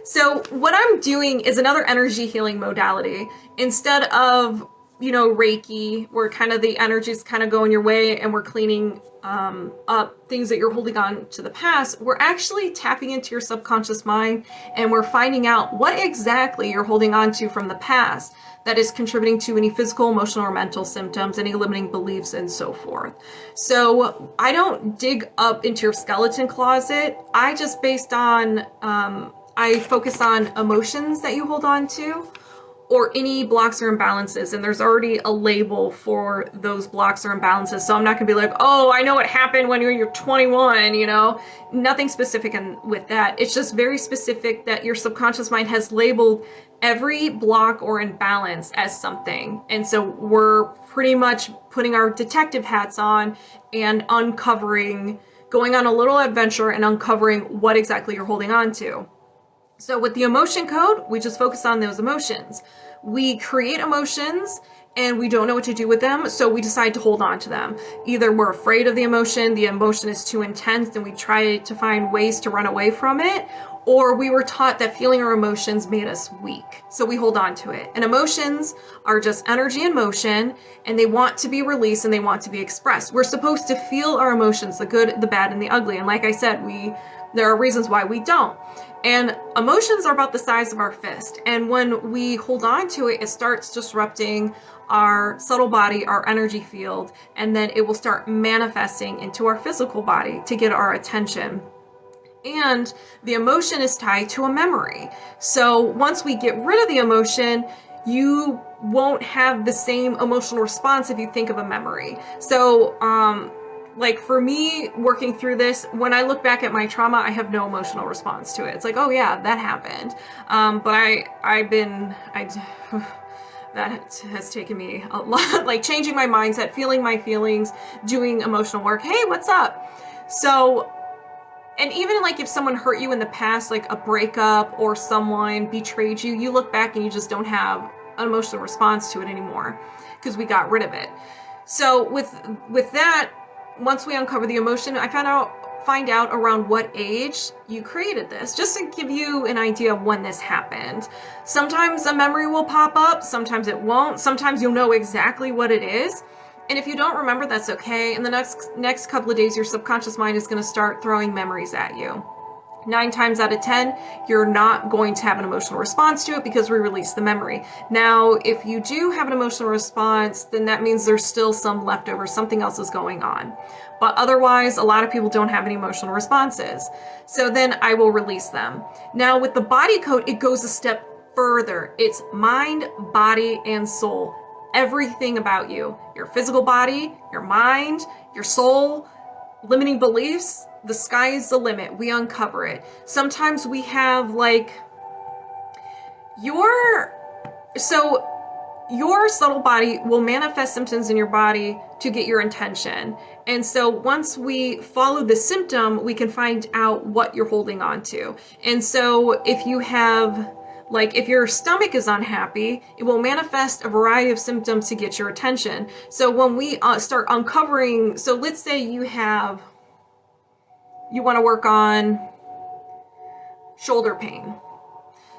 So what I'm doing is another energy healing modality. Instead of, Reiki, where kind of the energies kind of going your way and we're cleaning up things that you're holding on to the past, we're actually tapping into your subconscious mind and we're finding out what exactly you're holding on to from the past that is contributing to any physical, emotional, or mental symptoms, any limiting beliefs, and so forth. So I don't dig up into your skeleton closet. I just based on, I focus on emotions that you hold on to, or any blocks or imbalances, and there's already a label for those blocks or imbalances. So I'm not gonna be like, oh, I know what happened when you're 21, nothing specific with that. It's just very specific that your subconscious mind has labeled every block or imbalance as something. And so we're pretty much putting our detective hats on and uncovering, going on a little adventure and uncovering what exactly you're holding on to. So with the emotion code, we just focus on those emotions. We create emotions and we don't know what to do with them, so we decide to hold on to them. Either we're afraid of the emotion is too intense and we try to find ways to run away from it, or we were taught that feeling our emotions made us weak, so we hold on to it. And emotions are just energy in motion, and they want to be released and they want to be expressed. We're supposed to feel our emotions, the good, the bad, and the ugly. And like I said, there are reasons why we don't. And emotions are about the size of our fist. And when we hold on to it, it starts disrupting our subtle body, our energy field, and then it will start manifesting into our physical body to get our attention. And the emotion is tied to a memory. So once we get rid of the emotion, you won't have the same emotional response if you think of a memory. So, like for me working through this, when I look back at my trauma, I have no emotional response to it. It's like, oh yeah, that happened. But that has taken me a lot, like changing my mindset, feeling my feelings, doing emotional work. Hey, what's up? So, and even like if someone hurt you in the past, like a breakup or someone betrayed you, you look back and you just don't have an emotional response to it anymore because we got rid of it. So with that, once we uncover the emotion, I find out around what age you created this, just to give you an idea of when this happened. Sometimes a memory will pop up, sometimes it won't, sometimes you'll know exactly what it is. And if you don't remember, that's okay. In the next couple of days, your subconscious mind is going to start throwing memories at you. 9 times out of 10, you're not going to have an emotional response to it because we release the memory. Now, if you do have an emotional response, then that means there's still some leftover, something else is going on. But otherwise, a lot of people don't have any emotional responses. So then I will release them. Now, with the body code, it goes a step further. It's mind, body, and soul. Everything about you, your physical body, your mind, your soul, limiting beliefs, the sky is the limit. We uncover it. Sometimes we have like your subtle body will manifest symptoms in your body to get your attention. And so once we follow the symptom, we can find out what you're holding on to. And so if you have, like if your stomach is unhappy, it will manifest a variety of symptoms to get your attention. So when we start uncovering, so let's say you want to work on shoulder pain.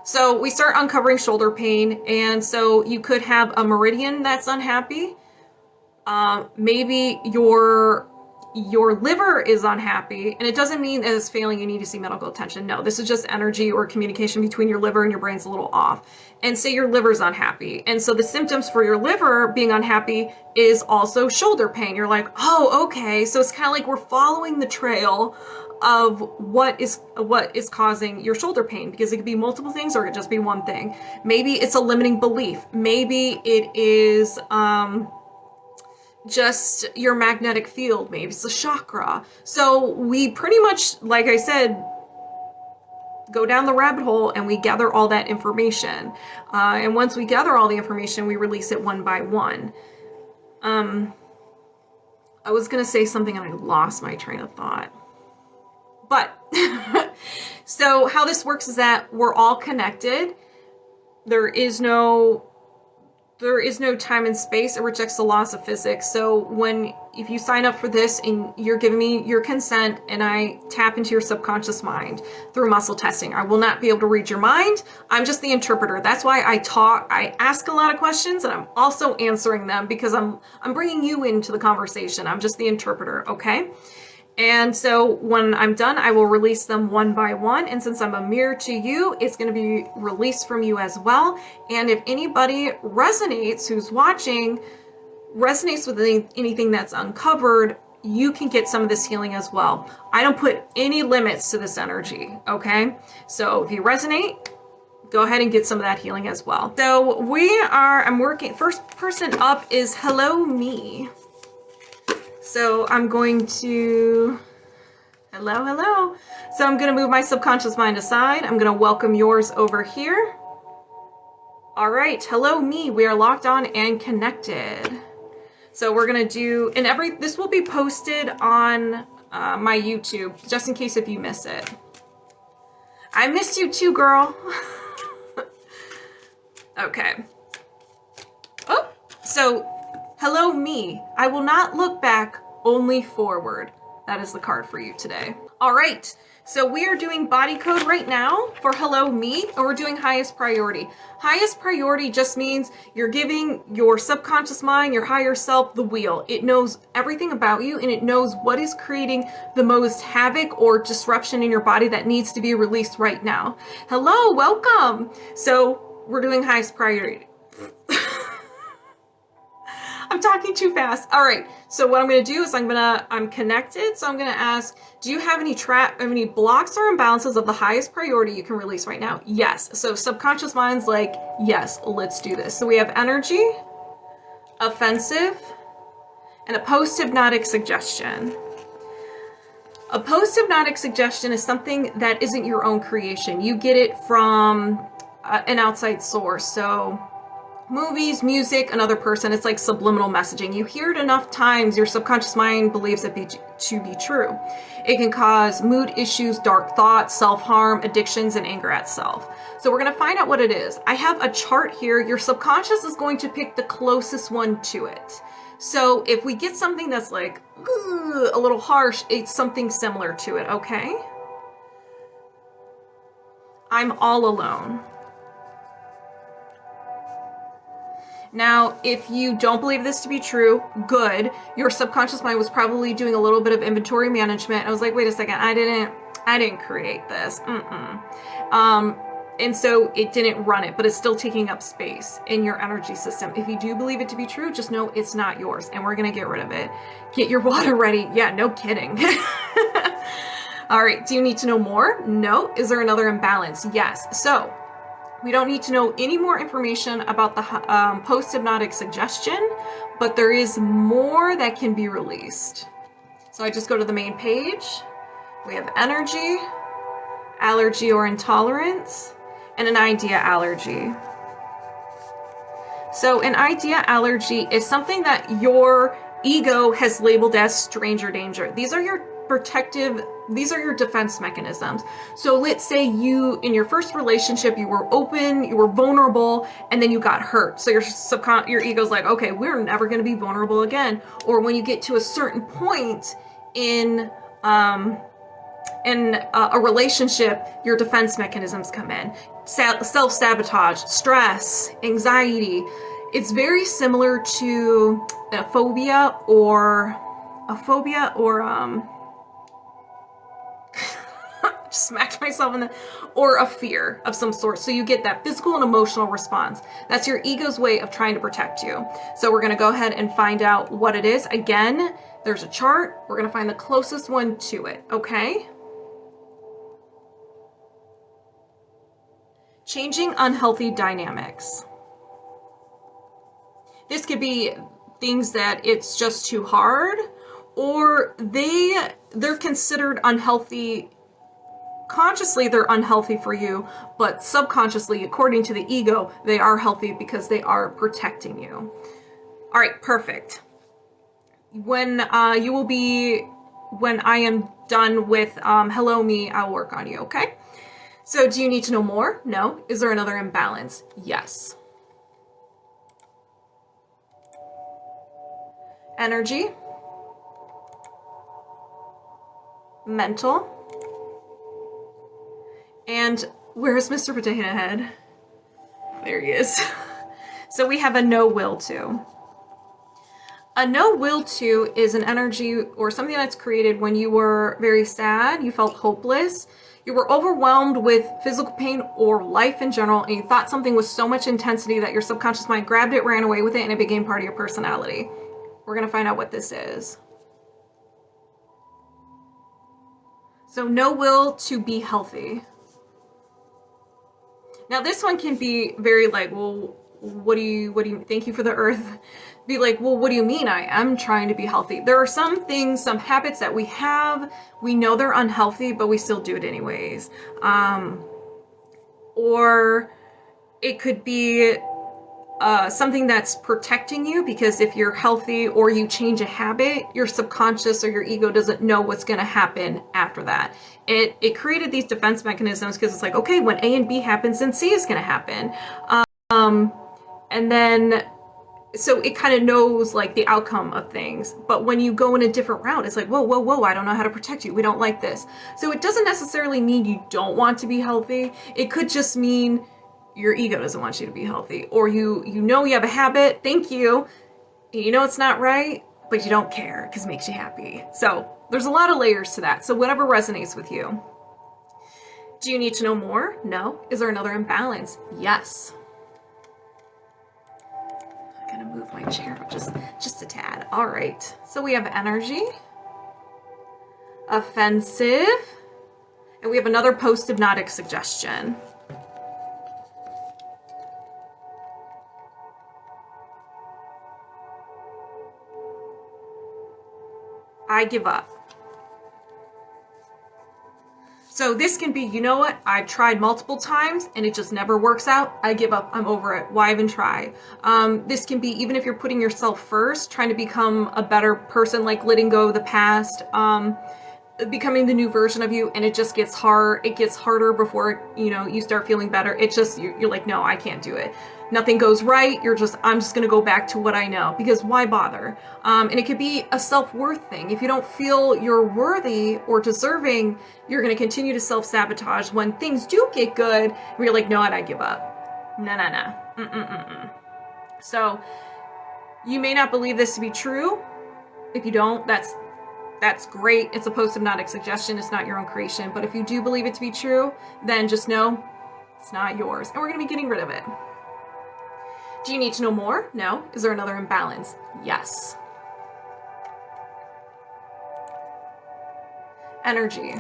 So we start uncovering shoulder pain, and so you could have a meridian that's unhappy. Maybe your liver is unhappy, and it doesn't mean that it's failing, you need to see medical attention. No, this is just energy or communication between your liver and your brain's a little off. And say your liver's unhappy. And so the symptoms for your liver being unhappy is also shoulder pain. You're like, oh, okay. So it's kind of like we're following the trail of what is causing your shoulder pain, because it could be multiple things or it could just be one thing. Maybe it's a limiting belief. Maybe it is just your magnetic field. Maybe it's a chakra. So we pretty much, like I said, go down the rabbit hole and we gather all that information. And once we gather all the information, we release it one by one. I was going to say something and I lost my train of thought. But, so how this works is that we're all connected. There is no there is no time and space. It rejects the laws of physics. So if you sign up for this and you're giving me your consent and I tap into your subconscious mind through muscle testing, I will not be able to read your mind. I'm just the interpreter. That's why I ask a lot of questions and I'm also answering them because I'm bringing you into the conversation. I'm just the interpreter, okay? And so when I'm done, I will release them one by one. And since I'm a mirror to you, it's going to be released from you as well. And if anybody resonates, who's watching, resonates with anything that's uncovered, you can get some of this healing as well. I don't put any limits to this energy, okay? So if you resonate, go ahead and get some of that healing as well. So I'm working, first person up is Hello Me. So I'm going to, hello. So I'm going to move my subconscious mind aside. I'm going to welcome yours over here. All right, hello me. We are locked on and connected. So we're going to do, and this will be posted on my YouTube, just in case if you miss it. I missed you too, girl. Okay. Oh, so hello me. I will not look back, only forward. That is the card for you today. All right, so we are doing body code right now for hello me, and we're doing highest priority. Highest priority just means you're giving your subconscious mind, your higher self, the wheel. It knows everything about you and it knows what is creating the most havoc or disruption in your body that needs to be released right now. Hello, welcome. So we're doing highest priority. I'm talking too fast. All right. So what I'm going to do is I'm connected. So I'm going to ask, do you have any blocks or imbalances of the highest priority you can release right now? Yes. So subconscious mind's like, yes, let's do this. So we have energy, offensive, and a post-hypnotic suggestion. A post-hypnotic suggestion is something that isn't your own creation. You get it from an outside source. So movies, music, another person. It's like subliminal messaging. You hear it enough times, your subconscious mind believes it to be true. It can cause mood issues, dark thoughts, self-harm, addictions, and anger at self. So we're going to find out what it is. I have a chart here. Your subconscious is going to pick the closest one to it. So if we get something that's like a little harsh, it's something similar to it, okay? I'm all alone. Now, if you don't believe this to be true, good. Your subconscious mind was probably doing a little bit of inventory management. I was like, wait a second, I didn't create this. And so it didn't run it, but it's still taking up space in your energy system. If you do believe it to be true, just know it's not yours, and we're gonna get rid of it. Get your water ready. Yeah, no kidding. All right, do you need to know more? No. Is there another imbalance? Yes. So we don't need to know any more information about the post-hypnotic suggestion, but there is more that can be released. So I just go to the main page. We have energy, allergy or intolerance, and an idea allergy. So an idea allergy is something that your ego has labeled as stranger danger. These are your defense mechanisms. So let's say in your first relationship, you were open, you were vulnerable, and then you got hurt. So your ego's like, okay, we're never going to be vulnerable again. Or when you get to a certain point in a relationship, your defense mechanisms come in. Self-sabotage, stress, anxiety. It's very similar to a phobia or smacked myself in the, or a fear of some sort. So you get that physical and emotional response. That's your ego's way of trying to protect you. So we're going to go ahead and find out what it is. Again, there's a chart. We're going to find the closest one to it. Okay. Changing unhealthy dynamics. This could be things that it's just too hard, or they're considered unhealthy. Consciously, they're unhealthy for you, but subconsciously, according to the ego, they are healthy because they are protecting you. All right, perfect. When I am done with Hello Me, I'll work on you, okay? So do you need to know more? No. Is there another imbalance? Yes. energy, mental, and where's Mr. Potato Head? There he is. So we have a no will to. A no will to is an energy or something that's created when you were very sad, you felt hopeless, you were overwhelmed with physical pain or life in general, and you thought something with so much intensity that your subconscious mind grabbed it, ran away with it, and it became part of your personality. We're going to find out what this is. So no will to be healthy. Now this one can be very like, well, what do you, thank you for the earth. Be like, well, what do you mean I am trying to be healthy? There are some things, some habits that we have, we know they're unhealthy, but we still do it anyways. Or it could be something that's protecting you, because if you're healthy or you change a habit, your subconscious or your ego doesn't know what's going to happen after that. It created these defense mechanisms because it's like, okay, when A and B happens, then C is going to happen. And then, so it kind of knows like the outcome of things. But when you go in a different route, it's like, whoa, whoa, whoa, I don't know how to protect you. We don't like this. So it doesn't necessarily mean you don't want to be healthy. It could just mean your ego doesn't want you to be healthy, or you know you have a habit, thank you, you know it's not right, but you don't care because it makes you happy. So there's a lot of layers to that. So whatever resonates with you. Do you need to know more? No. Is there another imbalance? Yes. I'm gonna move my chair up just a tad. All right. So we have energy, offensive, and we have another post-hypnotic suggestion. I give up. So this can be, you know what, I've tried multiple times and it just never works out. I give up. I'm over it. Why even try? This can be, even if you're putting yourself first, trying to become a better person, like letting go of the past, becoming the new version of you, and it just gets hard. It gets harder before, you start feeling better. It just, you're like, no, I can't do it. Nothing goes right. I'm just going to go back to what I know, because why bother? And it could be a self-worth thing. If you don't feel you're worthy or deserving, you're going to continue to self-sabotage. When things do get good, you're like, no, I give up. No. So you may not believe this to be true. If you don't, that's great. It's a post-hypnotic suggestion. It's not your own creation. But if you do believe it to be true, then just know it's not yours. And we're going to be getting rid of it. Do you need to know more? No. Is there another imbalance? Yes. Energy.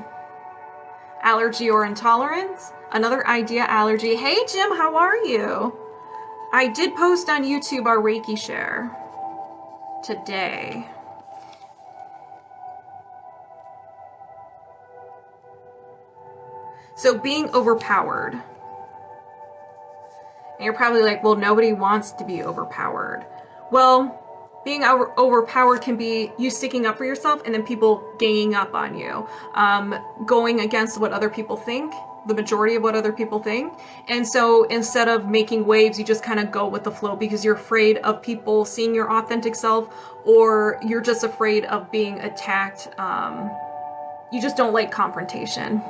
Allergy or intolerance. Another idea, allergy. Hey, Jim, how are you? I did post on YouTube our Reiki share today. So being overpowered. And you're probably like, well, nobody wants to be overpowered. Well, being overpowered can be you sticking up for yourself and then people ganging up on you, going against what other people think, the majority of what other people think. And so instead of making waves, you just kind of go with the flow because you're afraid of people seeing your authentic self, or you're just afraid of being attacked. You just don't like confrontation.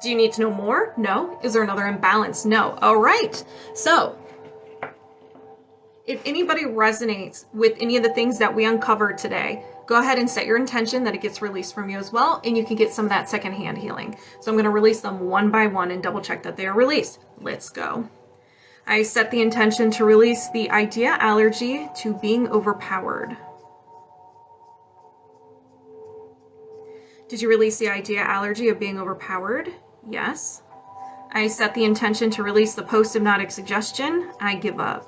Do you need to know more? No. Is there another imbalance? No. All right. So if anybody resonates with any of the things that we uncovered today, go ahead and set your intention that it gets released from you as well, and you can get some of that secondhand healing. So I'm going to release them one by one and double check that they are released. Let's go. I set the intention to release the idea allergy to being overpowered. Did you release the idea allergy of being overpowered? Yes. I set the intention to release the post-hypnotic suggestion. I give up.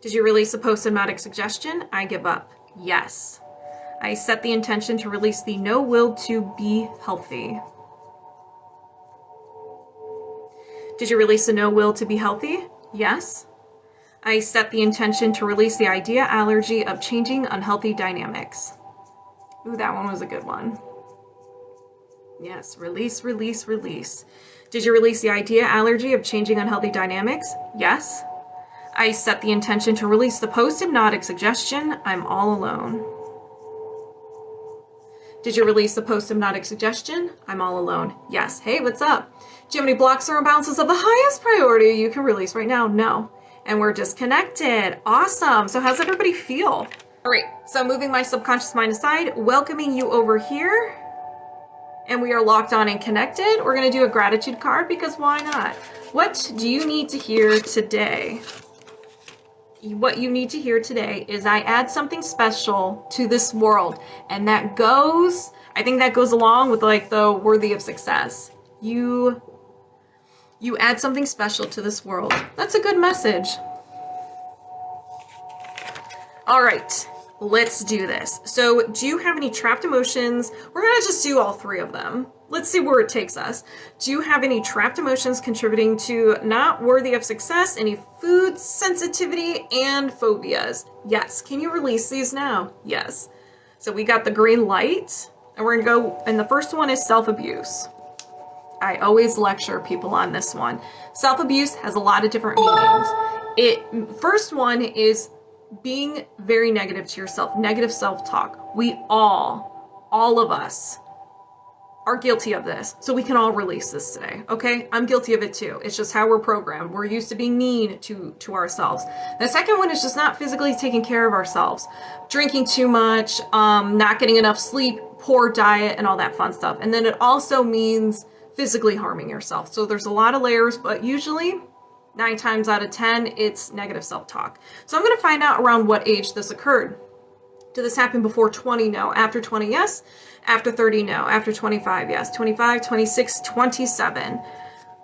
Did you release the post-hypnotic suggestion? I give up. Yes. I set the intention to release the no will to be healthy. Did you release the no will to be healthy? Yes. I set the intention to release the idea allergy of changing unhealthy dynamics. Ooh, that one was a good one. Yes, release, release, release. Did you release the idea allergy of changing unhealthy dynamics? Yes. I set the intention to release the post-hypnotic suggestion, I'm all alone. Did you release the post-hypnotic suggestion? I'm all alone. Yes. Hey, what's up? Do you have any blocks or imbalances of the highest priority you can release right now? No. And we're disconnected. Awesome. So how's everybody feel? All right. So moving my subconscious mind aside, welcoming you over here. And we are locked on and connected. We're going to do a gratitude card because why not? What do you need to hear today? What you need to hear today is I add something special to this world, and that goes, I think that goes along with like the worthy of success. You add something special to this world. That's a good message. All right, let's do this. So do you have any trapped emotions? We're gonna just do all three of them. Let's see where it takes us. Do you have any trapped emotions contributing to not worthy of success, any food sensitivity and phobias? Yes. Can you release these now? Yes. So we got the green light, and we're gonna go, and the first one is self-abuse. I always lecture people on this one. Self-abuse has a lot of different meanings. First one is being very negative to yourself, negative self-talk. We all of us are guilty of this. So we can all release this today, okay? I'm guilty of it too. It's just how we're programmed. We're used to being mean to ourselves. The second one is just not physically taking care of ourselves. Drinking too much, not getting enough sleep, poor diet, and all that fun stuff. And then it also means physically harming yourself. So there's a lot of layers, but usually 9 times out of 10, it's negative self-talk. So I'm gonna find out around what age this occurred. Did this happen before 20? No. After 20? Yes. After 30? No. After 25? Yes. 25, 26, 27.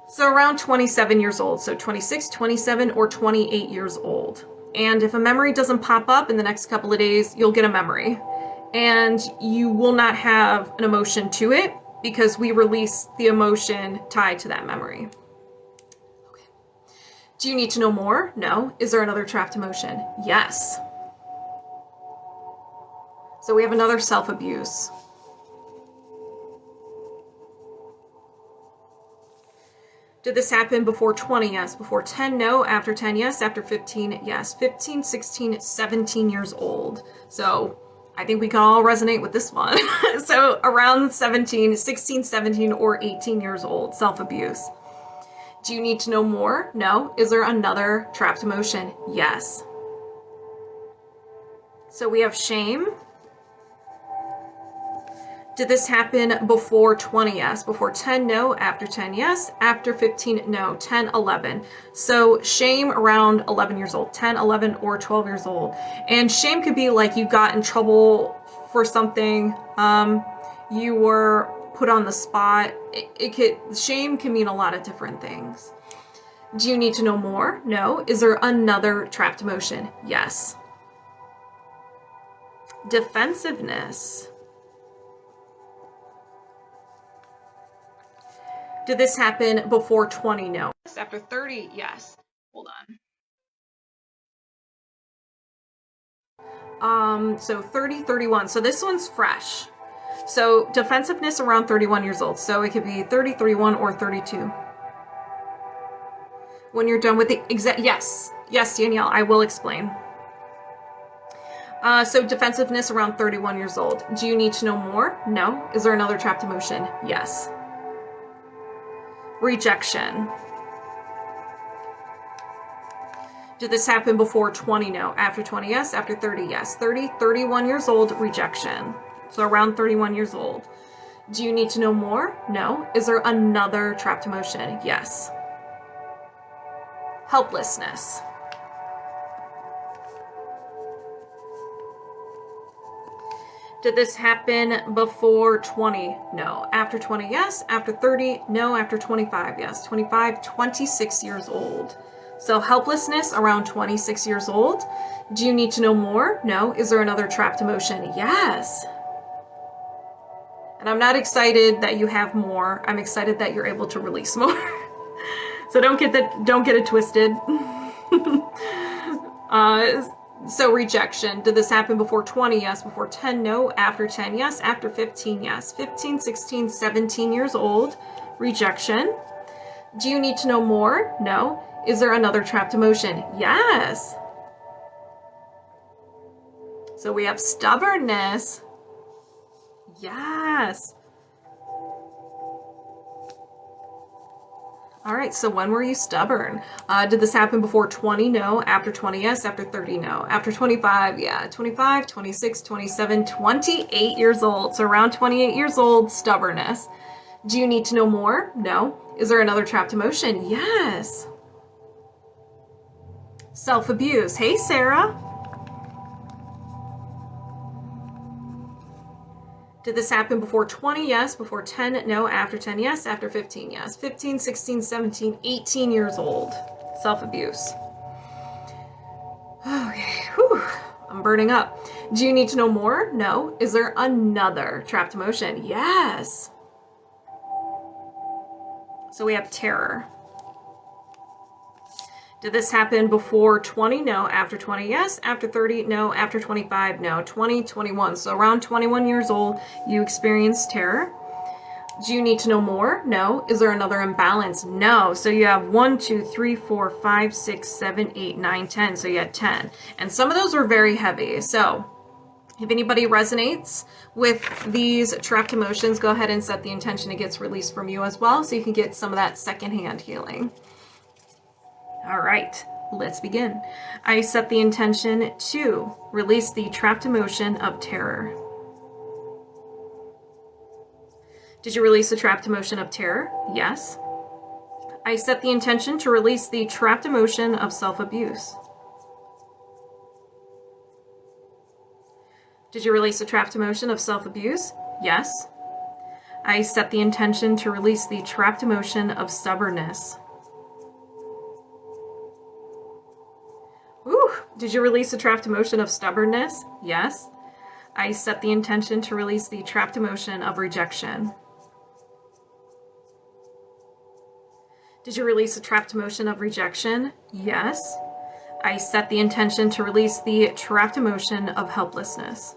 So around 27 years old. So 26, 27, or 28 years old. And if a memory doesn't pop up in the next couple of days, you'll get a memory. And you will not have an emotion to it because we release the emotion tied to that memory. Okay. Do you need to know more? No. Is there another trapped emotion? Yes. So we have another self-abuse. Did this happen before 20? Yes. Before 10? No. After 10? Yes. After 15? Yes. 15, 16, 17 years old. So I think we can all resonate with this one. So around 17, 16, 17, or 18 years old, self-abuse. Do you need to know more? No. Is there another trapped emotion? Yes. So we have shame. Did this happen before 20? Yes. Before 10? No. After 10? Yes. After 15? No. 10, 11. So shame around 11 years old, 10, 11, or 12 years old. And shame could be like you got in trouble for something. You were put on the spot. Shame can mean a lot of different things. Do you need to know more? No. Is there another trapped emotion? Yes. Defensiveness. Did this happen before 20? No. After 30? Yes. Hold on. So 30, 31. So this one's fresh. So defensiveness around 31 years old. So it could be 30, 31, or 32. When you're done with the exact, yes. Yes, Danielle, I will explain. So defensiveness around 31 years old. Do you need to know more? No. Is there another trapped emotion? Yes. Rejection. Did this happen before 20? No. After 20? Yes. After 30? Yes. 30, 31 years old, rejection. So around 31 years old. Do you need to know more? No. Is there another trapped emotion? Yes. Helplessness. Did this happen before 20? No. After 20? Yes. After 30? No. After 25? Yes. 25, 26 years old. So helplessness around 26 years old. Do you need to know more? No. Is there another trapped emotion? Yes. And I'm not excited that you have more. I'm excited that you're able to release more. So don't get it twisted. So rejection. Did this happen before 20? Yes. Before 10? No. After 10? Yes. After 15? Yes. 15, 16, 17 years old. Rejection. Do you need to know more? No. Is there another trapped emotion? Yes. So we have stubbornness. Yes. All right, so when were you stubborn? Did this happen before 20? No. After 20? Yes. After 30? No. After 25? Yeah. 25, 26, 27, 28 years old. So around 28 years old, stubbornness. Do you need to know more? No. Is there another trapped emotion? Yes. Self-abuse. Hey, Sarah. Did this happen before 20? Yes. Before 10? No. After 10? Yes. After 15? Yes. 15, 16, 17, 18 years old. Self-abuse. Okay. Whew. I'm burning up. Do you need to know more? No. Is there another trapped emotion? Yes. So we have terror. Did this happen before 20? No. After 20? Yes. After 30? No. After 25? No. 20, 21. So around 21 years old, you experienced terror. Do you need to know more? No. Is there another imbalance? No. So you have 1, 2, 3, 4, 5, 6, 7, 8, 9, 10. So you had 10. And some of those were very heavy. So if anybody resonates with these trapped emotions, go ahead and set the intention it gets released from you as well, so you can get some of that secondhand healing. All right, let's begin. I set the intention to release the trapped emotion of terror. Did you release the trapped emotion of terror? Yes. I set the intention to release the trapped emotion of self-abuse. Did you release the trapped emotion of self-abuse? Yes. I set the intention to release the trapped emotion of stubbornness. Ooh, did you release the trapped emotion of stubbornness? Yes. I set the intention to release the trapped emotion of rejection. Did you release the trapped emotion of rejection? Yes. I set the intention to release the trapped emotion of helplessness.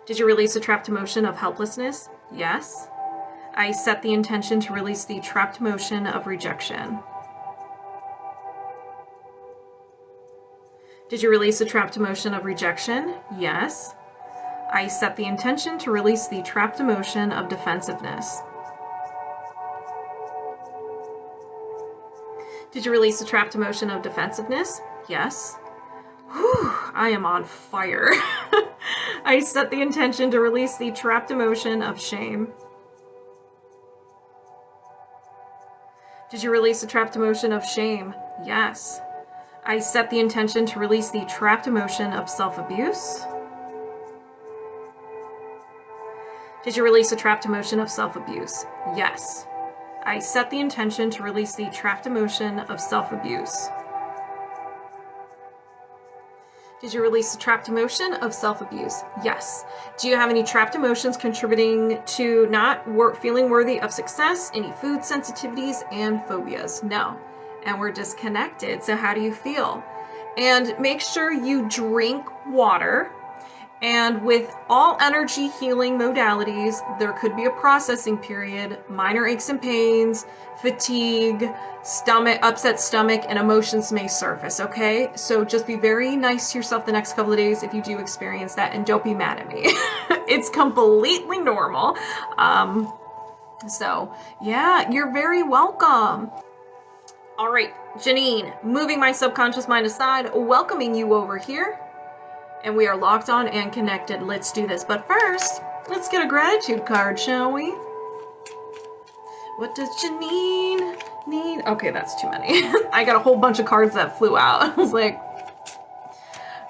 Did you release the trapped emotion of helplessness? Yes. I set the intention to release the trapped emotion of rejection. Did you release the trapped emotion of rejection? Yes. I set the intention to release the trapped emotion of defensiveness. Did you release the trapped emotion of defensiveness? Yes. Whew, I am on fire. I set the intention to release the trapped emotion of shame. Did you release the trapped emotion of shame? Yes. I set the intention to release the trapped emotion of self-abuse. Did you release the trapped emotion of self-abuse? Yes. I set the intention to release the trapped emotion of self-abuse. Did you release the trapped emotion of self-abuse? Yes. Do you have any trapped emotions contributing to not feeling worthy of success? Any food sensitivities and phobias? No. And we're disconnected. So how do you feel? And make sure you drink water. And with all energy healing modalities, there could be a processing period, minor aches and pains, fatigue, upset stomach, and emotions may surface, okay? So just be very nice to yourself the next couple of days if you do experience that, and don't be mad at me. It's completely normal. So yeah, you're very welcome. All right, Janine, moving my subconscious mind aside, welcoming you over here. And we are locked on and connected. Let's do this. But first, let's get a gratitude card, shall we? What does Janine need? Okay, that's too many. I got a whole bunch of cards that flew out. I was like,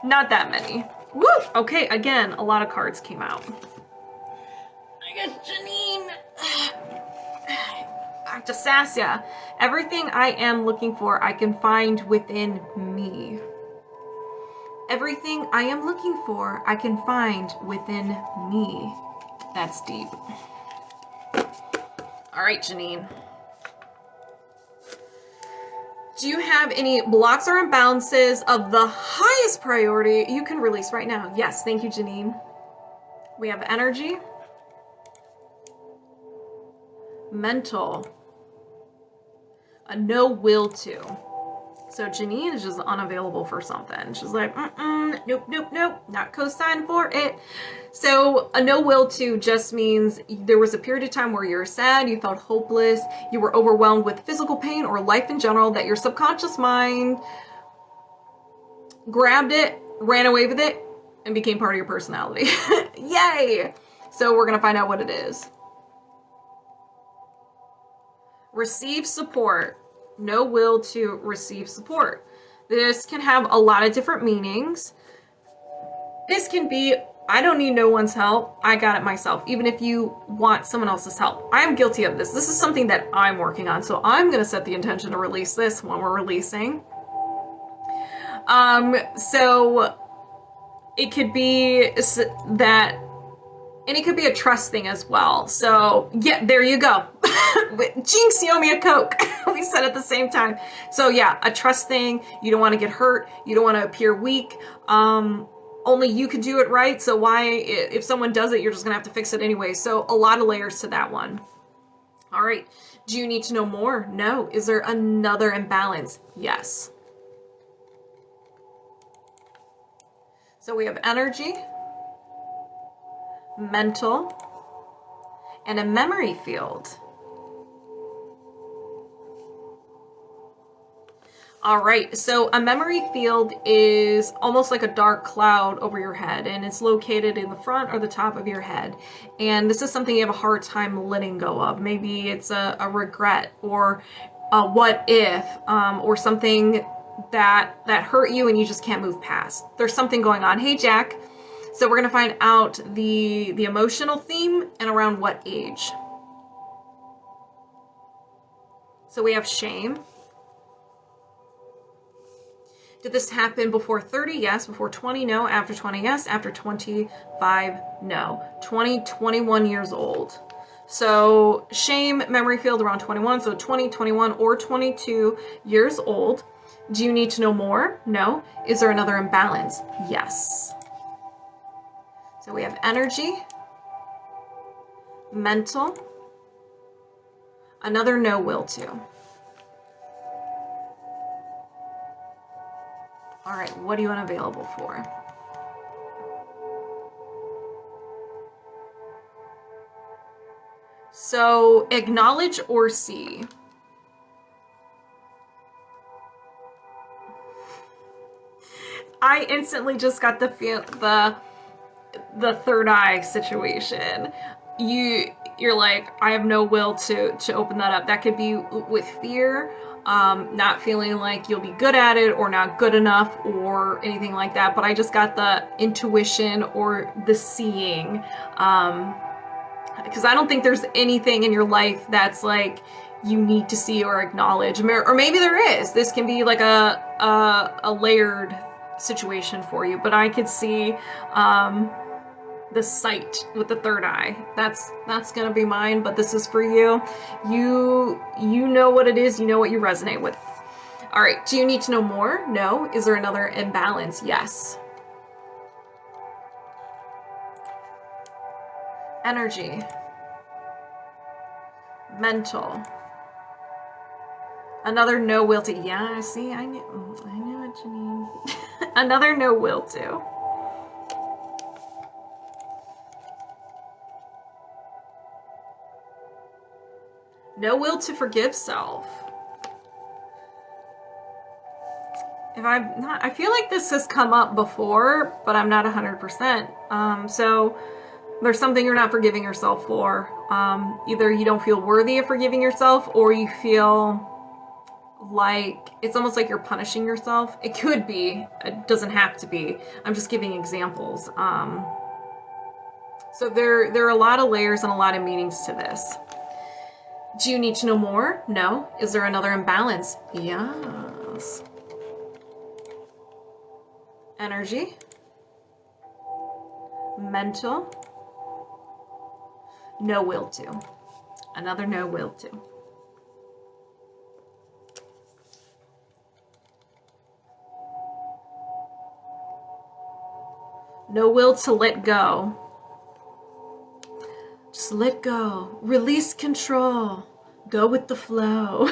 not that many. Woo! Okay, again, a lot of cards came out. I guess Janine. Back to Sassia. Everything I am looking for, I can find within me. Everything I am looking for, I can find within me. That's deep. All right, Janine. Do you have any blocks or imbalances of the highest priority you can release right now? Yes, thank you, Janine. We have energy, mental, A no will to. So Janine is just unavailable for something. She's like, nope, nope, nope, not co-sign for it. So a no will to just means there was a period of time where you were sad, you felt hopeless, you were overwhelmed with physical pain or life in general, that your subconscious mind grabbed it, ran away with it, and became part of your personality. Yay! So we're going to find out what it is. Receive support. No will to receive support. This can have a lot of different meanings. This can be, I don't need no one's help. I got it myself. Even if you want someone else's help. I am guilty of this. This is something that I'm working on. So I'm going to set the intention to release this when we're releasing. So it could be that, and it could be a trust thing as well. So yeah, there you go. Jinx, you owe me a Coke. We said at the same time. So yeah, a trust thing. You don't want to get hurt. You don't want to appear weak. Only you could do it right. So why, if someone does it, you're just going to have to fix it anyway. So a lot of layers to that one. All right. Do you need to know more? No. Is there another imbalance? Yes. So we have energy, mental, and a memory field. All right, so a memory field is almost like a dark cloud over your head, and it's located in the front or the top of your head. And this is something you have a hard time letting go of. Maybe it's a regret, or a what if, or something that hurt you and you just can't move past. There's something going on. Hey, Jack. So we're going to find out the emotional theme and around what age. So we have shame. Did this happen before 30? Yes. Before 20? No. After 20? Yes. After 25? No. 20, 21 years old. So shame, memory field around 21. So 20, 21, or 22 years old. Do you need to know more? No. Is there another imbalance? Yes. So we have energy, mental, another no will to. All right, what are you unavailable for? So acknowledge or see. I instantly just got the feel, the third eye situation. You're like, I have no will to open that up. That could be with fear, not feeling like you'll be good at it or not good enough or anything like that. But I just got the intuition or the seeing, because I don't think there's anything in your life that's like you need to see or acknowledge, or maybe there is. This can be like a layered situation for you, but I could see the sight with the third eye. That's gonna be mine, but this is for you. You know what it is, you know what you resonate with. All right, do you need to know more? No. Is there another imbalance? Yes. Energy, mental, another no will to. Yeah, see, I knew what you mean. Another no will to. No will to forgive self. If I'm not, I feel like this has come up before, but I'm not 100%. So there's something you're not forgiving yourself for. Either you don't feel worthy of forgiving yourself, or you feel like it's almost like you're punishing yourself. It could be, it doesn't have to be. I'm just giving examples. So there are a lot of layers and a lot of meanings to this. Do you need to know more? No. Is there another imbalance? Yes. Energy, mental, no will to. Another no will to. No will to let go. Just let go. Release control. Go with the flow.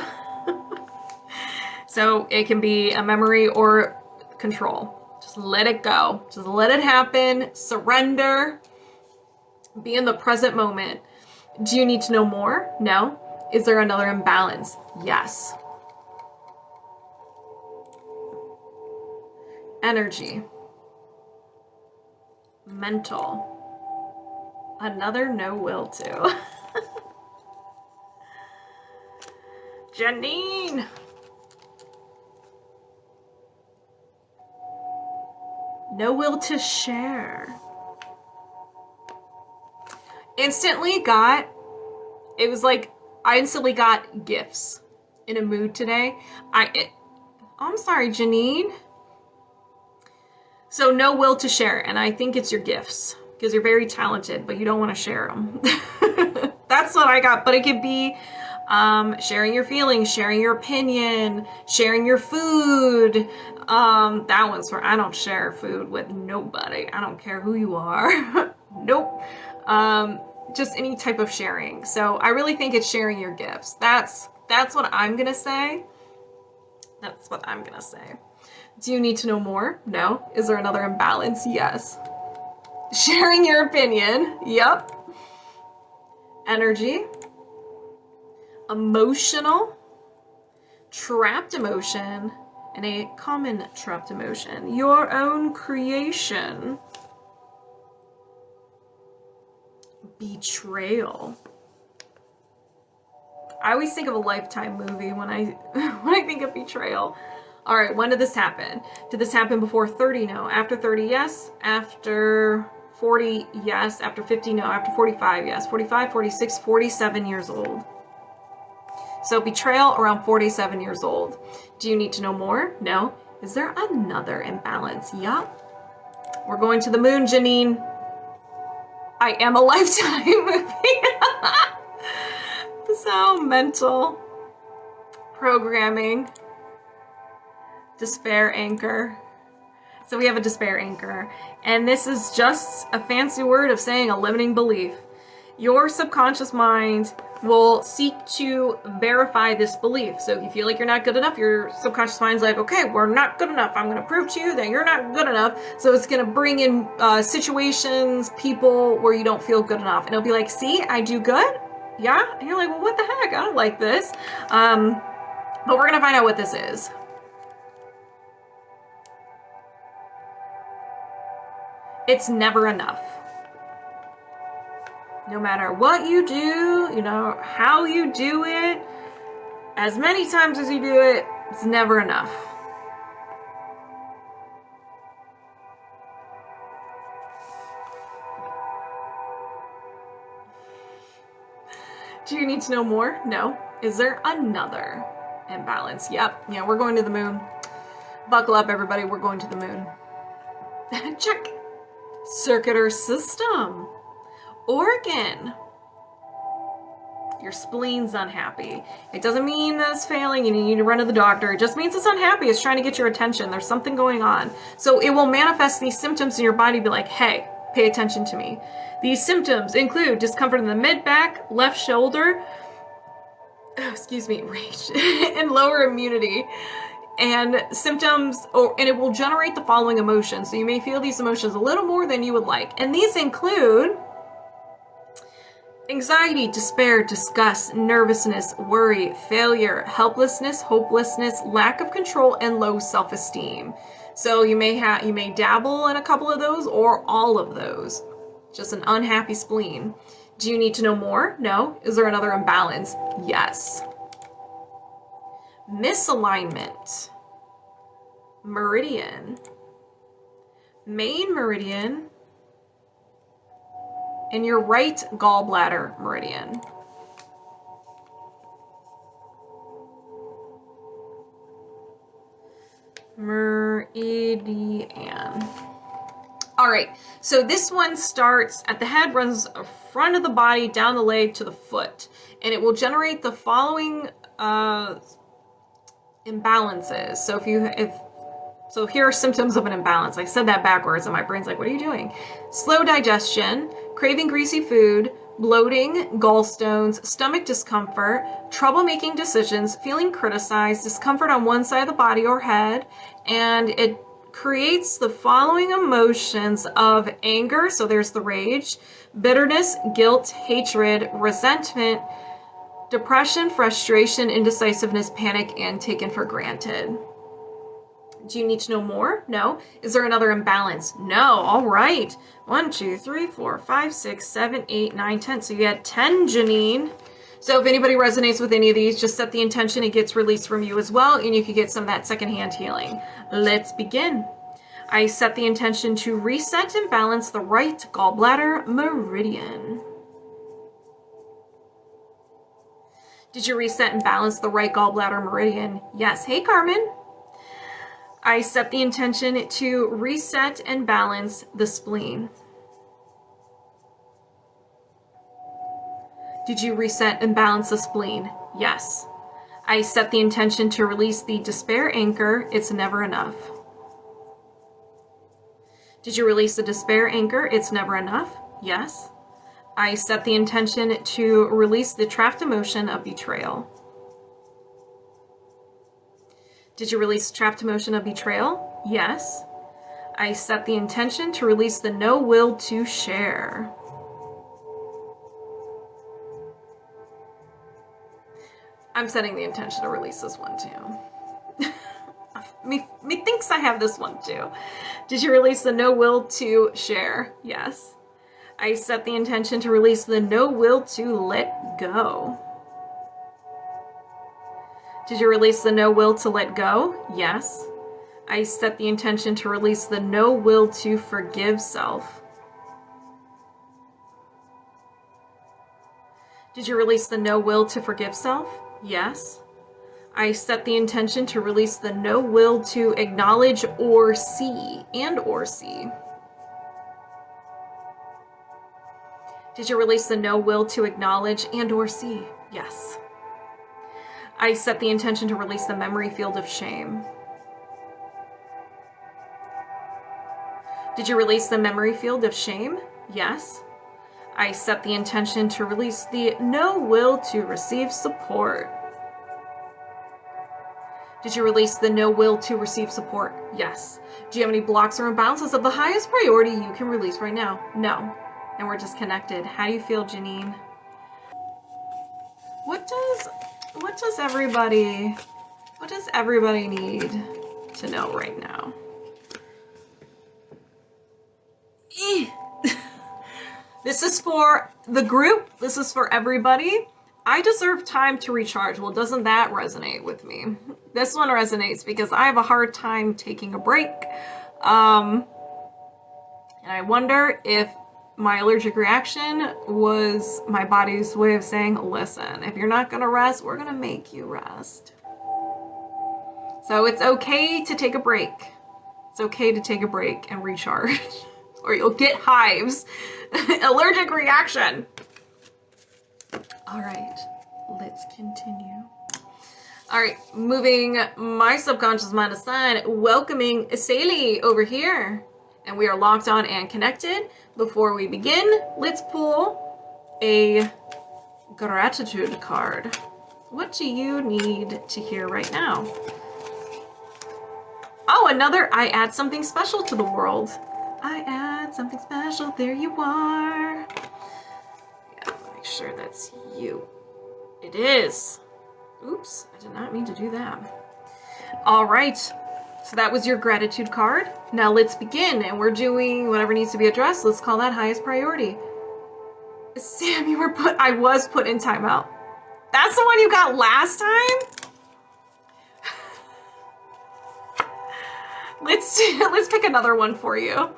So it can be a memory or control. Just let it go. Just let it happen. Surrender. Be in the present moment. Do you need to know more? No. Is there another imbalance? Yes. Energy. Mental. Another no will to. Janine. No will to share. Instantly got, it was like, I instantly got gifts in a mood today. I'm sorry, Janine. So no will to share, and I think it's your gifts, because you're very talented, but you don't want to share them. That's what I got, but it could be sharing your feelings, sharing your opinion, sharing your food. That one's where I don't share food with nobody. I don't care who you are. Nope. Just any type of sharing. So I really think it's sharing your gifts. That's what I'm gonna say. That's what I'm gonna say. Do you need to know more? No. Is there another imbalance? Yes. Sharing your opinion. Yep. Energy. Emotional. Trapped emotion. And a common trapped emotion. Your own creation. Betrayal. I always think of a Lifetime movie when I think of betrayal. All right, when did this happen? Did this happen before 30? No. After 30, yes. After 40, yes. After 50, no. After 45, yes. 45, 46, 47 years old. So betrayal around 47 years old. Do you need to know more? No. Is there another imbalance? Yup. We're going to the moon, Janine. I am a Lifetime movie. So mental. Programming. Despair anchor. So we have a despair anchor. And this is just a fancy word of saying a limiting belief. Your subconscious mind will seek to verify this belief. So if you feel like you're not good enough, your subconscious mind's like, okay, we're not good enough. I'm going to prove to you that you're not good enough. So it's going to bring in situations, people where you don't feel good enough. And it'll be like, see, I do good. Yeah. And you're like, well, what the heck? I don't like this. But we're going to find out what this is. It's never enough. No matter what you do, you know, how you do it, as many times as you do it, it's never enough. Do you need to know more? No. Is there another imbalance? Yep. Yeah, we're going to the moon. Buckle up, everybody. We're going to the moon. Check. Circular system. Organ. Your spleen's unhappy. It doesn't mean that it's failing and you need to run to the doctor. It just means it's unhappy. It's trying to get your attention. There's something going on. So it will manifest these symptoms in your body, be like, hey, pay attention to me. These symptoms include discomfort in the mid-back, left shoulder, rage, and lower immunity. And symptoms, and it will generate the following emotions. So you may feel these emotions a little more than you would like. And these include anxiety, despair, disgust, nervousness, worry, failure, helplessness, hopelessness, lack of control, and low self-esteem. So you may dabble in a couple of those or all of those. Just an unhappy spleen. Do you need to know more? No. Is there another imbalance? Yes. Misalignment. Meridian. Main meridian. And your right gallbladder meridian. Meridian. All right, so this one starts at the head, runs front of the body, down the leg to the foot, and it will generate the following imbalances. So so here are symptoms of an imbalance. I said that backwards, and my brain's like, what are you doing? Slow digestion, craving greasy food, bloating, gallstones, stomach discomfort, trouble making decisions, feeling criticized, discomfort on one side of the body or head, and it creates the following emotions of anger, so there's the rage, bitterness, guilt, hatred, resentment, depression, frustration, indecisiveness, panic, and taken for granted. Do you need to know more? No. Is there another imbalance? No. All right. 1, 2, 3, 4, 5, 6, 7, 8, 9, 10. So you had 10, Janine. So if anybody resonates with any of these, just set the intention it gets released from you as well, and you can get some of that secondhand healing. Let's begin. I set the intention to reset and balance the right gallbladder meridian. Did you reset and balance the right gallbladder meridian? Yes. Hey, Carmen. I set the intention to reset and balance the spleen. Did you reset and balance the spleen? Yes. I set the intention to release the despair anchor. It's never enough. Did you release the despair anchor? It's never enough. Yes. I set the intention to release the trapped emotion of betrayal. Did you release trapped emotion of betrayal? Yes. I set the intention to release the no will to share. I'm setting the intention to release this one too. me thinks I have this one too. Did you release the no will to share? Yes. I set the intention to release the no will to let go. Did you release the no will to let go? Yes. I set the intention to release the no will to forgive self. Did you release the no will to forgive self? Yes. I set the intention to release the no will to acknowledge or see, and/or see. Did you release the no will to acknowledge and/or see? Yes. I set the intention to release the memory field of shame. Did you release the memory field of shame? Yes. I set the intention to release the no will to receive support. Did you release the no will to receive support? Yes. Do you have any blocks or imbalances of the highest priority you can release right now? No. And we're just connected. How do you feel, Janine? What does everybody need to know right now? This is for the group. This is for everybody. I deserve time to recharge. Well, doesn't that resonate with me? This one resonates because I have a hard time taking a break. And I wonder if my allergic reaction was my body's way of saying, listen, if you're not going to rest, we're going to make you rest. So it's okay to take a break. It's okay to take a break and recharge, or you'll get hives. Allergic reaction. All right, let's continue. All right, moving my subconscious mind aside, welcoming Sally over here. And we are locked on and connected. Before we begin, let's pull a gratitude card. What do you need to hear right now? Oh, another I add something special to the world. I add something special. There you are. Yeah, make sure that's you. It is. Oops, I did not mean to do that. All right. So that was your gratitude card. Now let's begin, and we're doing whatever needs to be addressed. Let's call that highest priority. Sam, I was put in timeout. That's the one you got last time? Let's pick another one for you.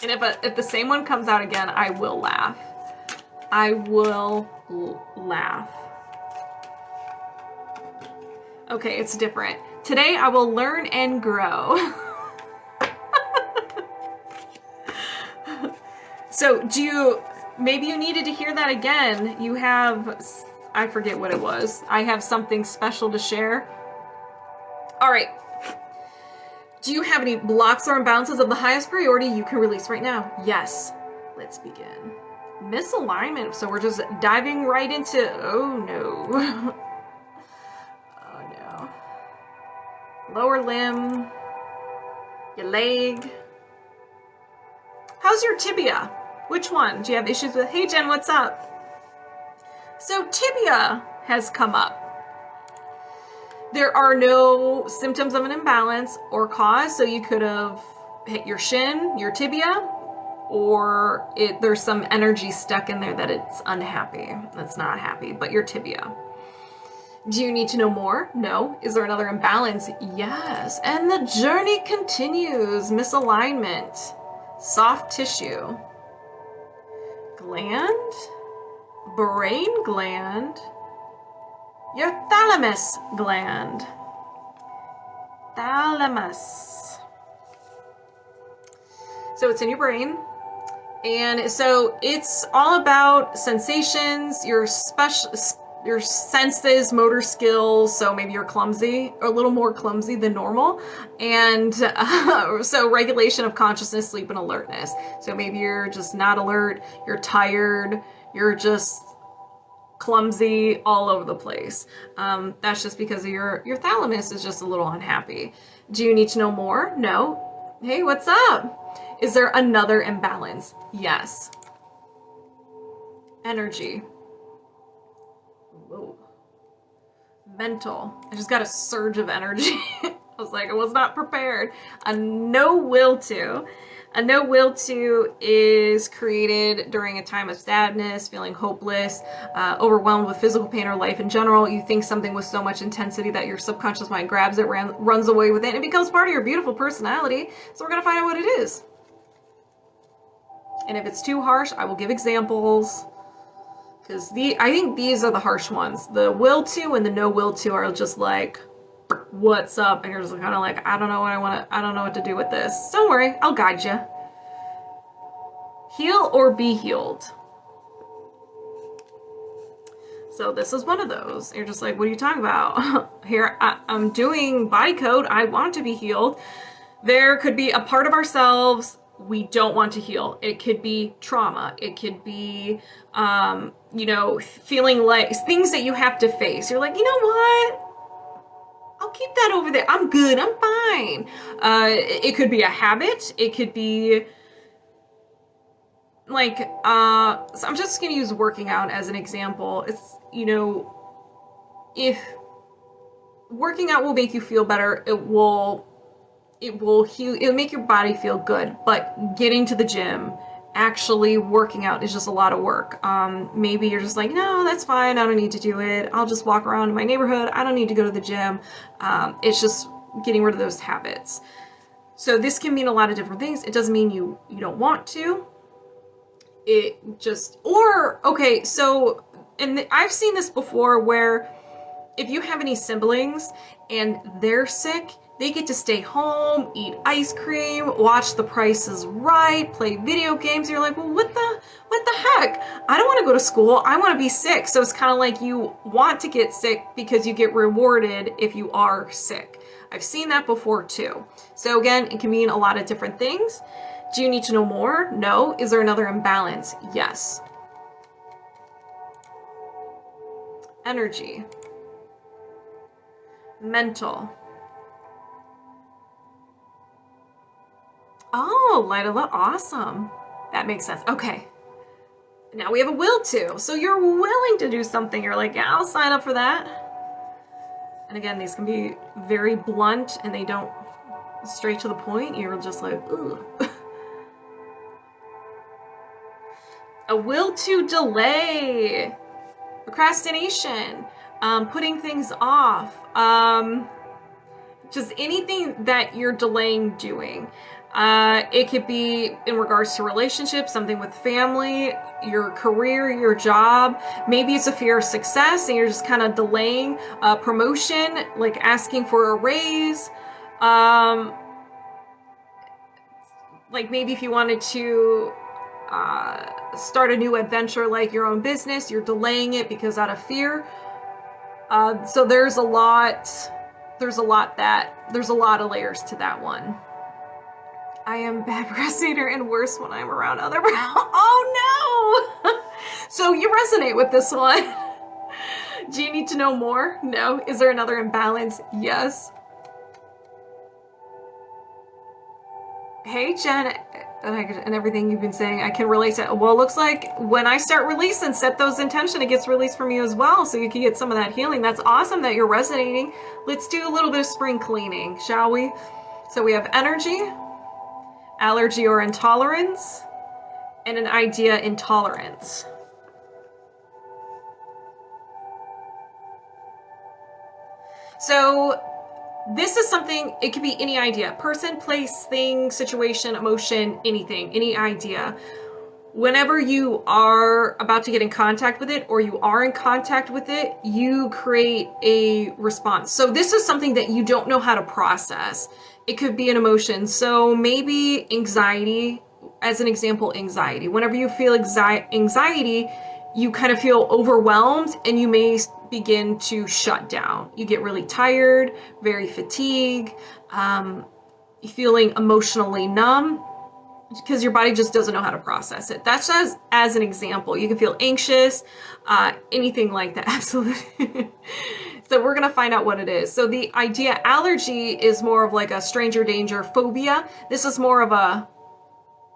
And if the same one comes out again, I will laugh. I will laugh. Okay, it's different. Today I will learn and grow. So maybe you needed to hear that again. You have, I forget what it was. I have something special to share. All right. Do you have any blocks or imbalances of the highest priority you can release right now? Yes. Let's begin. Misalignment. So we're just diving right into, oh no. Oh no. Lower limb, your leg. How's your tibia? Which one? Do you have issues with? Hey Jen, what's up? So tibia has come up. There are no symptoms of an imbalance or cause, so you could have hit your shin, your tibia, or there's some energy stuck in there that it's unhappy. That's not happy, but your tibia. Do you need to know more? No. Is there another imbalance? Yes. And the journey continues. Misalignment. Soft tissue. Gland. Brain gland. Your thalamus gland. Thalamus. So it's in your brain. And so it's all about sensations, your senses, motor skills. So maybe you're clumsy, or a little more clumsy than normal. And so regulation of consciousness, sleep, and alertness. So maybe you're just not alert, you're tired, you're just clumsy all over the place. That's just because of your thalamus is just a little unhappy. Do you need to know more? No. Hey, what's up? Is there another imbalance? Yes. Energy. Whoa. Mental. I just got a surge of energy. I was like, I was not prepared. A no will to. A no will to is created during a time of sadness, feeling hopeless, overwhelmed with physical pain or life in general. You think something with so much intensity that your subconscious mind grabs it, runs away with it, and it becomes part of your beautiful personality. So we're going to find out what it is. And if it's too harsh, I will give examples. Because I think these are the harsh ones. The will to and the no will to are just like, what's up? And you're just kind of like, I don't know what to do with this. Don't worry, I'll guide you. Heal or be healed. So this is one of those. You're just like, what are you talking about? Here, I'm doing body code. I want to be healed. There could be a part of ourselves we don't want to heal. It could be trauma. It could be, feeling like things that you have to face. You're like, you know what? I'll keep that over there. I'm good. I'm fine. It could be a habit. It could be like, so I'm just going to use working out as an example. It's, if working out will make you feel better, it will heal, it'll make your body feel good, but getting to the gym, actually working out is just a lot of work. Maybe you're just like, no, that's fine. I don't need to do it. I'll just walk around in my neighborhood. I don't need to go to the gym. It's just getting rid of those habits. So this can mean a lot of different things. It doesn't mean you don't want to. I've seen this before where if you have any siblings and they're sick, they get to stay home, eat ice cream, watch The Price is Right, play video games. You're like, well, what the heck? I don't want to go to school. I want to be sick. So it's kind of like you want to get sick because you get rewarded if you are sick. I've seen that before too. So again, it can mean a lot of different things. Do you need to know more? No. Is there another imbalance? Yes. Energy. Mental. Oh, light of love. Awesome. That makes sense. Okay. Now we have a will to. So you're willing to do something. You're like, yeah, I'll sign up for that. And again, these can be very blunt and they don't straight to the point. You're just like, ugh. A will to delay. Procrastination. Putting things off. Just anything that you're delaying doing. It could be in regards to relationships, something with family, your career, your job. Maybe it's a fear of success and you're just kind of delaying promotion, like asking for a raise. Like maybe if you wanted to start a new adventure like your own business, you're delaying it because out of fear. So there's a lot of layers to that one. I am bad procrastinator and worse when I'm around other people. Oh no! So you resonate with this one. Do you need to know more? No. Is there another imbalance? Yes. Hey, Jen, and everything you've been saying, I can relate to. Well, it looks like when I start releasing, set those intention, it gets released from you as well, so you can get some of that healing. That's awesome that you're resonating. Let's do a little bit of spring cleaning, shall we? So we have energy, allergy or intolerance, and an idea intolerance. So this is something, it could be any idea. Person, place, thing, situation, emotion, anything, any idea. Whenever you are about to get in contact with it, or you are in contact with it, you create a response. So this is something that you don't know how to process. It could be an emotion. So maybe anxiety, as an example, anxiety. Whenever you feel anxiety, you kind of feel overwhelmed and you may begin to shut down. You get really tired, very fatigued, feeling emotionally numb because your body just doesn't know how to process it. That's just as an example. You can feel anxious, anything like that. Absolutely. So we're going to find out what it is. So the idea allergy is more of like a stranger danger phobia. This is more of a,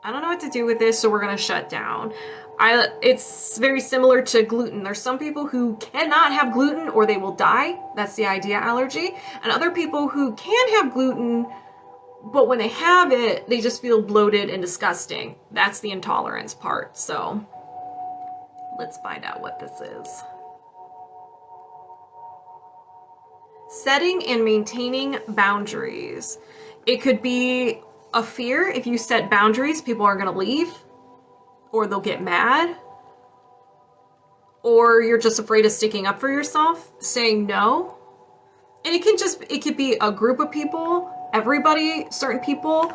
I don't know what to do with this, so we're going to shut down. It's very similar to gluten. There's some people who cannot have gluten or they will die. That's the idea allergy. And other people who can have gluten, but when they have it, they just feel bloated and disgusting. That's the intolerance part. So let's find out what this is. Setting and maintaining boundaries. It could be a fear. If you set boundaries, people are going to leave, or they'll get mad, or you're just afraid of sticking up for yourself, saying no. And it could be a group of people, everybody, certain people.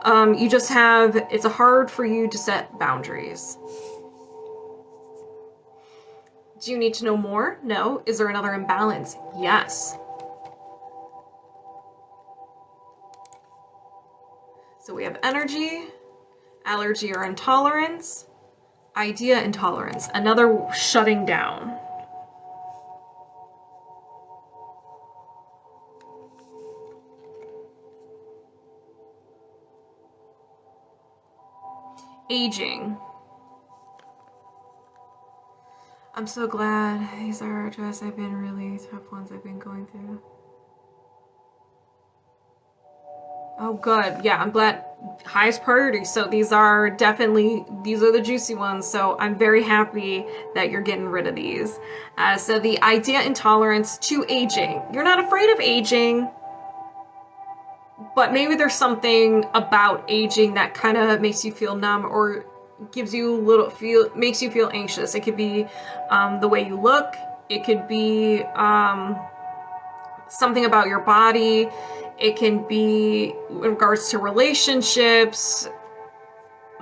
It's hard for you to set boundaries. Do you need to know more? No. Is there another imbalance? Yes. So we have energy, allergy or intolerance, idea intolerance, another shutting down. Aging. I'm so glad these are addressed. I've been really tough ones I've been going through. Oh, good. Yeah, I'm glad. Highest priority. So these are the juicy ones. So I'm very happy that you're getting rid of these. So the idea intolerance to aging. You're not afraid of aging, but maybe there's something about aging that kind of makes you feel numb or gives you makes you feel anxious. It could be the way you look. It could be something about your body. It can be in regards to relationships,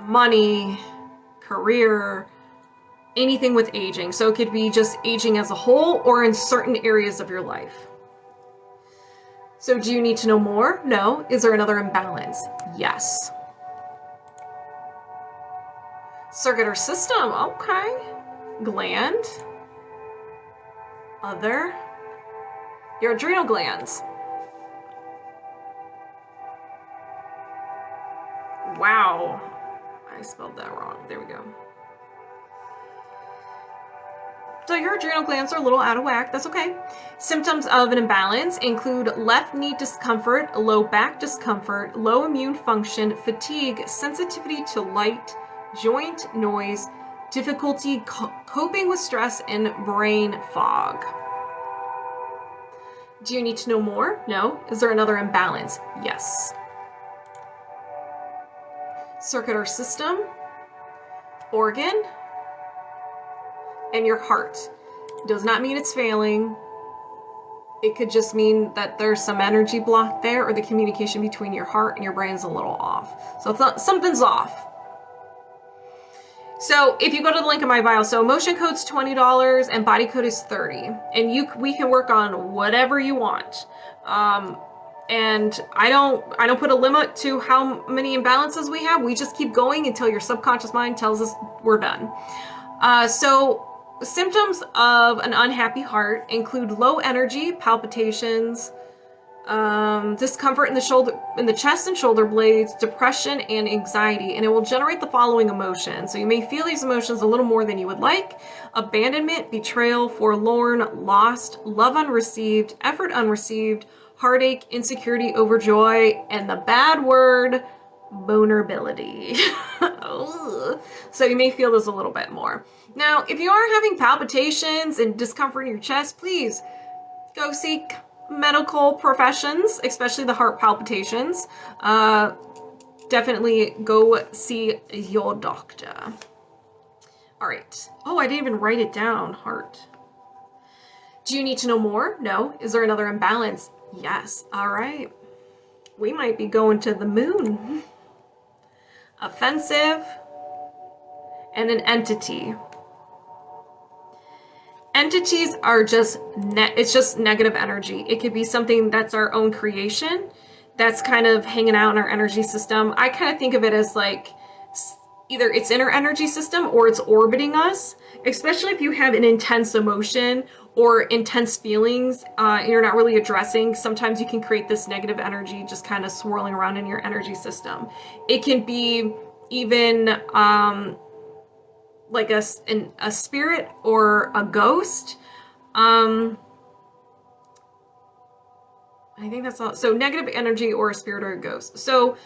money, career, anything with aging. So it could be just aging as a whole or in certain areas of your life. So do you need to know more? No. Is there another imbalance? Yes. Circuit or system. Okay. Gland. Other. Your adrenal glands. Wow, I spelled that wrong. There we go. So your adrenal glands are a little out of whack. That's okay. Symptoms of an imbalance include left knee discomfort, low back discomfort, low immune function, fatigue, sensitivity to light, joint noise, difficulty coping with stress, and brain fog. Do you need to know more? No. Is there another imbalance? Yes. Circuit or system, organ, and your heart. Does not mean it's failing. It could just mean that there's some energy block there, or the communication between your heart and your brain is a little off. So something's off. So if you go to the link in my bio, so emotion code's $20 and body code is $30, and we can work on whatever you want. And I don't put a limit to how many imbalances we have. We just keep going until your subconscious mind tells us we're done. So symptoms of an unhappy heart include low energy, palpitations, discomfort in the chest and shoulder blades, depression, and anxiety, and it will generate the following emotions. So you may feel these emotions a little more than you would like: abandonment, betrayal, forlorn, lost, love unreceived, effort unreceived, heartache, insecurity, overjoy, and the bad word, vulnerability. So you may feel this a little bit more. Now, if you are having palpitations and discomfort in your chest, please go seek medical professions, especially the heart palpitations. Definitely go see your doctor. All right. Oh, I didn't even write it down. Heart. Do you need to know more? No. Is there another imbalance? Yes. All right. We might be going to the moon. Offensive and an entity. Entities are it's just negative energy. It could be something that's our own creation, that's kind of hanging out in our energy system. I kind of think of it as like either it's in our energy system or it's orbiting us, especially if you have an intense emotion or intense feelings and you're not really addressing. Sometimes you can create this negative energy just kind of swirling around in your energy system. It can be even like a spirit or a ghost. I think that's all. So negative energy or a spirit or a ghost. So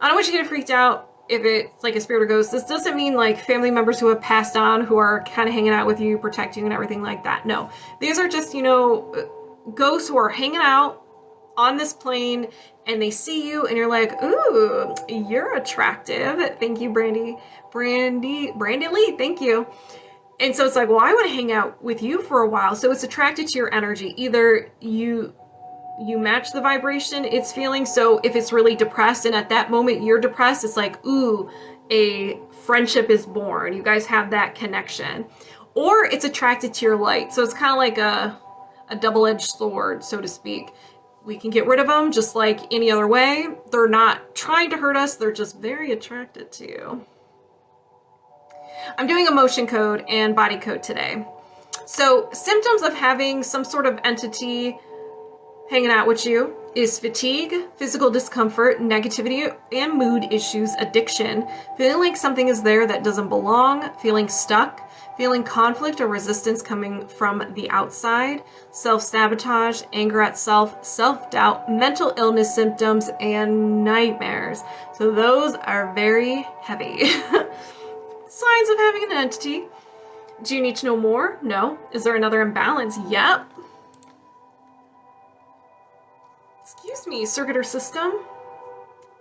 I don't want you to get freaked out if it's like a spirit or ghost. This doesn't mean like family members who have passed on, who are kind of hanging out with you, protecting you and everything like that. No, these are just, ghosts who are hanging out on this plane, and they see you and you're like, ooh, you're attractive. Thank you, Brandy Lee, thank you. And so it's like, well, I want to hang out with you for a while. So it's attracted to your energy. Either you match the vibration it's feeling. So if it's really depressed and at that moment you're depressed, it's like, ooh, a friendship is born. You guys have that connection. Or it's attracted to your light. So it's kind of like a double-edged sword, so to speak. We can get rid of them just like any other way. They're not trying to hurt us. They're just very attracted to you. I'm doing emotion code and body code today. So symptoms of having some sort of entity hanging out with you is fatigue, physical discomfort, negativity and mood issues, addiction, feeling like something is there that doesn't belong, feeling stuck, feeling conflict or resistance coming from the outside, self-sabotage, anger at self, self-doubt, mental illness symptoms, and nightmares. So those are very heavy. Signs of having an entity. Do you need to know more? No. Is there another imbalance? Yep. Excuse me, circular system,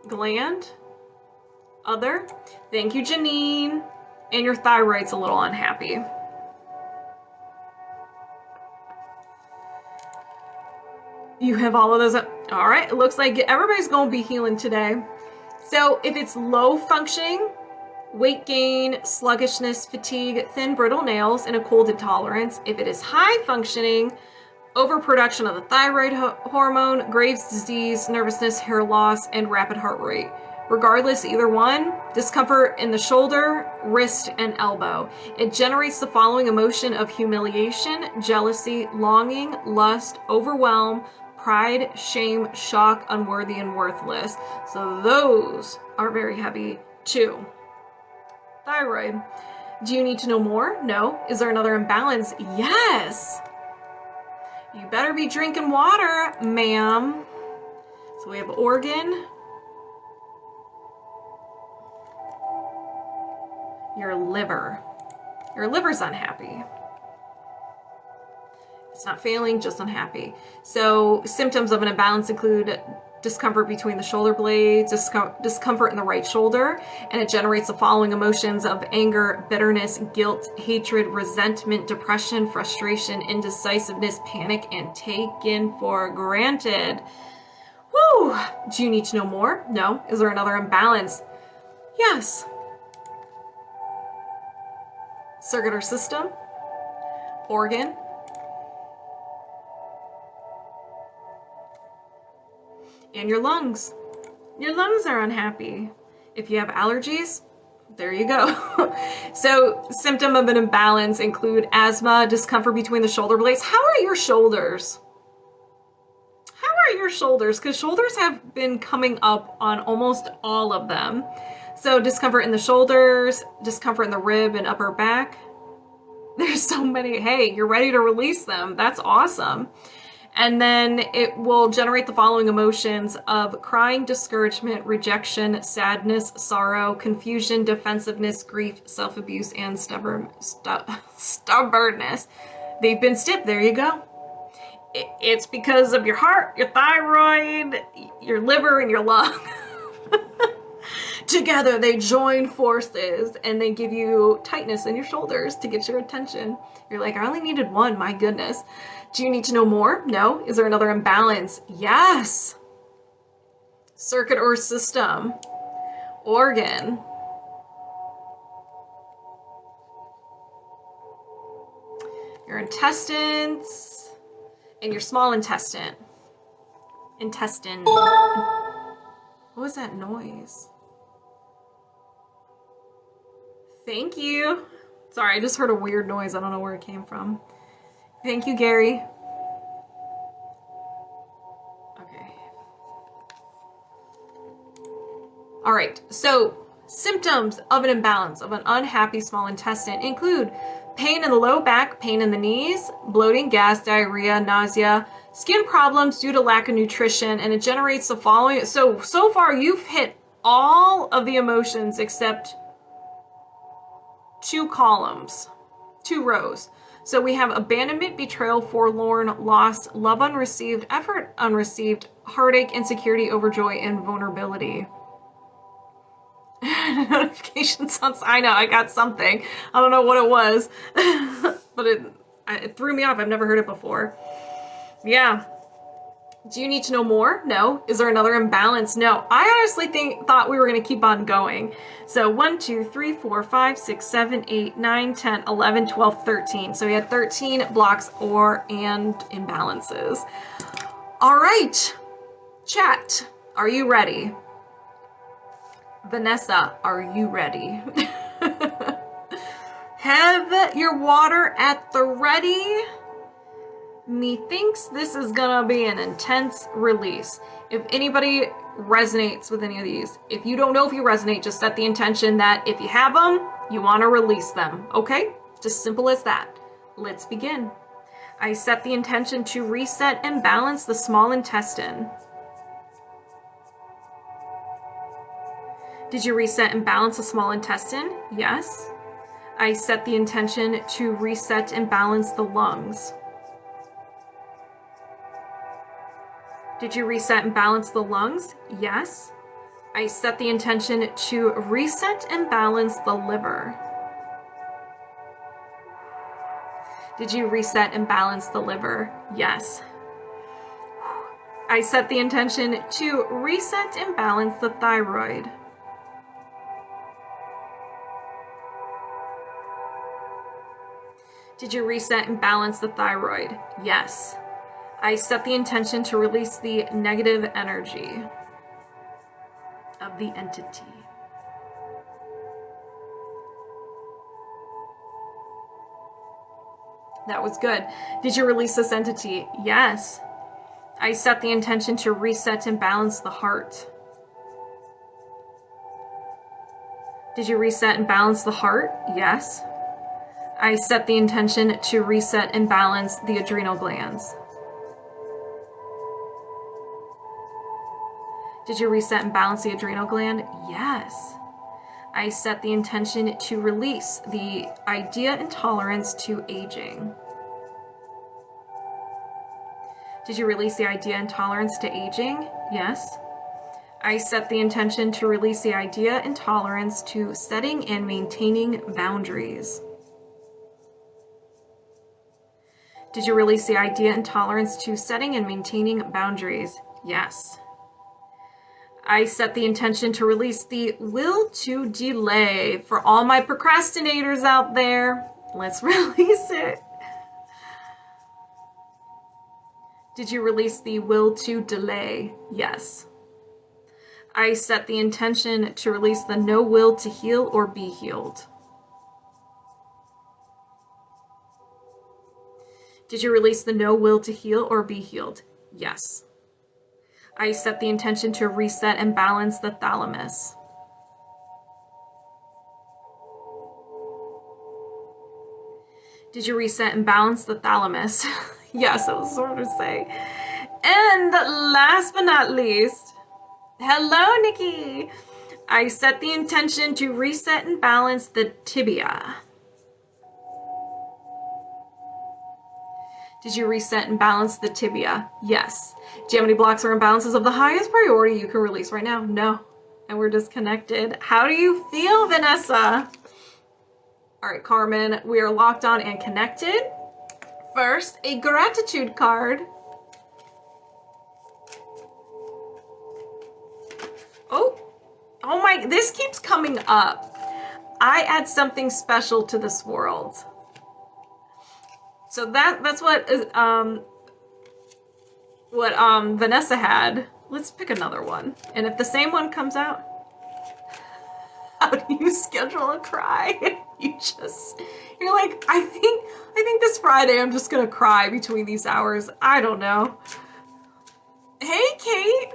gland, other. Thank you, Janine. And your thyroid's a little unhappy. You have all of those up. All right, it looks like everybody's going to be healing today. So if it's low functioning, weight gain, sluggishness, fatigue, thin brittle nails, and a cold intolerance. If it is high functioning, overproduction of the thyroid hormone, Graves' disease, nervousness, hair loss, and rapid heart rate. Regardless, either one, discomfort in the shoulder, wrist, and elbow. It generates the following emotion of humiliation, jealousy, longing, lust, overwhelm, pride, shame, shock, unworthy, and worthless. So those are very heavy too. Thyroid. Do you need to know more? No. Is there another imbalance? Yes. You better be drinking water, ma'am. So we have organ. Your liver. Your liver's unhappy. It's not failing, just unhappy. So symptoms of an imbalance include discomfort between the shoulder blades, discomfort in the right shoulder, and it generates the following emotions of anger, bitterness, guilt, hatred, resentment, depression, frustration, indecisiveness, panic, and taken for granted. Woo! Do you need to know more? No. Is there another imbalance? Yes. Circular system, organ, And your lungs. Your lungs are unhappy. If you have allergies, there you go. So symptom of an imbalance include asthma, discomfort between the shoulder blades. How are your shoulders? How are your shoulders? Because shoulders have been coming up on almost all of them. So discomfort in the shoulders, discomfort in the rib and upper back. There's so many. Hey, you're ready to release them. That's awesome. And then it will generate the following emotions of crying, discouragement, rejection, sadness, sorrow, confusion, defensiveness, grief, self-abuse, and stubbornness. They've been stiff. There you go. It's because of your heart, your thyroid, your liver, and your lung. Together, they join forces and they give you tightness in your shoulders to get your attention. You're like, I only needed one, my goodness. Do you need to know more? No. Is there another imbalance? Yes. Circuit or system. Organ. Your intestines and your small intestine. Intestine. What was that noise? Thank you. Sorry, I just heard a weird noise. I don't know where it came from. Thank you, Gary. Okay. All right, so symptoms of an imbalance of an unhappy small intestine include pain in the low back, pain in the knees, bloating, gas, diarrhea, nausea, skin problems due to lack of nutrition, and it generates the following. So far you've hit all of the emotions except 2 columns, 2 rows. So we have abandonment, betrayal, forlorn, loss, love unreceived, effort unreceived, heartache, insecurity, overjoy, and vulnerability. Notification sounds, I know, I got something. I don't know what it was, but it threw me off. I've never heard it before. Yeah. Do you need to know more? No. Is there another imbalance? No. I honestly thought we were going to keep on going. So 1, 2, 3, 4, 5, 6, 7, 8, 9, 10, 11, 12, 13. So we had 13 blocks and imbalances. All right. Chat, are you ready? Vanessa, are you ready? Have your water at the ready. Methinks this is gonna be an intense release. If anybody resonates with any of these, if you don't know if you resonate, just set the intention that if you have them, you want to release them. Okay? Just simple as that. Let's begin. I set the intention to reset and balance the small intestine. Did you reset and balance the small intestine? Yes. I set the intention to reset and balance the lungs. Did you reset and balance the lungs? Yes. I set the intention to reset and balance the liver. Did you reset and balance the liver? Yes. I set the intention to reset and balance the thyroid. Did you reset and balance the thyroid? Yes. I set the intention to release the negative energy of the entity. That was good. Did you release this entity? Yes. I set the intention to reset and balance the heart. Did you reset and balance the heart? Yes. I set the intention to reset and balance the adrenal glands. Did you reset and balance the adrenal gland? Yes. I set the intention to release the idea intolerance to aging. Did you release the idea intolerance to aging? Yes. I set the intention to release the idea intolerance to setting and maintaining boundaries. Did you release the idea intolerance to setting and maintaining boundaries? Yes. I set the intention to release the will to delay. For all my procrastinators out there, let's release it. Did you release the will to delay? Yes. I set the intention to release the no will to heal or be healed. Did you release the no will to heal or be healed? Yes. I set the intention to reset and balance the thalamus. Did you reset and balance the thalamus? Yes, I was sort of saying. And last but not least, hello, Nikki. I set the intention to reset and balance the tibia. Did you reset and balance the tibia? Yes. Do you have any blocks or imbalances of the highest priority you can release right now? No. And we're disconnected. How do you feel, Vanessa? All right, Carmen, we are locked on and connected. First, a gratitude card. Oh my, this keeps coming up. I add something special to this world. So that's what Vanessa had. Let's pick another one. And if the same one comes out, how do you schedule a cry? You're like, I think this Friday I'm just gonna cry between these hours. I don't know. Hey, Kate.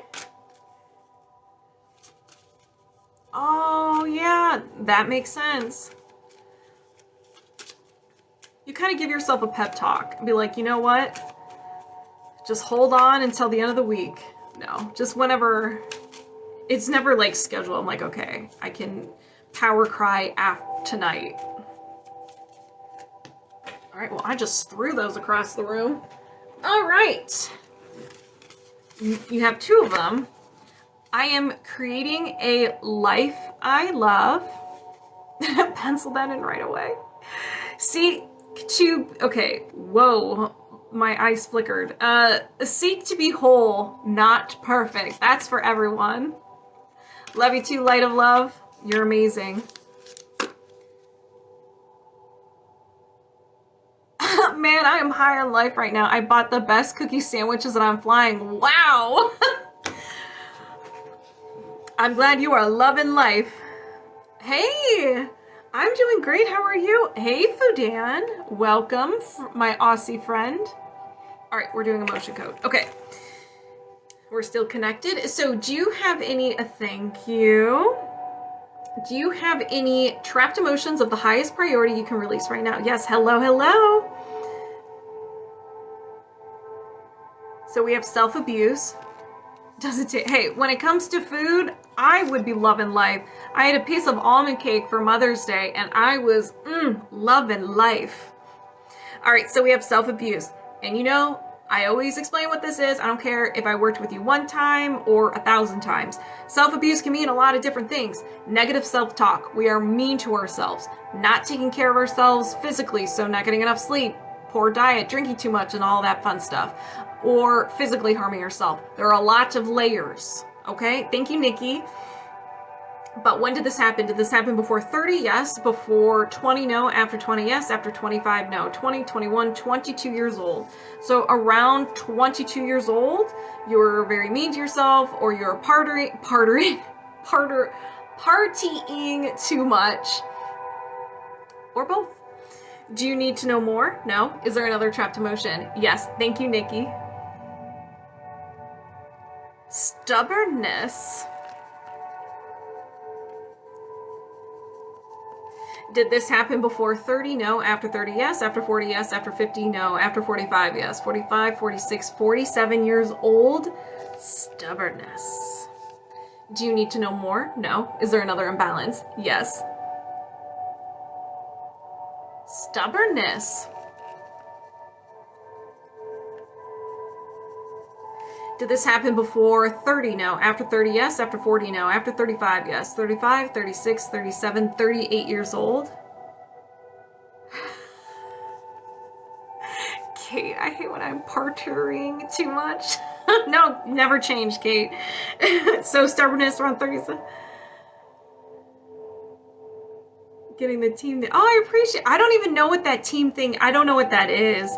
Oh, yeah, that makes sense. You kind of give yourself a pep talk and be like, you know what? Just hold on until the end of the week. No, just whenever. It's never like scheduled. I'm like, okay, I can power cry tonight. All right, well, I just threw those across the room. All right. You have two of them. I am creating a life I love. Pencil that in right away. Okay, whoa, my eyes flickered. Seek to be whole, not perfect. That's for everyone. Love you too, light of love. You're amazing. Man, I am high on life right now. I bought the best cookie sandwiches and I'm flying. Wow. I'm glad you are loving life. Hey, I'm doing great. How are you? Hey, Fudan. Welcome, my Aussie friend. All right, we're doing emotion code. Okay. We're still connected. So do you have any, thank you. Do you have any trapped emotions of the highest priority you can release right now? Yes, hello, hello. So we have self-abuse. Does it take, hey, when it comes to food, I would be loving life. I had a piece of almond cake for Mother's Day and I was loving life. All right, so we have self-abuse. And you know, I always explain what this is. I don't care if I worked with you one time or 1,000 times. Self-abuse can mean a lot of different things. Negative self-talk. We are mean to ourselves. Not taking care of ourselves physically, so not getting enough sleep, poor diet, drinking too much, and all that fun stuff. Or physically harming yourself. There are a lot of layers. Okay? Thank you, Nikki. But when did this happen? Did this happen before 30? Yes. Before 20? No. After 20? Yes. After 25? No. 20, 21, 22 years old. So around 22 years old, you're very mean to yourself, or you're partying too much, or both. Do you need to know more? No. Is there another trapped emotion? Yes. Thank you, Nikki. Stubbornness. Did this happen before 30? No. After 30? Yes. After 40? Yes. After 50? No. After 45? Yes. 45, 46, 47 years old. Stubbornness. Do you need to know more? No. Is there another imbalance? Yes. Stubbornness. Did this happen before 30? No. After 30? Yes. After 40? No. After 35? Yes. 35, 36, 37, 38 years old. Kate, I hate when I'm partying too much. No, never change, Kate. So stubbornness around 37. Getting the team. Oh, I appreciate. I don't even know what that team thing. I don't know what that is.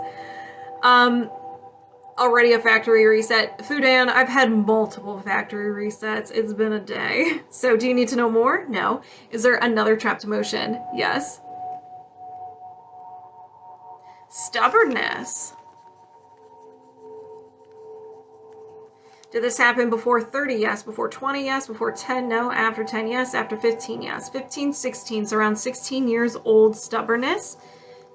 Already a factory reset. Fudan, I've had multiple factory resets. It's been a day. So do you need to know more? No. Is there another trapped emotion? Yes. Stubbornness. Did this happen before 30? Yes. Before 20? Yes. Before 10? No. After 10? Yes. After 15? Yes. 15, 16. So around 16 years old, stubbornness.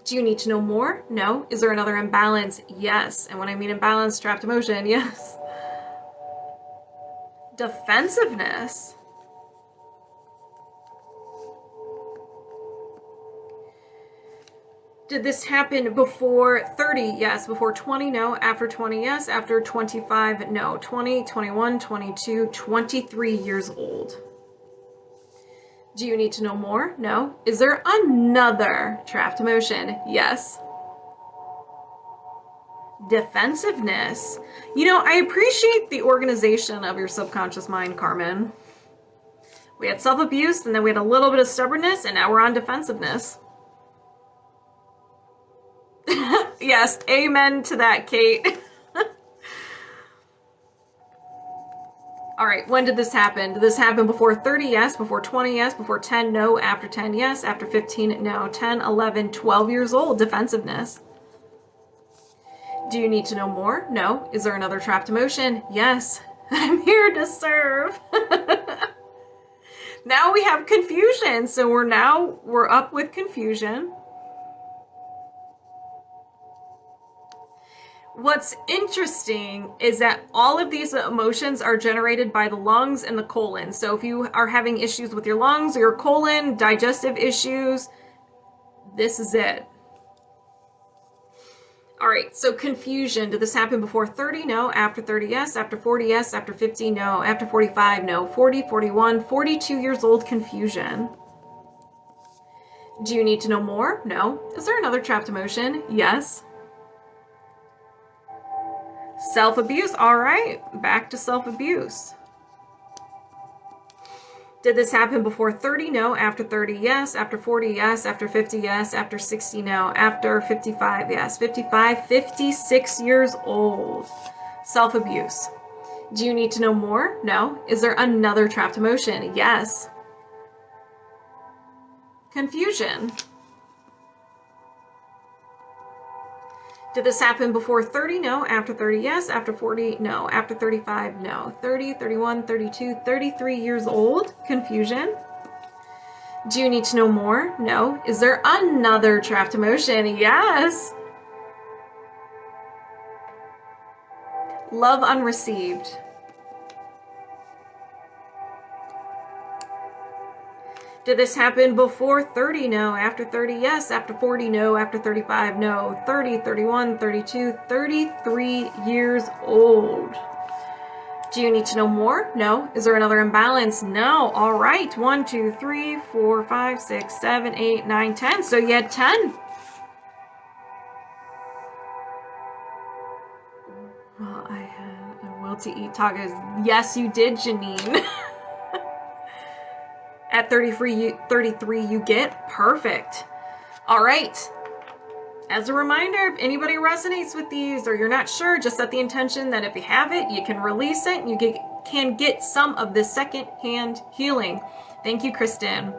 Do you need to know more? No. Is there another imbalance? Yes. And when I mean imbalance, trapped emotion, yes. Defensiveness. Did this happen before 30? Yes. Before 20? No. After 20? Yes. After 25? No. 20, 21, 22, 23 years old. Do you need to know more? No. Is there another trapped emotion? Yes. Defensiveness. You know, I appreciate the organization of your subconscious mind, Carmen. We had self-abuse, and then we had a little bit of stubbornness, and now we're on defensiveness. Yes, amen to that, Kate. All right, when did this happen? Did this happen before 30? Yes. Before 20? Yes. Before 10? No. After 10? Yes. After 15? No. 10, 11, 12 years old. Defensiveness. Do you need to know more? No. Is there another trapped emotion? Yes. I'm here to serve. Now we have confusion. So we're up with confusion. What's interesting is that all of these emotions are generated by the lungs and the colon. So if you are having issues with your lungs or your colon, digestive issues, this is it. All right, so confusion. Did this happen before 30? No. After 30? Yes. After 40? Yes. After 50? No. After 45? No. 40, 41, 42 years old, confusion. Do you need to know more? No. Is there another trapped emotion? Yes. Self-abuse. All right, back to self-abuse. Did this happen before 30? No. After 30? Yes. After 40? Yes. After 50? Yes. After 60? No. After 55? Yes. 55, 56 years old. Self-abuse. Do you need to know more? No. Is there another trapped emotion? Yes. Confusion. Did this happen before 30? No. After 30? Yes. After 40? No. After 35? No. 30, 31, 32, 33 years old. Confusion. Do you need to know more? No. Is there another trapped emotion? Yes. Love unreceived. Did this happen before 30? No. After 30? Yes. After 40? No. After 35? No. 30, 31, 32, 33 years old. Do you need to know more? No. Is there another imbalance? No. All right. 1, 2, 3, 4, 5, 6, 7, 8, 9, 10. So you had 10. Well, I had a will to eat tacos. Yes, you did, Janine. At 33, you get perfect. All right. As a reminder, if anybody resonates with these or you're not sure, just set the intention that if you have it, you can release it and you can get some of this second-hand healing. Thank you, Kristen.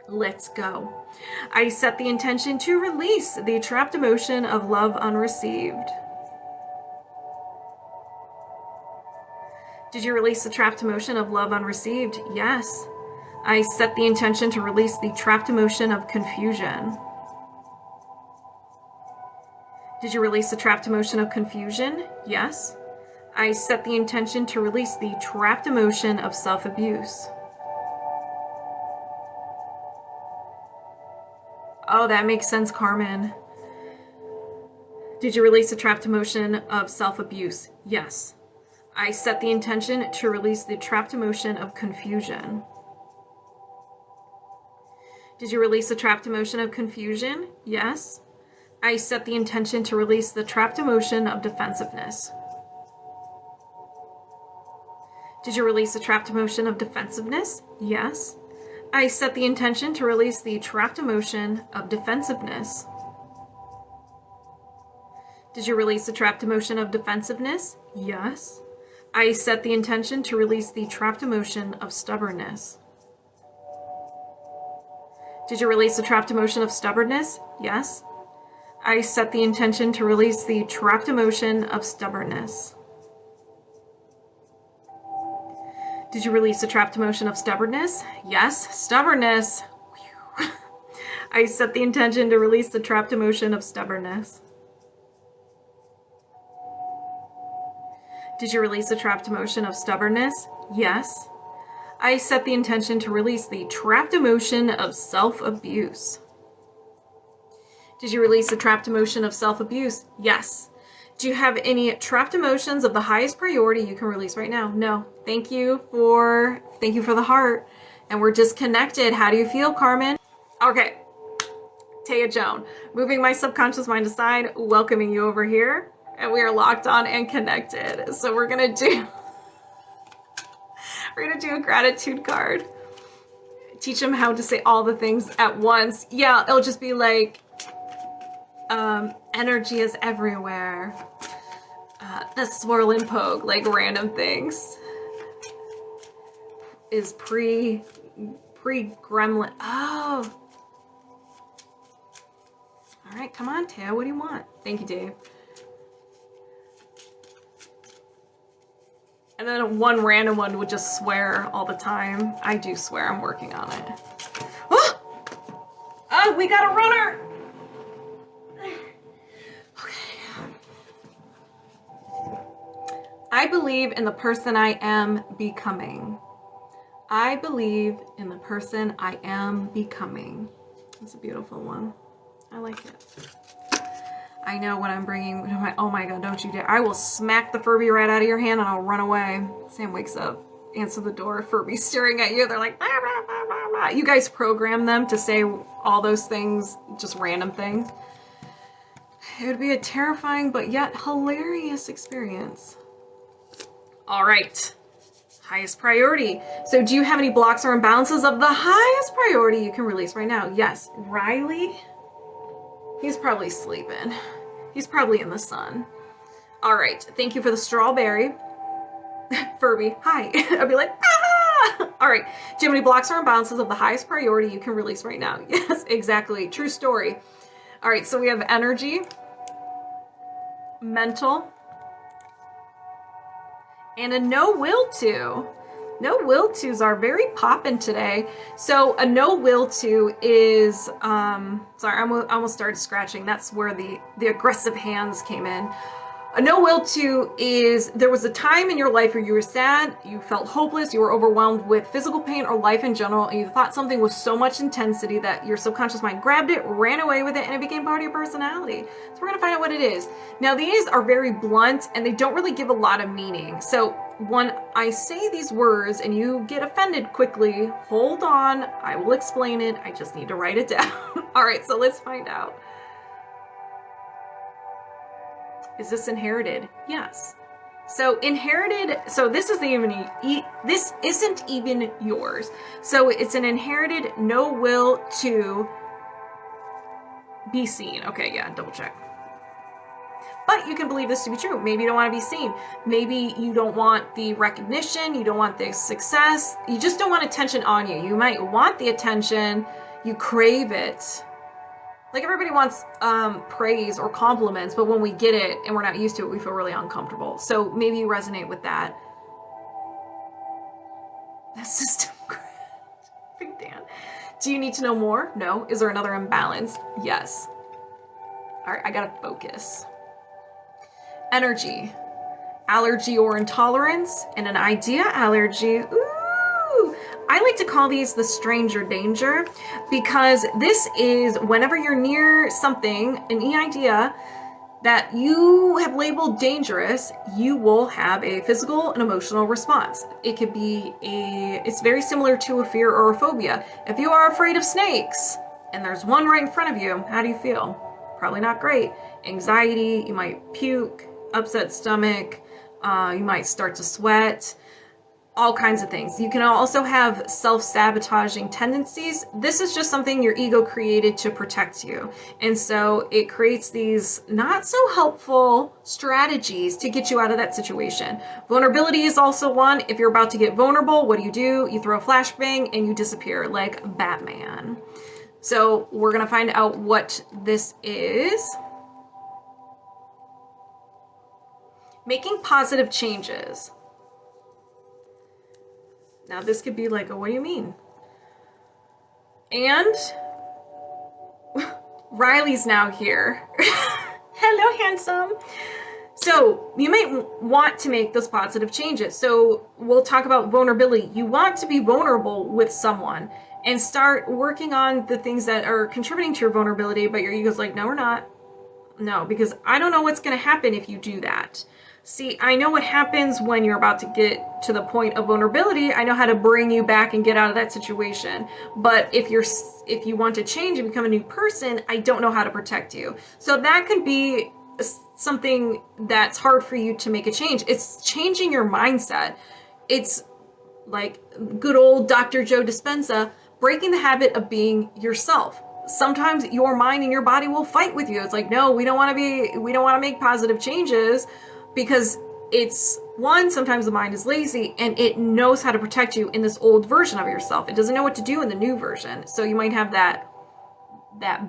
Let's go. I set the intention to release the trapped emotion of love unreceived. Did you release the trapped emotion of love unreceived? Yes. I set the intention to release the trapped emotion of confusion. Did you release the trapped emotion of confusion? Yes. I set the intention to release the trapped emotion of self-abuse. Oh, that makes sense, Carmen. Did you release the trapped emotion of self-abuse? Yes. I set the intention to release the trapped emotion of confusion. Did you release the trapped emotion of confusion? Yes. I set the intention to release the trapped emotion of defensiveness. Did you release the trapped emotion of defensiveness? Yes. I set the intention to release the trapped emotion of defensiveness. Did you release the trapped emotion of defensiveness? Yes. I set the intention to release the trapped emotion of stubbornness. Did you release the trapped emotion of stubbornness? Yes. I set the intention to release the trapped emotion of stubbornness. Did you release the trapped emotion of stubbornness? Yes. Stubbornness. Whew. I set the intention to release the trapped emotion of stubbornness. Did you release the trapped emotion of stubbornness? Yes. I set the intention to release the trapped emotion of self-abuse. Did you release the trapped emotion of self-abuse? Yes. Do you have any trapped emotions of the highest priority you can release right now? No. Thank you for the heart. And we're disconnected. How do you feel, Carmen? Okay. Tayajoan, moving my subconscious mind aside, welcoming you over here. And we are locked on and connected. So we're gonna do a gratitude card. Teach them how to say all the things at once. Yeah, it'll just be like, energy is everywhere. The swirl and poke, like random things. Is pre-gremlin. Oh. All right, come on, Taya. What do you want? Thank you, Dave. And then one random one would just swear all the time. I do swear. I'm working on it. Oh! Oh, we got a runner! Okay. I believe in the person I am becoming. I believe in the person I am becoming. It's a beautiful one. I like it. I know what I'm bringing. Oh my God, don't you dare. I will smack the Furby right out of your hand and I'll run away. Sam wakes up, answer the door, Furby staring at you. They're like, bah, bah, bah, bah, bah. You guys program them to say all those things, just random things. It would be a terrifying but yet hilarious experience. All right. Highest priority. So do you have any blocks or imbalances of the highest priority you can release right now? Yes. Riley? He's probably sleeping. He's probably in the sun. All right. Thank you for the strawberry. Furby, hi. I'd be like, ah! All right. Do you have any blocks or imbalances of the highest priority you can release right now? Yes, exactly. True story. All right. So we have energy, mental, and a no will to. No will tos are very poppin' today. So a no will to is, sorry, I almost started scratching. That's where the aggressive hands came in. A no will to is there was a time in your life where you were sad, you felt hopeless, you were overwhelmed with physical pain or life in general, and you thought something was so much intensity that your subconscious mind grabbed it, ran away with it, and it became part of your personality. So we're gonna find out what it is. Now these are very blunt and they don't really give a lot of meaning. So when I say these words and you get offended quickly, hold on, I will explain it. I just need to write it down. All right, so let's find out. Is this inherited? Yes. So inherited, so this isn't even yours. So it's an inherited no will to be seen. Okay, yeah, double check. But you can believe this to be true. Maybe you don't want to be seen. Maybe you don't want the recognition. You don't want the success. You just don't want attention on you. You might want the attention. You crave it. Like everybody wants praise or compliments, but when we get it and we're not used to it, we feel really uncomfortable. So maybe you resonate with that. That system. Big Dan. Do you need to know more? No. Is there another imbalance? Yes. All right, I gotta focus. Energy, allergy or intolerance, and an idea allergy. Ooh, I like to call these the stranger danger because this is whenever you're near something, any idea that you have labeled dangerous, you will have a physical and emotional response. It could be it's very similar to a fear or a phobia. If you are afraid of snakes and there's one right in front of you, how do you feel? Probably not great. Anxiety, you might puke, upset stomach, you might start to sweat. all kinds of things. You can also have self-sabotaging tendencies. This is just something your ego created to protect you. And so it creates these not so helpful strategies to get you out of that situation. Vulnerability is also one. If you're about to get vulnerable, what do? You throw a flashbang and you disappear like Batman. So we're going to find out what this is. Making positive changes. Now this could be like, what do you mean? And Riley's now here. Hello, handsome. So you might want to make those positive changes. So we'll talk about vulnerability. You want to be vulnerable with someone and start working on the things that are contributing to your vulnerability, but your ego's like, no, we're not. No, because I don't know what's going to happen if you do that. See, I know what happens when you're about to get to the point of vulnerability. I know how to bring you back and get out of that situation. But if you want to change and become a new person, I don't know how to protect you. So that could be something that's hard for you to make a change. It's changing your mindset. It's like good old Dr. Joe Dispenza, breaking the habit of being yourself. Sometimes your mind and your body will fight with you. It's like, no, we don't want to make positive changes. Because it's, one, sometimes the mind is lazy and it knows how to protect you in this old version of yourself. It doesn't know what to do in the new version. So you might have that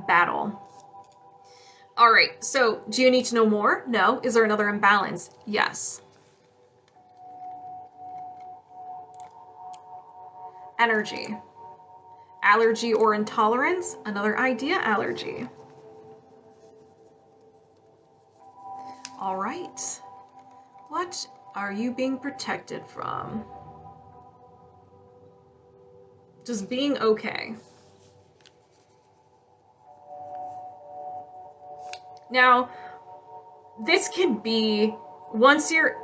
battle. All right, so do you need to know more? No. Is there another imbalance? Yes. Energy. Allergy or intolerance? Another idea allergy. All right. What are you being protected from? Just being okay. Now, this can be, once you're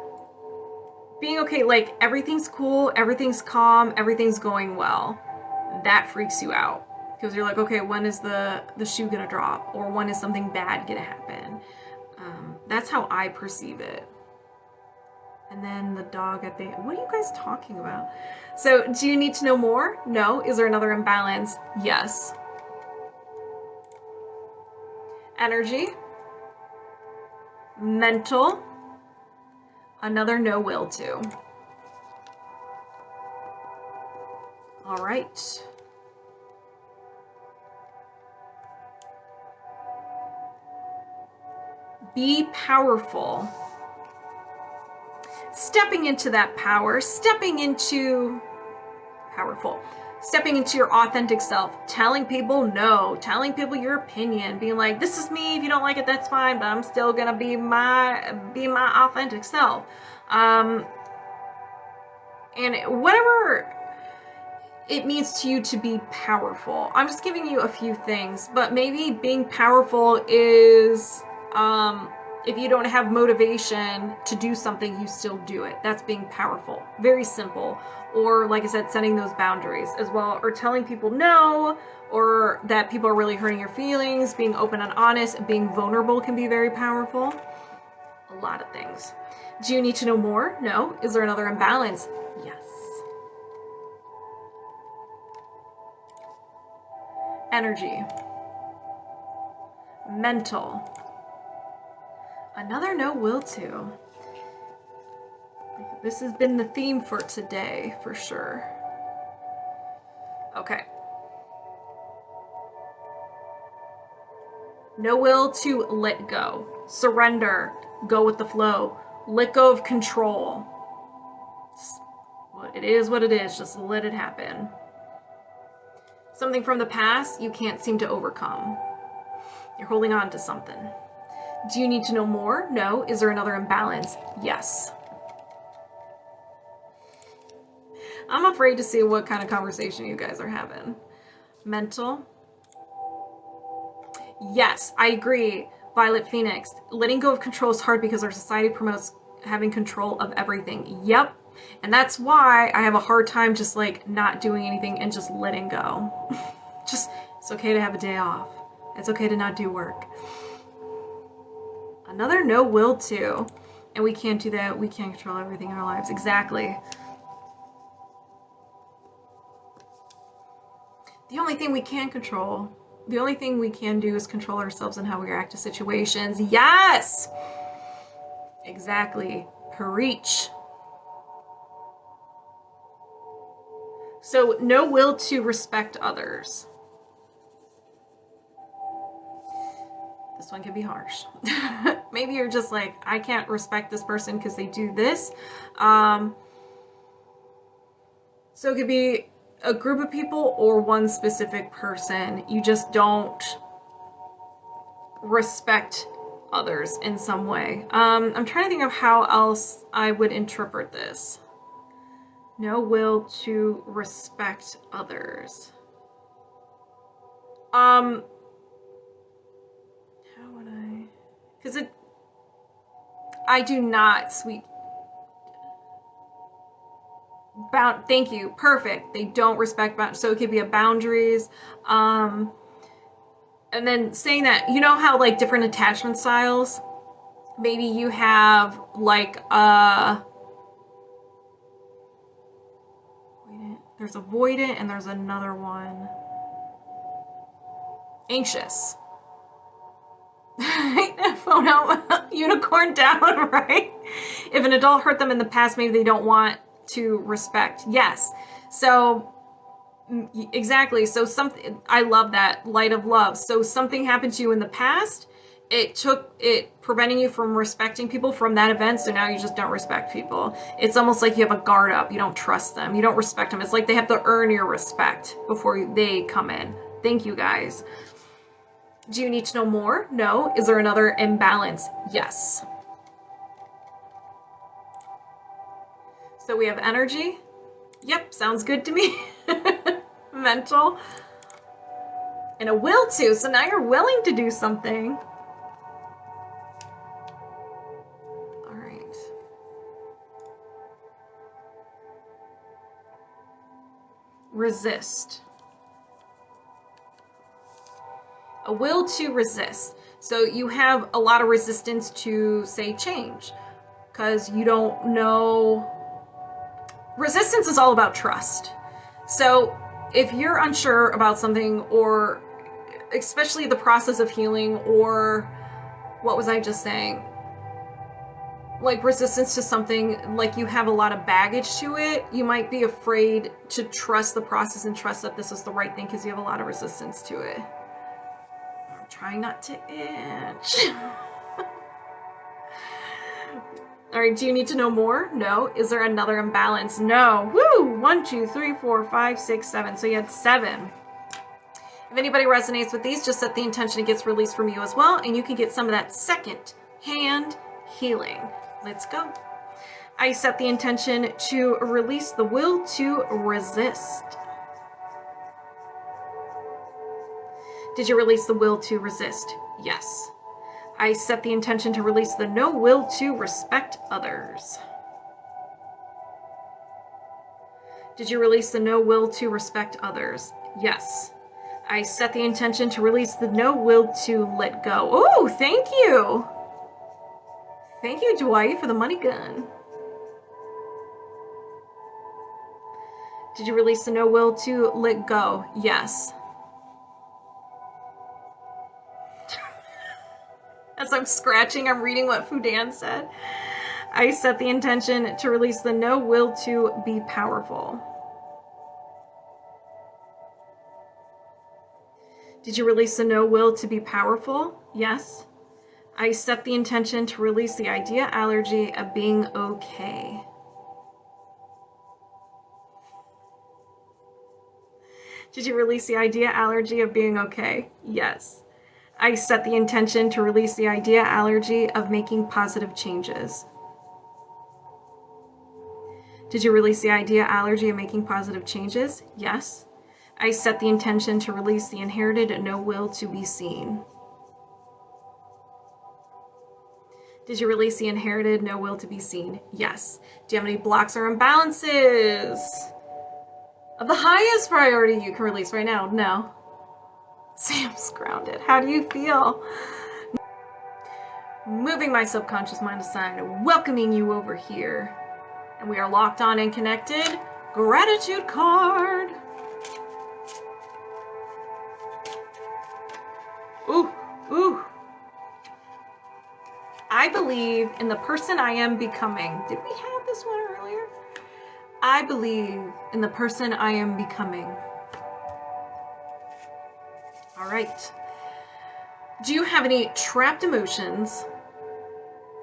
being okay, like everything's cool, everything's calm, everything's going well, that freaks you out. Because you're like, okay, when is the shoe gonna drop? Or when is something bad gonna happen? That's how I perceive it. And then the dog at the, what are you guys talking about? So do you need to know more? No. Is there another imbalance? Yes. Energy. Mental. Another no will to. All right. Be powerful. Stepping into that power, stepping into your authentic self, telling people no, telling people your opinion, being like, this is me, if you don't like it, that's fine, but I'm still gonna be my authentic self. And whatever it means to you to be powerful. I'm just giving you a few things, but maybe being powerful is, if you don't have motivation to do something, you still do it. That's being powerful. Very simple. Or, like I said, setting those boundaries as well. Or telling people no, or that people are really hurting your feelings. Being open and honest and being vulnerable can be very powerful. A lot of things. Do you need to know more? No. Is there another imbalance? Yes. Energy. Mental. Another no will to. This has been the theme for today, for sure. Okay. No will to let go. Surrender. Go with the flow. Let go of control. It is what it is. Just let it happen. Something from the past you can't seem to overcome. You're holding on to something. Do you need to know more? No. Is there another imbalance? Yes. I'm afraid to see what kind of conversation you guys are having. Mental. Yes, I agree. Violet Phoenix. Letting go of control is hard because our society promotes having control of everything. Yep. And that's why I have a hard time just like not doing anything and just letting go. It's okay to have a day off. It's okay to not do work. Another no will to. And we can't do that. We can't control everything in our lives. Exactly. the only thing we can control, the only thing we can do is control ourselves and how we react to situations. Yes! Exactly. Preach. So, no will to respect others. This one can be harsh. Maybe you're just like, I can't respect this person because they do this. So it could be a group of people or one specific person. You just don't respect others in some way. I'm trying to think of how else I would interpret this. No will to respect others. How would I? Because I do not, sweet. Thank you. Perfect. They don't respect boundaries. So it could be a boundaries. And then saying that, you know how like different attachment styles, maybe you have like there's avoidant and there's another one. Anxious. Phone out, unicorn down, right? If an adult hurt them in the past, maybe they don't want to respect. Yes. So exactly. So something, I love that, light of love. So something happened to you in the past, it took it preventing you from respecting people from that event, so now you just don't respect people. It's almost like you have a guard up. You don't trust them. You don't respect them. It's like they have to earn your respect before they come in. Thank you, guys. Do you need to know more? No. Is there another imbalance? Yes. So we have energy. Yep, sounds good to me. Mental. And a will to. So now you're willing to do something. All right. Resist. A will to resist. So you have a lot of resistance to, say, change, because you don't know. Resistance is all about trust. So if you're unsure about something, or especially the process of healing, or what was I just saying? Like resistance to something, like you have a lot of baggage to it, you might be afraid to trust the process and trust that this is the right thing because you have a lot of resistance to it. Trying not to itch. All right, do you need to know more? No. Is there another imbalance? No. Woo! 1, 2, 3, 4, 5, 6, 7. So you had 7. If anybody resonates with these, just set the intention it gets released from you as well, and you can get some of that second hand healing. Let's go. I set the intention to release the will to resist. Did you release the will to resist? Yes. I set the intention to release the no will to respect others. Did you release the no will to respect others? Yes. I set the intention to release the no will to let go. Oh, thank you. Thank you, Dwight, for the money gun. Did you release the no will to let go? Yes. As I'm scratching, I'm reading what Fudan said. I set the intention to release the no will to be powerful. Did you release the no will to be powerful? Yes. I set the intention to release the idea allergy of being okay. Did you release the idea allergy of being okay? Yes. I set the intention to release the idea allergy of making positive changes. Did you release the idea allergy of making positive changes? Yes. I set the intention to release the inherited no will to be seen. Did you release the inherited no will to be seen? Yes. Do you have any blocks or imbalances of the highest priority you can release right now? No. Sam's grounded. How do you feel? Moving my subconscious mind aside, welcoming you over here. And we are locked on and connected. Gratitude card. I believe in the person I am becoming. Did we have this one earlier? I believe in the person I am becoming. All right. Do you have any trapped emotions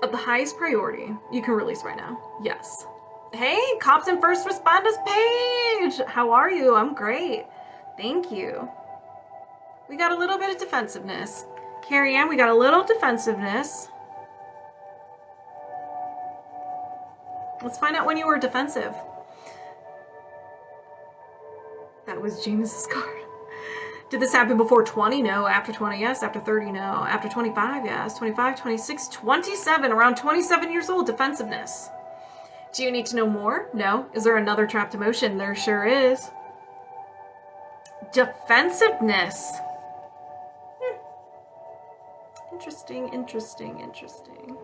of the highest priority you can release right now? Yes. Hey, Cops and First Responders Paige! How are you? I'm great. Thank you. We got a little bit of defensiveness. Carrie Ann, we got a little defensiveness. Let's find out when you were defensive. That was James's card. Did this happen before 20? No. After 20? Yes. After 30? No. After 25? Yes. 25, 26, 27. Around 27 years old, defensiveness. Do you need to know more? No. Is there another trapped emotion? There sure is. Defensiveness. Interesting, interesting, interesting.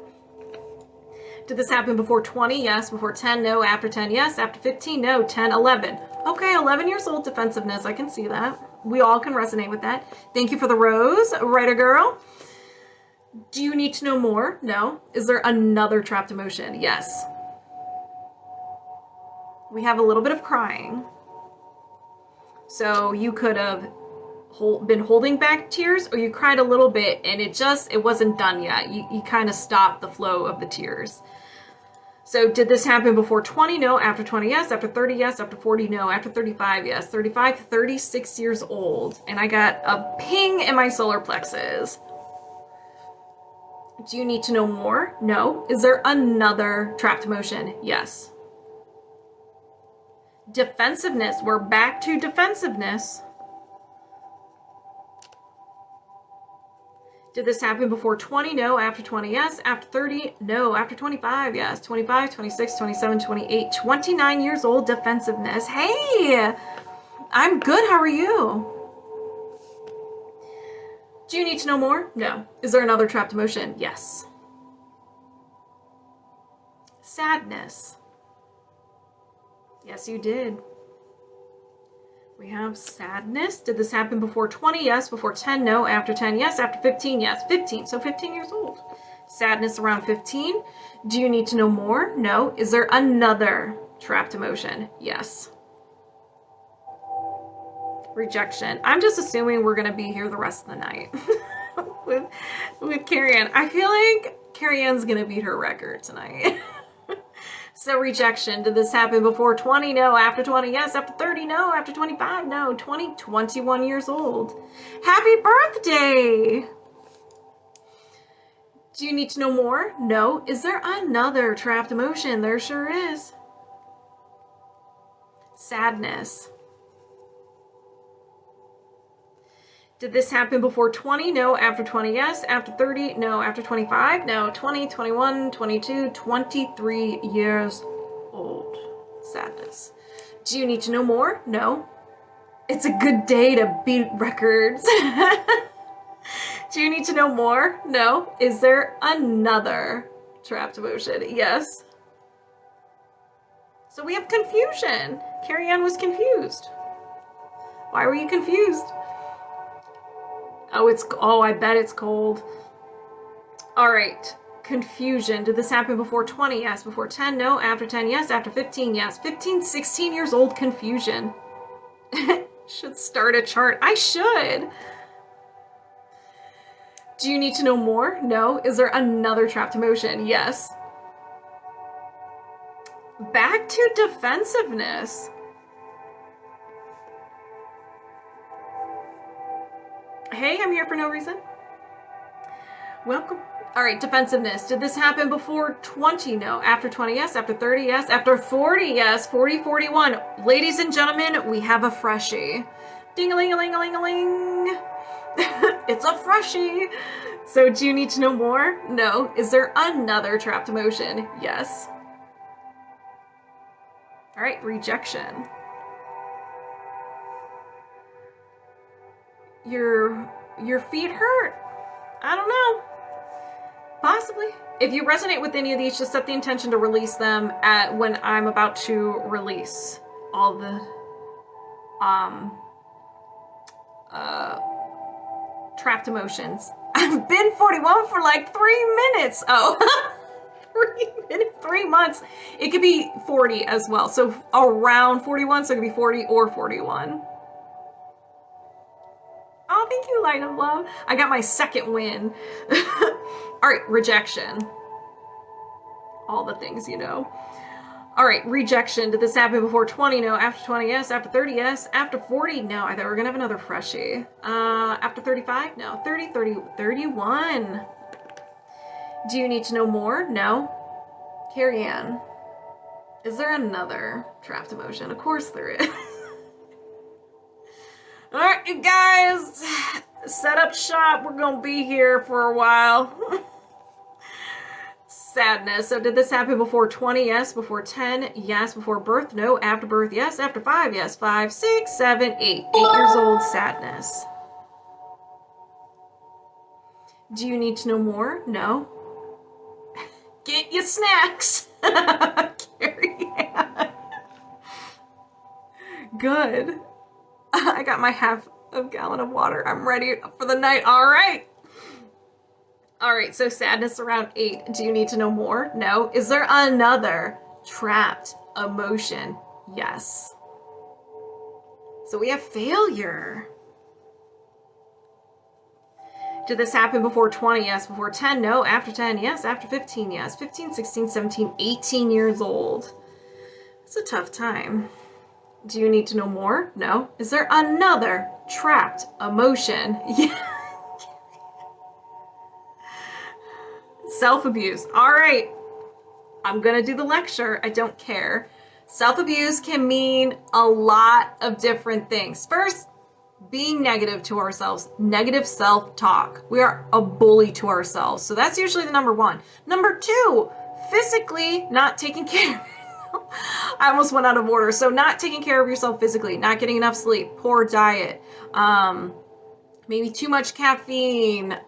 Did this happen before 20? Yes. Before 10? No. After 10? Yes. After 15? No. 10, 11. Okay, 11 years old, defensiveness. I can see that. We all can resonate with that. Thank you for the rose, writer girl. Do you need to know more? No. Is there another trapped emotion? Yes. We have a little bit of crying. So you could have been holding back tears, or you cried a little bit and it wasn't done yet. You kind of stopped the flow of the tears. So did this happen before 20? No. After 20? Yes. After 30? Yes. After 40? No. After 35? Yes. 35 to 36 years old. And I got a ping in my solar plexus. Do you need to know more? No. Is there another trapped emotion? Yes. Defensiveness. We're back to defensiveness. Did this happen before 20? No. After 20? Yes. After 30? No. After 25? Yes. 25, 26, 27, 28, 29 years old, defensiveness. Hey, I'm good. How are you? Do you need to know more? No. Is there another trapped emotion? Yes. Sadness. Yes, you did. We have sadness. Did this happen before 20? Yes. Before 10? No. After 10? Yes. After 15? Yes. 15. So 15 years old. Sadness around 15. Do you need to know more? No. Is there another trapped emotion? Yes. Rejection. I'm just assuming we're going to be here the rest of the night with Carrie Ann. I feel like Carrie Ann's going to beat her record tonight. So rejection. Did this happen before 20? No. After 20? Yes. After 30? No. After 25? No. 20, 21 years old. Happy birthday! Do you need to know more? No. Is there another trapped emotion? There sure is. Sadness. Did this happen before 20? No. After 20? Yes. After 30? No. After 25? No. 20, 21, 22, 23 years old. Sadness. Do you need to know more? No. It's a good day to beat records. Do you need to know more? No. Is there another trapped emotion? Yes. So we have confusion. Carrie Ann was confused. Why were you confused? Oh, I bet it's cold. All right. Confusion. Did this happen before 20? Yes. Before 10? No. After 10? Yes. After 15? Yes. 15, 16 years old, confusion. Should start a chart. I should. Do you need to know more? No. Is there another trapped emotion? Yes. Back to defensiveness. Hey, I'm here for no reason. Welcome. All right, defensiveness. Did this happen before 20? No. After 20? Yes. After 30? Yes. After 40? Yes. 40, 41. Ladies and gentlemen, we have a freshie. Ding-a-ling-a-ling-a-ling. It's a freshie. So do you need to know more? No. Is there another trapped emotion? Yes. All right, rejection. Your feet hurt. I don't know. Possibly. If you resonate with any of these, just set the intention to release them at when I'm about to release all the trapped emotions I've been 41 for like 3 minutes. Oh, 3 months. It could be 40 as well. So around 41, so it could be 40 or 41. Oh, thank you, Light of Love. I got my second win. All right, rejection. All the things, you know. All right, rejection. Did this happen before 20? No. After 20? Yes. After 30? Yes. After 40? No. I thought we were going to have another freshie. After 35? No. 30, 30, 31. Do you need to know more? No. Carrie Ann. Is there another trapped emotion? Of course there is. All right, you guys. Set up shop. We're going to be here for a while. Sadness. So did this happen before 20? Yes. Before 10? Yes. Before birth? No. After birth? Yes. After 5? Yes. 5, 6, 7, 8. 8 years old. Sadness. Do you need to know more? No. Get your snacks. Carrie Ann. Good. I got my half a gallon of water. I'm ready for the night. All right. All right, so sadness around 8. Do you need to know more? No. Is there another trapped emotion? Yes. So we have failure. Did this happen before 20? Yes. Before 10? No. After 10? Yes. After 15? Yes. 15, 16, 17, 18 years old. It's a tough time. Do you need to know more? No. Is there another trapped emotion? Yeah. Self-abuse. All right. I'm going to do the lecture. I don't care. Self-abuse can mean a lot of different things. First, being negative to ourselves. Negative self-talk. We are a bully to ourselves. So that's usually the number one. Number 2, physically not taking care of yourself. I almost went out of order. So not taking care of yourself physically. Not getting enough sleep. Poor diet. Maybe too much caffeine.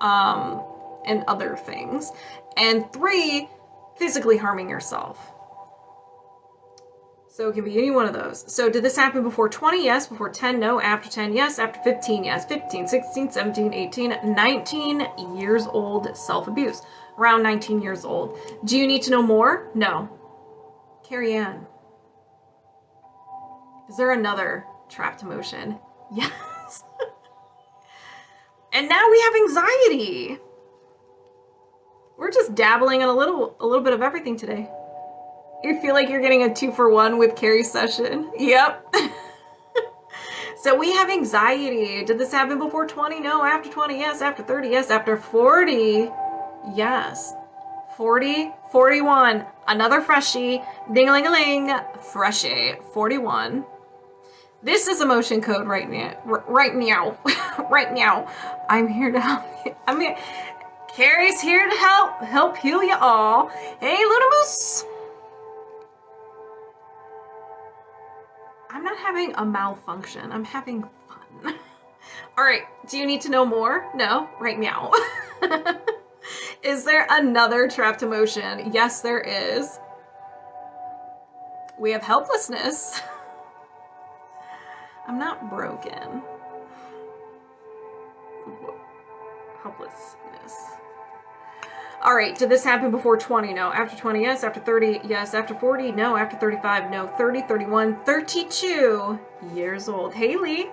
And other things. And 3, physically harming yourself. So it can be any one of those. So did this happen before 20? Yes. Before 10? No. After 10? Yes. After 15? Yes. 15, 16, 17, 18, 19 years old self-abuse. Around 19 years old. Do you need to know more? No. Carrie Ann. Is there another trapped emotion? Yes. And now we have anxiety. We're just dabbling in a little bit of everything today. You feel like you're getting a 2-for-1 with Carrie's session. Yep. So we have anxiety. Did this happen before 20? No. After 20? Yes. After 30? Yes. After 40? Yes. 40, 41. Another freshie. Ding-a-ling-a-ling. Freshie. 41. This is emotion code right now. Right meow. Right meow. I'm here to help you. I'm here. Carrie's here to help heal you all. Hey, Luna Moose. I'm not having a malfunction. I'm having fun. All right. Do you need to know more? No. Right meow. Is there another trapped emotion? Yes, there is. We have helplessness. I'm not broken. Helplessness. All right, did this happen before 20? No. After 20? Yes. After 30? Yes. After 40? No. After 35? No. 30, 31, 32 years old. Haley.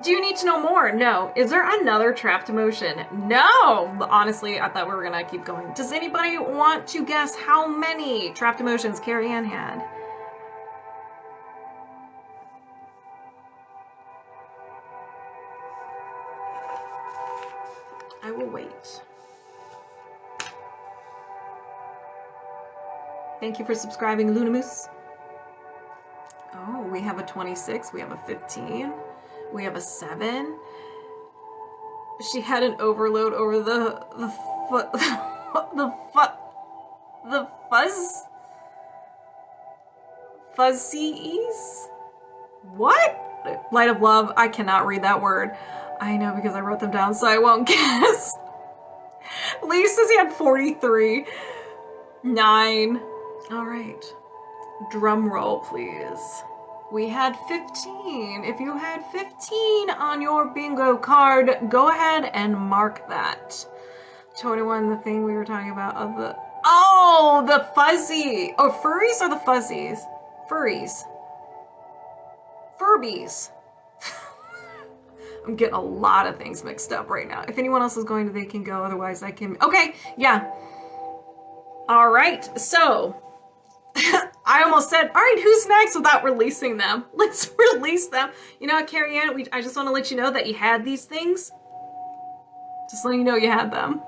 Do you need to know more? No. Is there another trapped emotion? No. Honestly, I thought we were going to keep going. Does anybody want to guess how many trapped emotions Carrie Ann had? I will wait. Thank you for subscribing, Luna Moose. Oh, we have a 26. We have a 15. We have a 7. She had an overload over the fuzzies. What? Light of Love. I cannot read that word. I know because I wrote them down, so I won't guess. Lee says he had 43. 9. All right. Drum roll, please. We had 15. If you had 15 on your bingo card, go ahead and mark that. 21, the thing we were talking about of the... Oh, the fuzzy. Oh, furries or the fuzzies? Furries. Furbies. I'm getting a lot of things mixed up right now. If anyone else is going, they can go. Otherwise, I can... Okay, yeah. All right, so... I almost said, all right, who's next without releasing them? Let's release them. You know what, Carrie Ann, I just want to let you know that you had these things. Just letting you know you had them.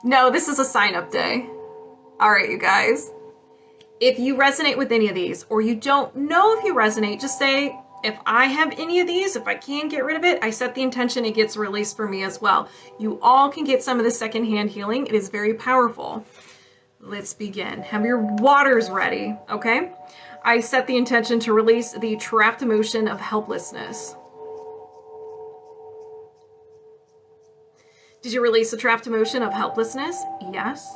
No, this is a sign-up day. All right, you guys. If you resonate with any of these, or you don't know if you resonate, just say, if I have any of these, if I can get rid of it, I set the intention it gets released for me as well. You all can get some of the secondhand healing. It is very powerful. Let's begin. Have your waters ready, okay? I set the intention to release the trapped emotion of helplessness. Did you release the trapped emotion of helplessness? Yes.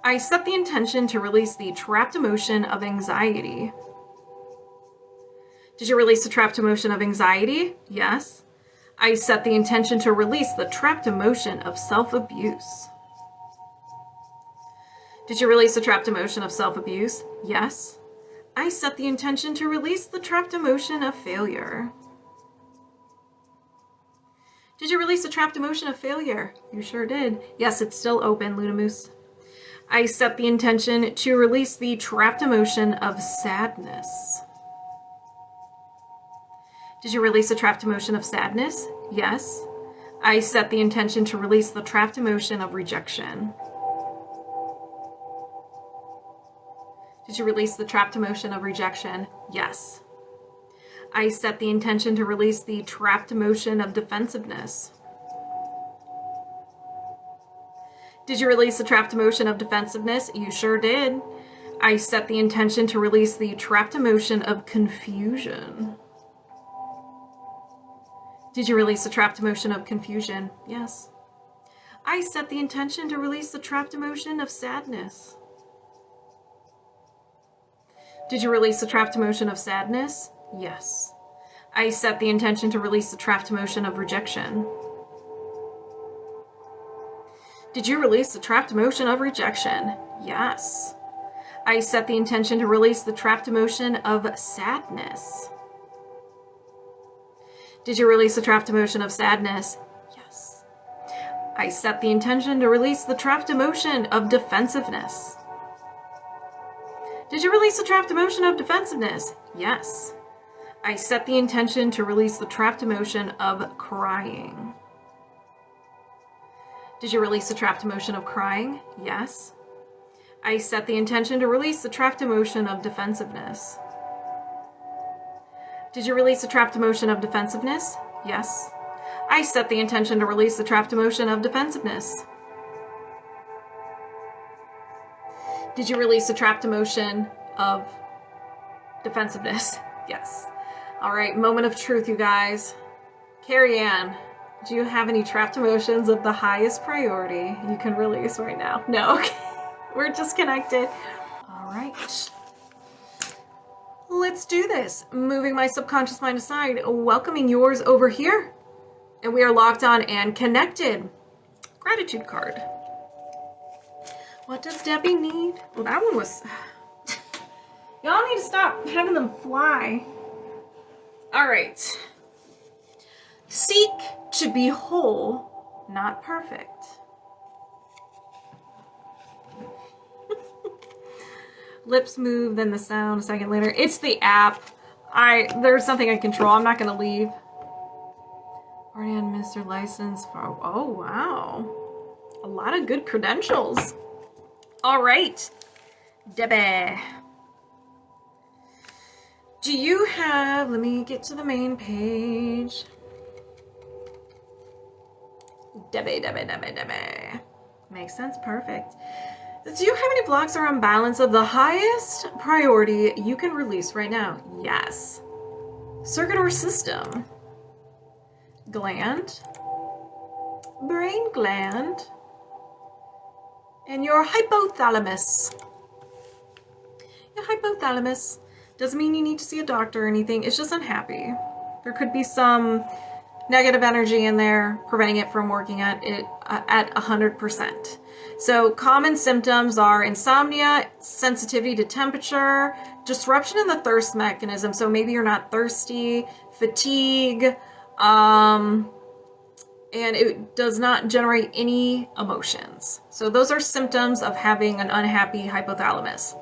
I set the intention to release the trapped emotion of anxiety. Did you release the trapped emotion of anxiety? Yes. I set the intention to release the trapped emotion of self-abuse. Did you release the trapped emotion of self-abuse? Yes. I set the intention to release the trapped emotion of failure. Did you release the trapped emotion of failure? You sure did. Yes, it's still open, Lunamoose. I set the intention to release the trapped emotion of sadness. Did you release the trapped emotion of sadness? Yes. I set the intention to release the trapped emotion of rejection. Did you release the trapped emotion of rejection? Yes. I set the intention to release the trapped emotion of defensiveness. Did you release the trapped emotion of defensiveness? You sure did. I set the intention to release the trapped emotion of confusion. Did you release the trapped emotion of confusion? Yes. I set the intention to release the trapped emotion of sadness. Did you release the trapped emotion of sadness? Yes. I set the intention to release the trapped emotion of rejection. Did you release the trapped emotion of rejection? Yes. I set the intention to release the trapped emotion of sadness. Did you release the trapped emotion of sadness? Yes. I set the intention to release the trapped emotion of defensiveness. Did you release the trapped emotion of defensiveness? Yes. I set the intention to release the trapped emotion of crying. Did you release the trapped emotion of crying? Yes. I set the intention to release the trapped emotion of defensiveness. Did you release the trapped emotion of defensiveness? Yes. I set the intention to release the trapped emotion of defensiveness. Did you release the trapped emotion of defensiveness? Yes. All right, moment of truth, you guys. Carrie Ann, do you have any trapped emotions of the highest priority you can release right now? No, okay. We're disconnected. All right. Let's do this. Moving my subconscious mind aside, welcoming yours over here. And we are locked on and connected. Gratitude card. What does Debbie need? Well, that one was... Y'all need to stop having them fly. All right. Seek to be whole, not perfect. Lips move, then the sound a second later. It's the app. There's something I control. I'm not going to leave. Already administered license. Oh, wow. A lot of good credentials. All right. Debbie. Do you have... Let me get to the main page. Debbie. Makes sense. Perfect. Do you have any blocks or imbalance of the highest priority you can release right now? Yes. Circuit or system? Gland. Brain gland. And your hypothalamus. Your hypothalamus. Doesn't mean you need to see a doctor or anything. It's just unhappy. There could be some negative energy in there preventing it from working at 100%. So common symptoms are insomnia, sensitivity to temperature, disruption in the thirst mechanism. So maybe you're not thirsty, fatigue, and it does not generate any emotions. So those are symptoms of having an unhappy hypothalamus.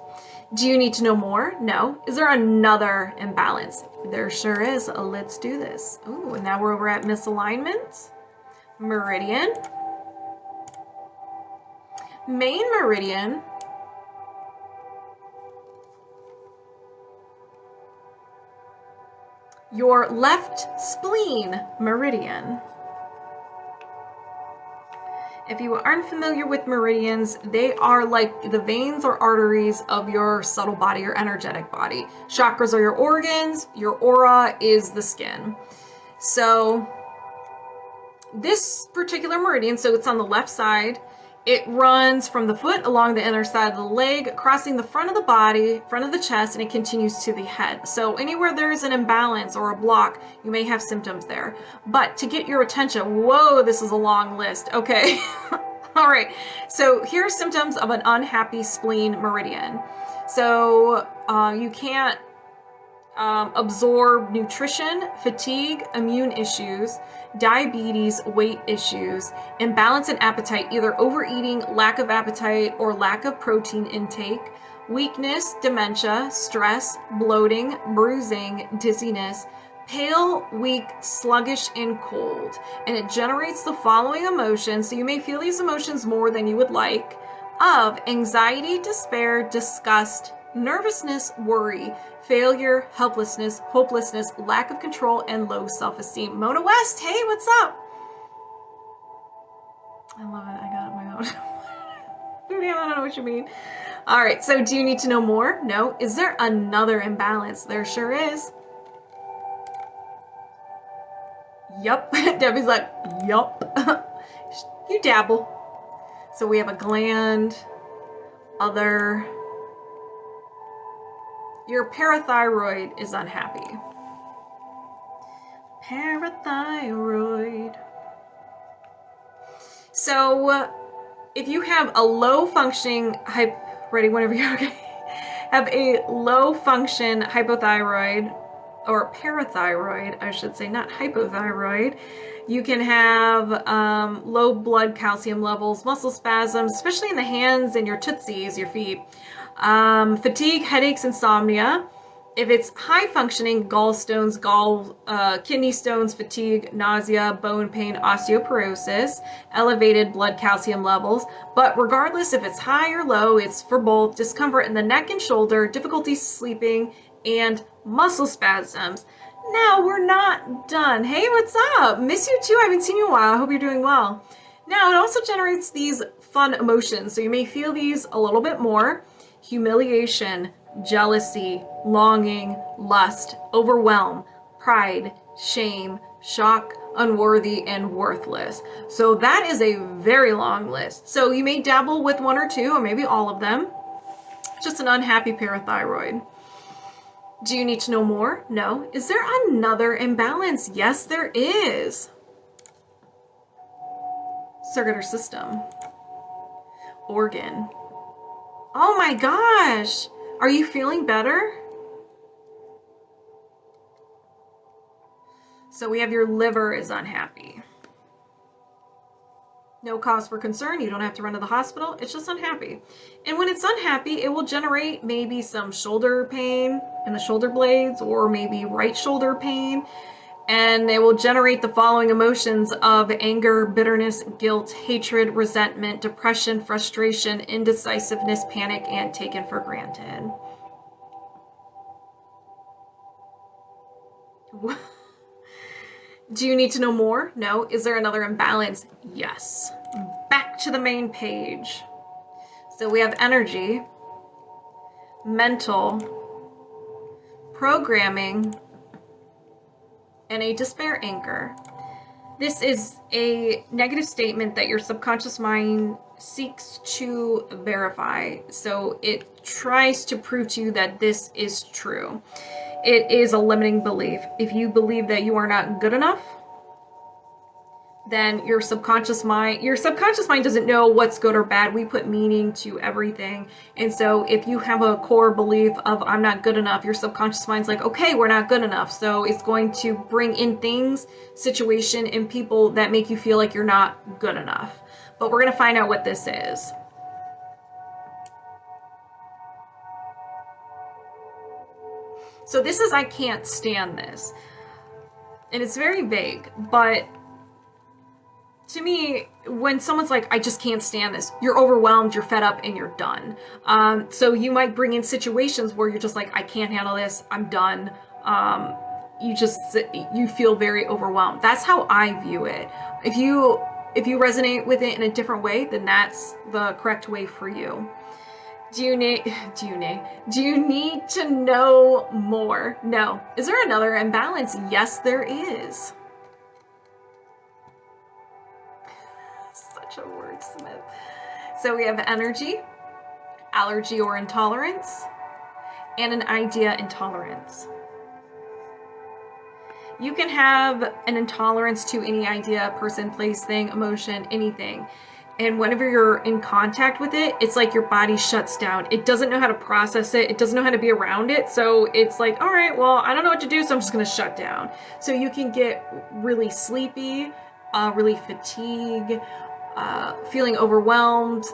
Do you need to know more? No. Is there another imbalance? There sure is. Let's do this. Ooh, and now we're over at misalignment. Meridian. Main meridian. Your left spleen meridian. If you aren't familiar with meridians, they are like the veins or arteries of your subtle body, your energetic body. Chakras are your organs, your aura is the skin. So this particular meridian, so it's on the left side, it runs from the foot along the inner side of the leg, crossing the front of the body, front of the chest, and it continues to the head. So anywhere there is an imbalance or a block, you may have symptoms there. But to get your attention, whoa, this is a long list. Okay. All right. So here are symptoms of an unhappy spleen meridian. So you can't absorb nutrition, fatigue, immune issues, diabetes, weight issues, imbalance in appetite, either overeating, lack of appetite, or lack of protein intake, weakness, dementia, stress, bloating, bruising, dizziness, pale, weak, sluggish, and cold. And it generates the following emotions. So you may feel these emotions more than you would like, of anxiety, despair, disgust, nervousness, worry, failure, helplessness, hopelessness, lack of control, and low self-esteem. Mona West, hey, what's up? I love it. I got it my own. I don't know what you mean. All right, so do you need to know more? No. Is there another imbalance? There sure is. Yup. Debbie's like, yup. You dabble. So we have a gland, other. Your parathyroid is unhappy. Parathyroid. So if you have a low functioning, ready whenever you're okay, have a low function hypothyroid or parathyroid, I should say, not hypothyroid, you can have low blood calcium levels, muscle spasms, especially in the hands and your tootsies, your feet. Fatigue, headaches, insomnia. If it's high functioning, gallstones, kidney stones, fatigue, nausea, bone pain, osteoporosis, elevated blood calcium levels. But regardless if it's high or low, it's for both discomfort in the neck and shoulder, difficulty sleeping, and muscle spasms. Now we're not done. Hey, what's up? Miss you too. I haven't seen you in a while. I hope you're doing well. Now it also generates these fun emotions. So you may feel these a little bit more. Humiliation, jealousy, longing, lust, overwhelm, pride, shame, shock, unworthy, and worthless. So that is a very long list. So you may dabble with one or two, or maybe all of them. Just an unhappy parathyroid. Do you need to know more? No. Is there another imbalance? Yes, there is. Circular system. Organ. Oh my gosh. Are you feeling better? So we have your liver is unhappy. No cause for concern. You don't have to run to the hospital. It's just unhappy. And when it's unhappy, it will generate maybe some shoulder pain in the shoulder blades, or maybe right shoulder pain. And it will generate the following emotions of anger, bitterness, guilt, hatred, resentment, depression, frustration, indecisiveness, panic, and taken for granted. Do you need to know more? No. Is there another imbalance? Yes. Back to the main page. So we have energy, mental, programming, and a despair anchor. This is a negative statement that your subconscious mind seeks to verify. So it tries to prove to you that this is true. It is a limiting belief. If you believe that you are not good enough, then your subconscious mind doesn't know what's good or bad. We put meaning to everything. And so if you have a core belief of I'm not good enough, your subconscious mind's like, okay, we're not good enough. So it's going to bring in things, situation, and people that make you feel like you're not good enough. But we're going to find out what this is. So this is I can't stand this. And it's very vague, but to me, when someone's like, I just can't stand this, you're overwhelmed, you're fed up, and you're done. So you might bring in situations where you're just like, I can't handle this, I'm done. You feel very overwhelmed. That's how I view it. If you resonate with it in a different way, then that's the correct way for you. Do you need to know more? No. Is there another imbalance? Yes, there is. Such a wordsmith. So we have energy, allergy or intolerance, and an idea intolerance. You can have an intolerance to any idea, person, place, thing, emotion, anything. And whenever you're in contact with it, it's like your body shuts down. It doesn't know how to process it. It doesn't know how to be around it. So it's like, all right, well, I don't know what to do, so I'm just going to shut down. So you can get really sleepy, really fatigued, feeling overwhelmed,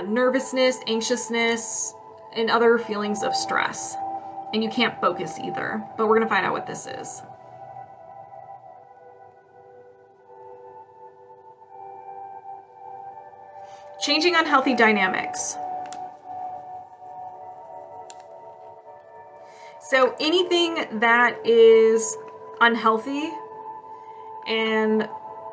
nervousness, anxiousness, and other feelings of stress. And you can't focus either. But we're going to find out what this is. Changing unhealthy dynamics. So anything that is unhealthy and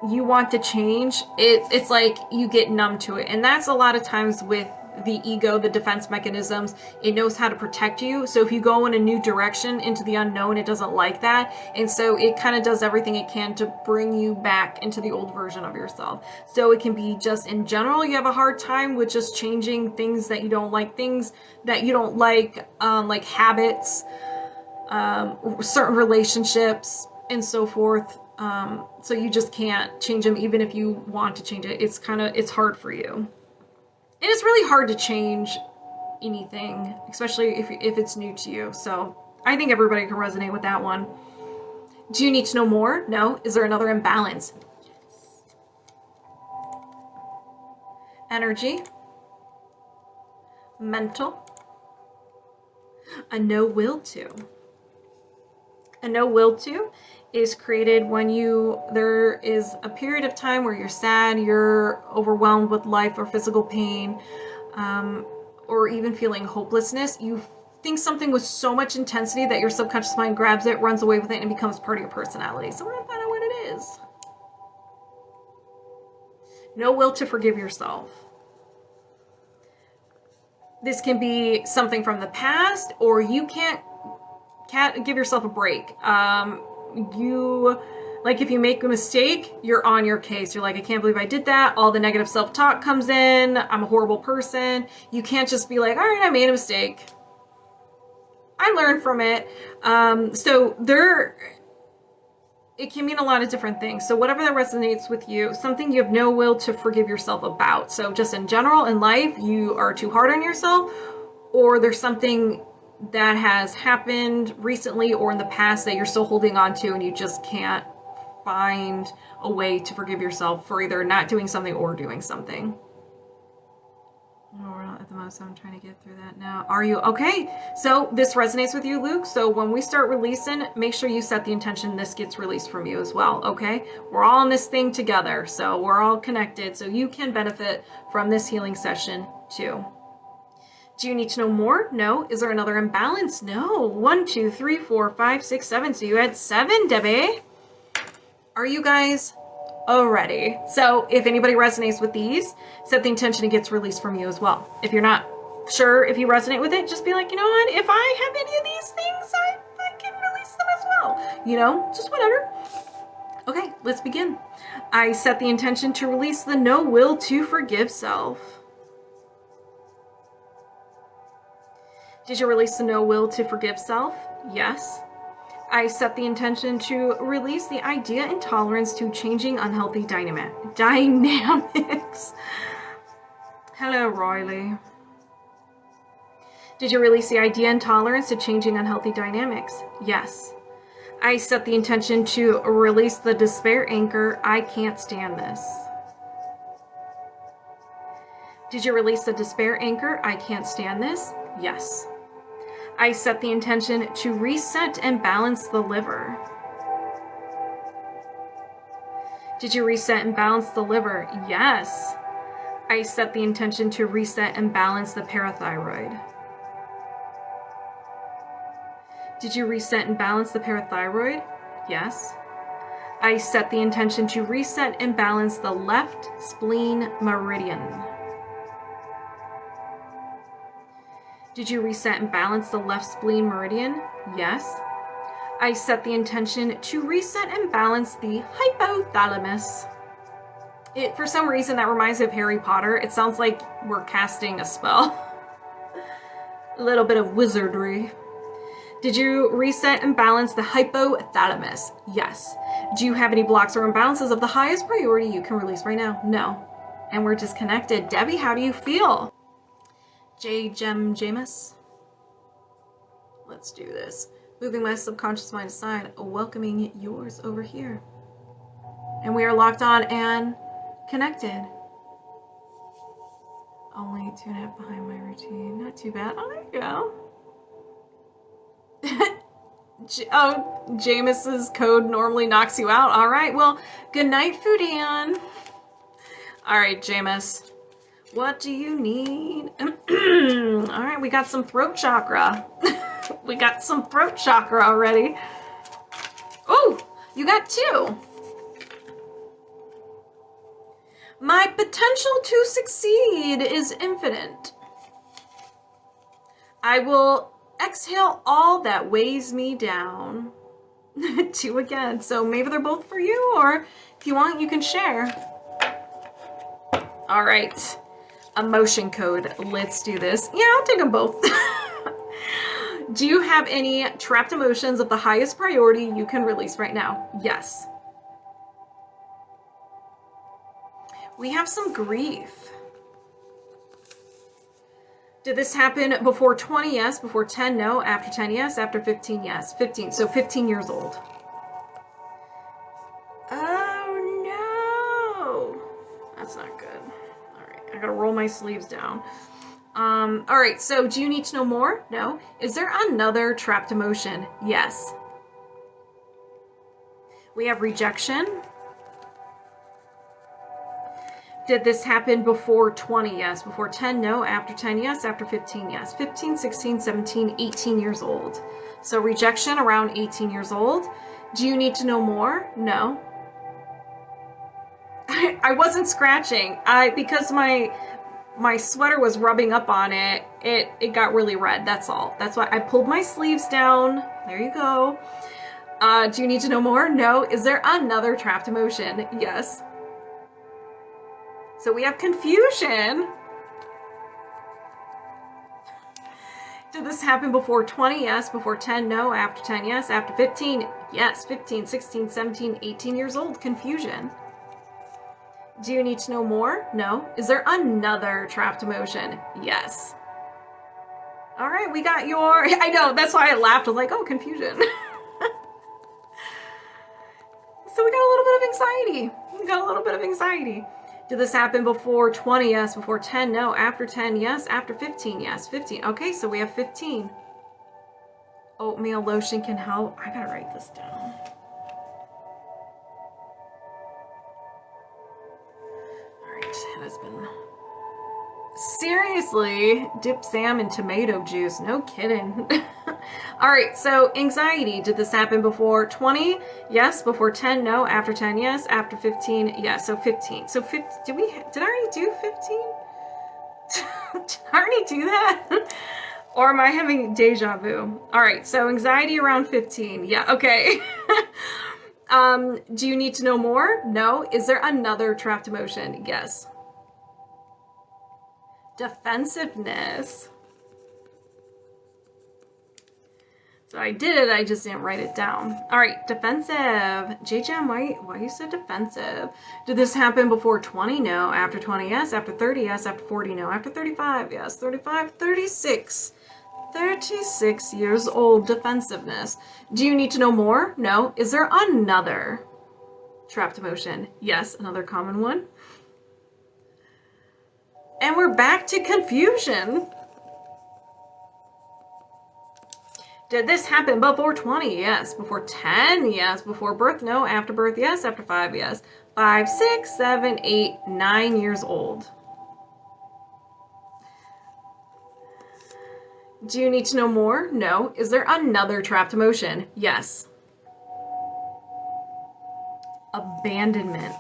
you want to change, it's like you get numb to it. And that's a lot of times with the ego, the defense mechanisms. It knows how to protect you. So if you go in a new direction into the unknown, it doesn't like that. And so it kind of does everything it can to bring you back into the old version of yourself. So it can be just in general, you have a hard time with just changing things that you don't like, like habits, certain relationships, and so forth. So you just can't change them even if you want to change it. It's hard for you. And it's really hard to change anything, especially if it's new to you. So I think everybody can resonate with that one. Do you need to know more? No. Is there another imbalance? Yes. Energy. Mental. A no will to. A no will to is created when there is a period of time where you're sad, you're overwhelmed with life or physical pain, or even feeling hopelessness. You think something with so much intensity that your subconscious mind grabs it, runs away with it, and becomes part of your personality. So we're going to find out what it is. No will to forgive yourself. This can be something from the past, or you can't give yourself a break. If you make a mistake, you're on your case. You're like, I can't believe I did that. All the negative self-talk comes in. I'm a horrible person. You can't just be like, all right, I made a mistake. I learned from it. It can mean a lot of different things. So whatever that resonates with you, something you have no will to forgive yourself about. So just in general, in life, you are too hard on yourself, or there's something that has happened recently or in the past that you're still holding on to and you just can't find a way to forgive yourself for either not doing something or doing something. At the most, I'm trying to get through that now. Are you okay? So this resonates with you, Luke. So when we start releasing, make sure you set the intention this gets released from you as well, okay? We're all in this thing together, so we're all connected, so you can benefit from this healing session too. Do you need to know more? No. Is there another imbalance? No. 1, 2, 3, 4, 5, 6, 7. So you had 7, Debbie. Are you guys ready? So if anybody resonates with these, set the intention it gets released from you as well. If you're not sure if you resonate with it, just be like, you know what? If I have any of these things, I can release them as well. Just whatever. Okay, let's begin. I set the intention to release the no will to forgive self. Did you release the no will to forgive self? Yes. I set the intention to release the idea and tolerance to changing unhealthy dynamics. Hello, Riley. Did you release the idea and tolerance to changing unhealthy dynamics? Yes. I set the intention to release the despair anchor, I can't stand this. Did you release the despair anchor, I can't stand this? Yes. I set the intention to reset and balance the liver. Did you reset and balance the liver? Yes. I set the intention to reset and balance the parathyroid. Did you reset and balance the parathyroid? Yes. I set the intention to reset and balance the left spleen meridian. Did you reset and balance the left spleen meridian? Yes. I set the intention to reset and balance the hypothalamus. For some reason, that reminds me of Harry Potter. It sounds like we're casting a spell. A little bit of wizardry. Did you reset and balance the hypothalamus? Yes. Do you have any blocks or imbalances of the highest priority you can release right now? No. And we're disconnected. Debbie, how do you feel? Jaygem Jaymas. Let's do this. Moving my subconscious mind aside, welcoming yours over here. And we are locked on and connected. Only 2.5 behind my routine. Not too bad. Oh, there you go. Oh, Jameis's code normally knocks you out. All right. Well, good night, Fudan. All right, Jameis. What do you need? All right, we got some throat chakra. We got some throat chakra already. Oh, you got 2. My potential to succeed is infinite. I will exhale all that weighs me down. 2 again. So maybe they're both for you, or if you want, you can share. All right. Emotion code. Let's do this. Yeah, I'll take them both. Do you have any trapped emotions of the highest priority you can release right now? Yes. We have some grief. Did this happen before 20? Yes. Before 10? No. After 10? Yes. After 15? Yes. 15. So 15 years old. Oh, no. That's not good. All right. I gotta roll my sleeves down. All right. So do you need to know more? No. Is there another trapped emotion? Yes. We have rejection. Did this happen before 20? Yes. Before 10? No. After 10? Yes. After 15? Yes. 15, 16, 17, 18 years old. So rejection around 18 years old. Do you need to know more? No. I wasn't scratching. Because my sweater was rubbing up on it, it got really red. That's all. That's why I pulled my sleeves down. There you go. Do you need to know more? No. Is there another trapped emotion? Yes. So we have confusion. Did this happen before 20? Yes. Before 10? No. After 10? Yes. After 15? Yes. 15, 16, 17, 18 years old. Confusion. Do you need to know more? No. Is there another trapped emotion? Yes. All right, we got your... I know, that's why I laughed. I was like, oh, confusion. So we got a little bit of anxiety. Did this happen before 20? Yes. Before 10? No. After 10? Yes. After 15? Yes. 15. Okay, so we have 15. Oatmeal lotion can help. I gotta write this down. It has been... Seriously, dip Sam in tomato juice. No kidding. All right, so anxiety. Did this happen before 20? Yes. Before 10? No. After 10? Yes. After 15? Yes. So 15. So 15. Did I already do 15? Did I already do that? Or am I having deja vu? All right, so anxiety around 15. Yeah, okay. Do you need to know more? No. Is there another trapped emotion? Yes. Defensiveness. So I did it, I just didn't write it down. All right, defensive. Jaygem, why you said defensive? Did this happen before 20? No. After 20? Yes. After 30? Yes. After 40? No. After 35? Yes. 35? 36. 36 years old, defensiveness. Do you need to know more? No. Is there another trapped emotion? Yes, another common one. And we're back to confusion. Did this happen before 20? Yes. Before 10? Yes. Before birth? No. After birth? Yes. After 5? Yes. 5, 6, 7, 8, 9 years old. Do you need to know more? No. Is there another trapped emotion? Yes. Abandonment.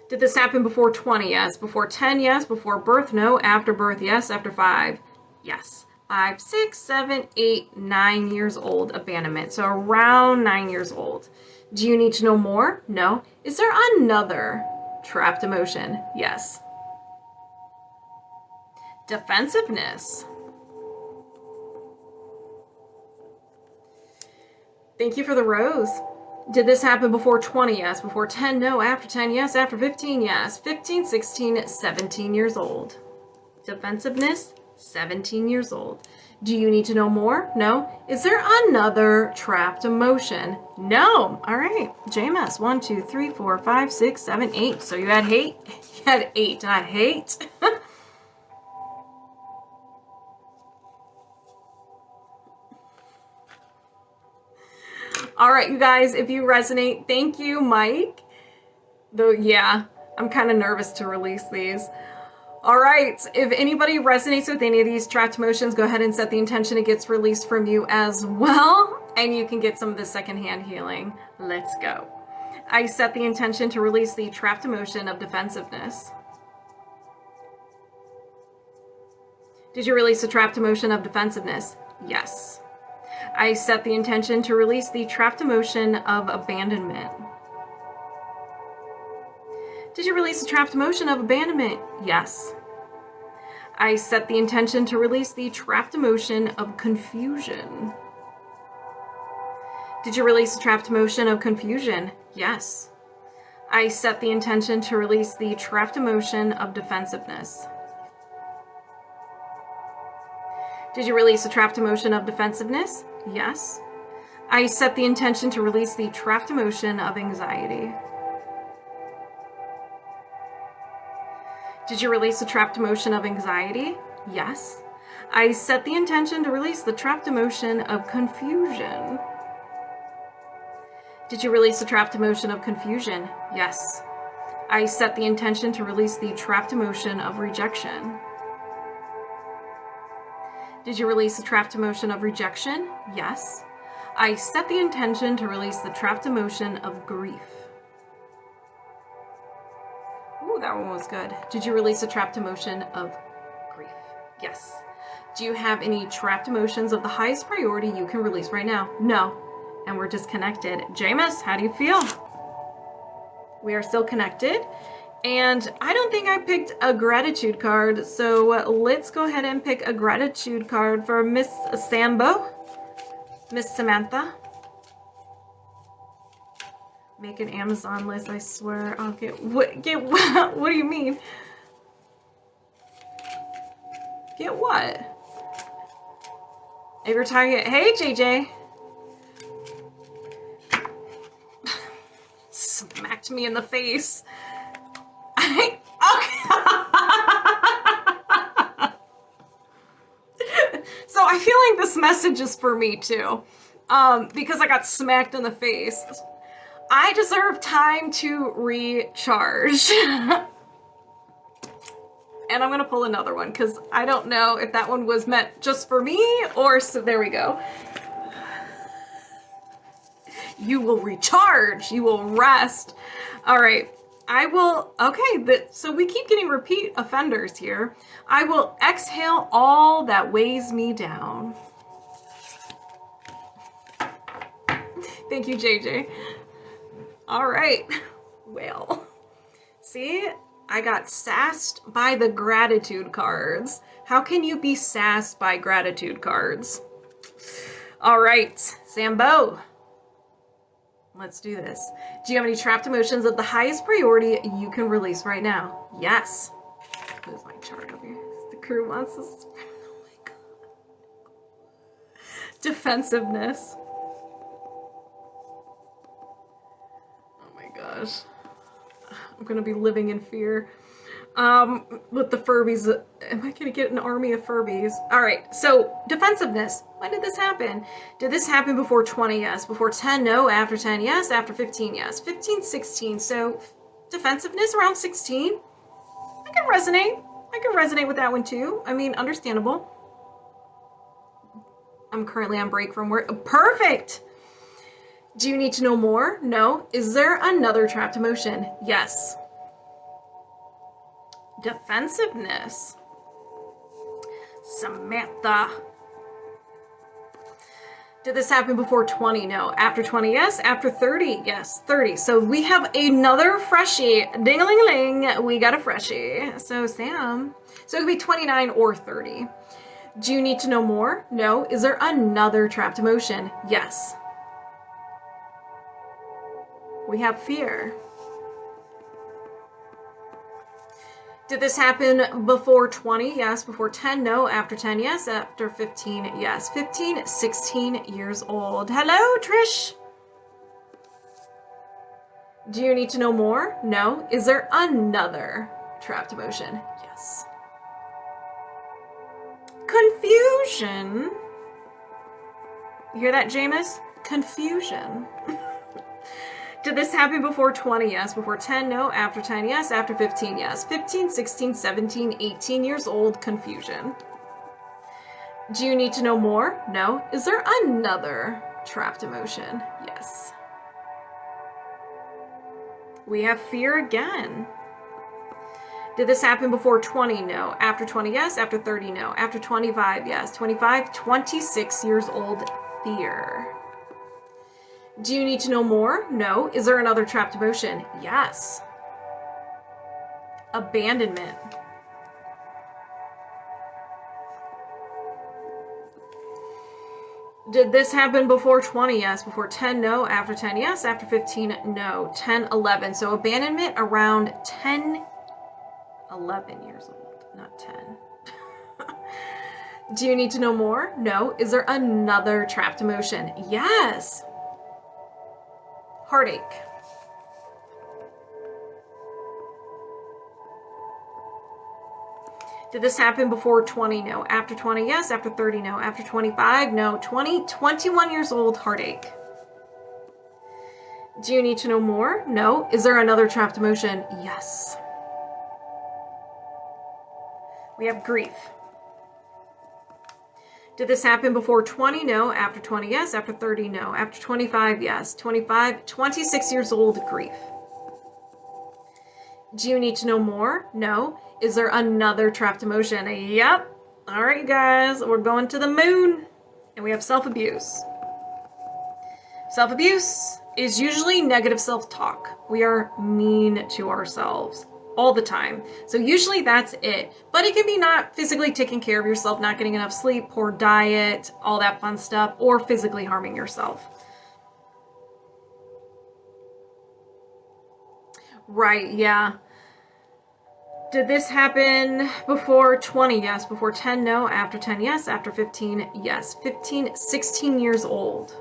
Did this happen before 20? Yes. Before 10? Yes. Before birth? No. After birth? Yes. After 5? Yes. 5, 6, 7, 8, 9 years old. Abandonment. So around 9 years old. Do you need to know more? No. Is there another trapped emotion? Yes. Defensiveness. Thank you for the rose. Did this happen before 20? Yes. Before 10? No. After 10? Yes. After 15? Yes. 15, 16, 17 years old. Defensiveness, 17 years old. Do you need to know more? No. Is there another trapped emotion? No. All right. Jaymas, 1, 2, 3, 4, 5, 6, 7, 8. So you had hate. You had 8, not hate. All right, you guys, if you resonate, thank you, Mike. Though, yeah, I'm kind of nervous to release these. All right, if anybody resonates with any of these trapped emotions, go ahead and set the intention it gets released from you as well, and you can get some of the secondhand healing. Let's go. I set the intention to release the trapped emotion of defensiveness. Did you release the trapped emotion of defensiveness? Yes. I set the intention to release the trapped emotion of abandonment. Did you release the trapped emotion of abandonment? Yes. I set the intention to release the trapped emotion of confusion. Did you release the trapped emotion of confusion? Yes. I set the intention to release the trapped emotion of defensiveness. Did you release the trapped emotion of defensiveness? Yes. I set the intention to release the trapped emotion of anxiety. Did you release the trapped emotion of anxiety? Yes. I set the intention to release the trapped emotion of confusion. Did you release the trapped emotion of confusion? Yes. I set the intention to release the trapped emotion of rejection. Did you release the trapped emotion of rejection? Yes. I set the intention to release the trapped emotion of grief. Ooh, that one was good. Did you release the trapped emotion of grief? Yes. Do you have any trapped emotions of the highest priority you can release right now? No. And we're disconnected. Jaymas, how do you feel? We are still connected. And I don't think I picked a gratitude card, so let's go ahead and pick a gratitude card for Miss Sambo, Miss Samantha. Make an Amazon list, I swear. I'll get what do you mean? Get what? If you're talking, hey JJ. Smacked me in the face. So I feel like this message is for me too, because I got smacked in the face. I deserve time to recharge. And I'm gonna pull another one because I don't know if that one was meant just for me or so. There we go. You will recharge. You will rest. All right. I will, okay, so we keep getting repeat offenders here. I will exhale all that weighs me down. Thank you, JJ. All right. Well, see, I got sassed by the gratitude cards. How can you be sassed by gratitude cards? All right, Sambo. Let's do this. Do you have any trapped emotions of the highest priority you can release right now? Yes. Where's my chart over here? The crew wants this. Oh my god. Defensiveness. Oh my gosh. I'm gonna be living in fear. With the Furbies, am I gonna get an army of Furbies? All right, so defensiveness. When did this happen? Did this happen before 20? Yes. Before 10? No. After 10? Yes. After 15? Yes. 15, 16. So defensiveness around 16. I can resonate. I can resonate with that one too. I mean, understandable. I'm currently on break from work. Perfect. Do you need to know more? No. Is there another trapped emotion? Yes. Defensiveness. Samantha. Did this happen before 20? No. After 20? Yes. After 30? Yes. 30. So we have another freshie. Ding-a-ling-a-ling. We got a freshie. So Sam. So it could be 29 or 30. Do you need to know more? No. Is there another trapped emotion? Yes. We have fear. Did this happen before 20? Yes. Before 10? No. After 10? Yes. After 15? Yes. 15, 16 years old. Hello, Trish. Do you need to know more? No. Is there another trapped emotion? Yes. Confusion. You hear that, Jaymas? Confusion. Did this happen before 20? Yes. Before 10? No. After 10? Yes. After 15? Yes. 15, 16, 17, 18 years old. Confusion. Do you need to know more? No. Is there another trapped emotion? Yes. We have fear again. Did this happen before 20? No. After 20? Yes. After 30? No. After 25? Yes. 25, 26 years old. Fear. Do you need to know more? No. Is there another trapped emotion? Yes. Abandonment. Did this happen before 20? Yes. Before 10? No. After 10? Yes. After 15? No. 10, 11. So abandonment around 10, 11 years old, not 10. Do you need to know more? No. Is there another trapped emotion? Yes. Heartache. Did this happen before 20? No. After 20? Yes. After 30? No. After 25? No. 20, 21 years old. Heartache. Do you need to know more? No. Is there another trapped emotion? Yes. We have grief. Did this happen before 20? No. After 20? Yes. After 30? No. After 25? Yes. 25, 26 years old. Grief. Do you need to know more? No. Is there another trapped emotion? Yep. All right, guys. We're going to the moon. And we have self-abuse. Self-abuse is usually negative self-talk. We are mean to ourselves all the time. So usually that's it. But it can be not physically taking care of yourself, not getting enough sleep, poor diet, all that fun stuff, or physically harming yourself. Right, yeah. Did this happen before 20? Yes. Before 10? No. After 10? Yes. After 15? Yes. 15, 16 years old.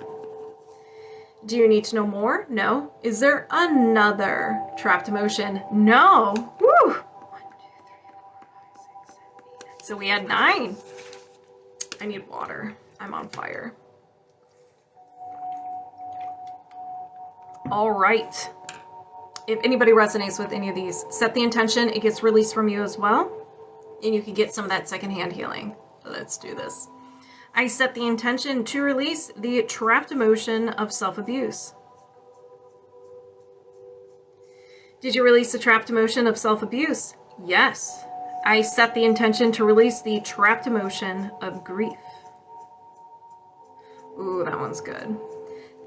Do you need to know more? No. Is there another trapped emotion? No. Woo! 1, 2, 3, 4, 5, 6, 7, 8. So we had 9. I need water. I'm on fire. All right. If anybody resonates with any of these, set the intention. It gets released from you as well. And you can get some of that secondhand healing. Let's do this. I set the intention to release the trapped emotion of self-abuse. Did you release the trapped emotion of self-abuse? Yes. I set the intention to release the trapped emotion of grief. Ooh, that one's good.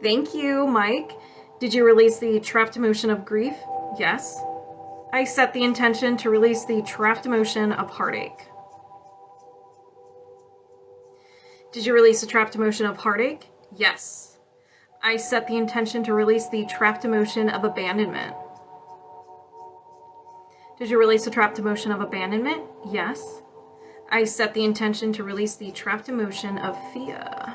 Thank you, Mike. Did you release the trapped emotion of grief? Yes. I set the intention to release the trapped emotion of heartache. Did you release the trapped emotion of heartache? Yes. I set the intention to release the trapped emotion of abandonment. Did you release the trapped emotion of abandonment? Yes. I set the intention to release the trapped emotion of fear.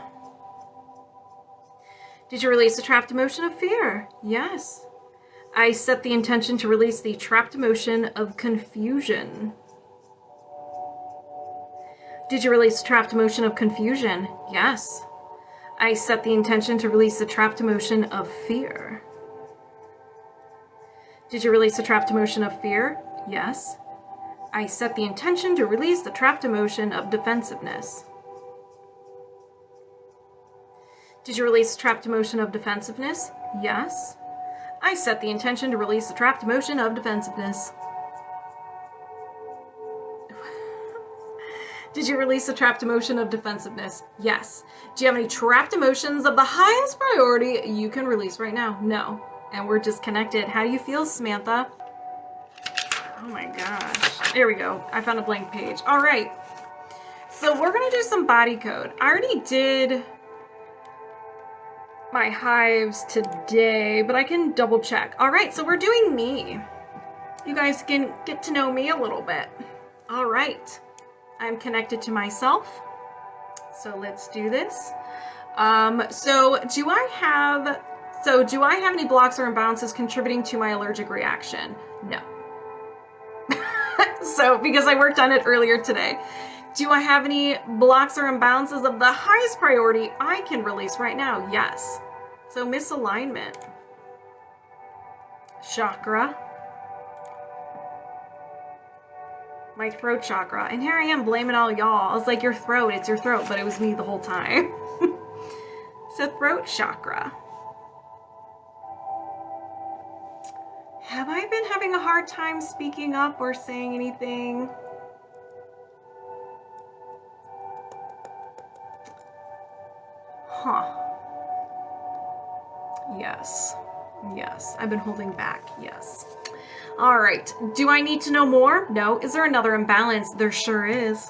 Did you release the trapped emotion of fear? Yes. I set the intention to release the trapped emotion of confusion. Did you release the trapped emotion of confusion? Yes. I set the intention to release the trapped emotion of fear. Did you release the trapped emotion of fear? Yes. I set the intention to release the trapped emotion of defensiveness. Did you release the trapped emotion of defensiveness? Yes. I set the intention to release the trapped emotion of defensiveness. Did you release the trapped emotion of defensiveness? Yes. Do you have any trapped emotions of the highest priority you can release right now? No. And we're disconnected. How do you feel, Samantha? Oh my gosh. There we go. I found a blank page. All right. So we're going to do some body code. I already did my hives today, but I can double check. All right. So we're doing me. You guys can get to know me a little bit. All right. I'm connected to myself. So let's do this. Do I have any blocks or imbalances contributing to my allergic reaction? No. So, because I worked on it earlier today. Do I have any blocks or imbalances of the highest priority I can release right now? Yes. So, misalignment. Chakra. My throat chakra. And here I am blaming all y'all. I was like, your throat, it's your throat, but it was me the whole time. So, throat chakra. Have I been having a hard time speaking up or saying anything? Huh. Yes. Yes. I've been holding back. Yes. All right. Do I need to know more? No. Is there another imbalance? There sure is.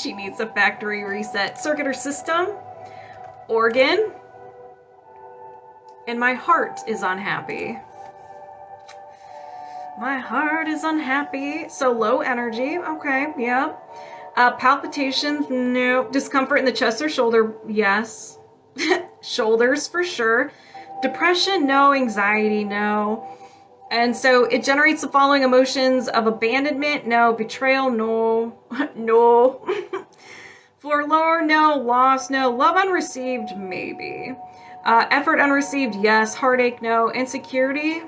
She needs a factory reset. Circuit or system. Organ. And my heart is unhappy. My heart is unhappy. So low energy. Okay, yeah. Palpitations, no. Discomfort in the chest or shoulder, yes. Shoulders for sure. Depression, no. Anxiety, no. And so it generates the following emotions of abandonment, no. Betrayal, no. No. Forlorn, no. Loss, no. Love unreceived, maybe. Effort unreceived, yes. Heartache, no. Insecurity,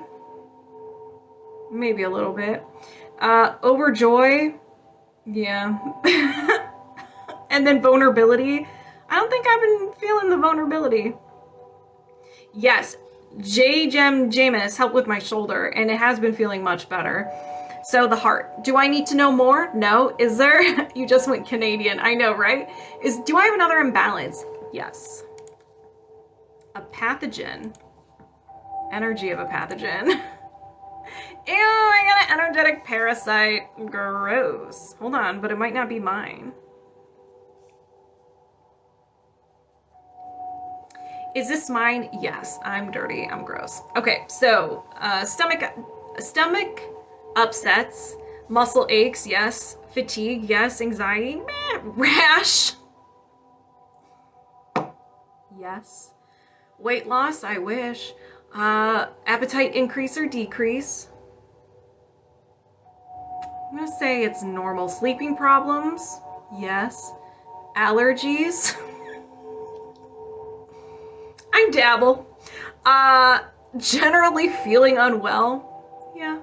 maybe a little bit. Overjoy, yeah. And then vulnerability. I don't think I've been feeling the vulnerability. Yes, Jaygem Jaymas helped with my shoulder, and it has been feeling much better. So the heart. Do I need to know more? No. Is there? You just went Canadian. I know, right? Do I have another imbalance? Yes. A pathogen. Energy of a pathogen. Ew, I got an energetic parasite. Gross. Hold on, but it might not be mine. Is this mine? Yes, I'm dirty. I'm gross. Okay, so stomach upsets, muscle aches, yes. Fatigue, yes. Anxiety, meh. Rash, yes. Weight loss, I wish. Appetite increase or decrease. I'm gonna say it's normal. Sleeping problems, yes. Allergies. I dabble. Generally feeling unwell. Yeah.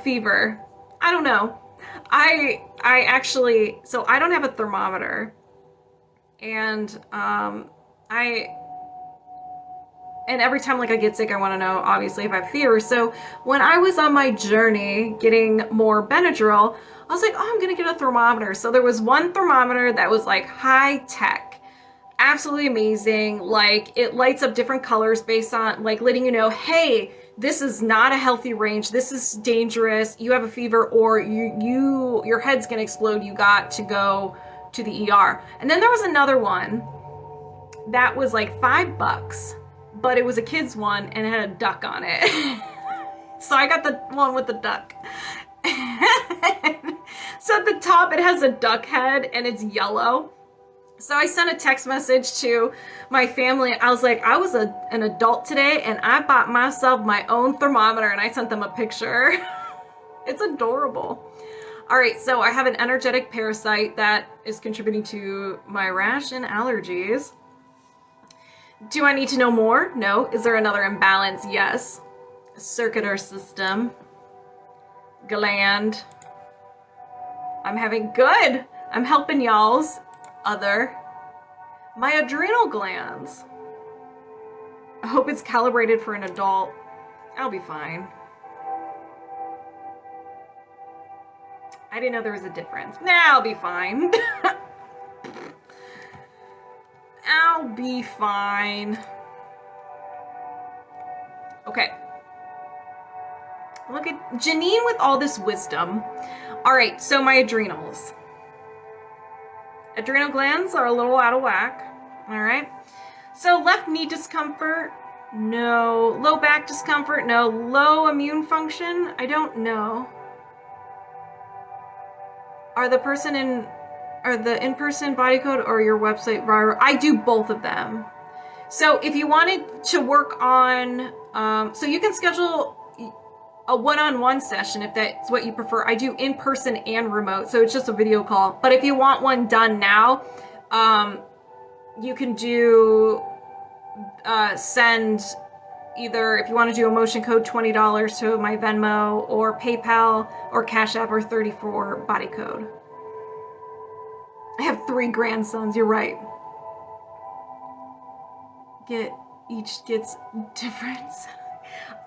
Fever. I don't know. I actually, so I don't have a thermometer. And and every time like I get sick, I want to know obviously if I have fever. So when I was on my journey getting more Benadryl, I was like, oh, I'm gonna get a thermometer. So there was one thermometer that was like high tech. absolutely amazing. Like, it lights up different colors based on, like, letting you know, hey, this is not a healthy range. This is dangerous. You have a fever, or your head's gonna explode. You got to go to the ER. And then there was another one that was like $5, but it was a kid's one and it had a duck on it. So I got the one with the duck. So at the top it has a duck head and it's yellow. So I sent a text message to my family. I was like, I was an adult today and I bought myself my own thermometer, and I sent them a picture. It's adorable. All right, so I have an energetic parasite that is contributing to my rash and allergies. Do I need to know more? No. Is there another imbalance? Yes. Circular system. Gland. I'm having good. I'm helping y'all's. Other. My adrenal glands. I hope it's calibrated for an adult. I'll be fine. I didn't know there was a difference. Nah, I'll be fine. I'll be fine. Okay. Look at Janine with all this wisdom. All right, so my adrenals. Adrenal glands are a little out of whack. All right. So left knee discomfort. No. Low back discomfort. No. Low immune function. I don't know. Are the in-person body code or your website viral? I do both of them. So if you wanted to work on, so you can schedule a one-on-one session if that's what you prefer. I do in-person and remote, so it's just a video call. But if you want one done now, you can do, send either, if you want to do a motion code, $20 to my Venmo, or PayPal, or Cash App, or 34 body code. I have 3 grandsons, you're right. Each gets different.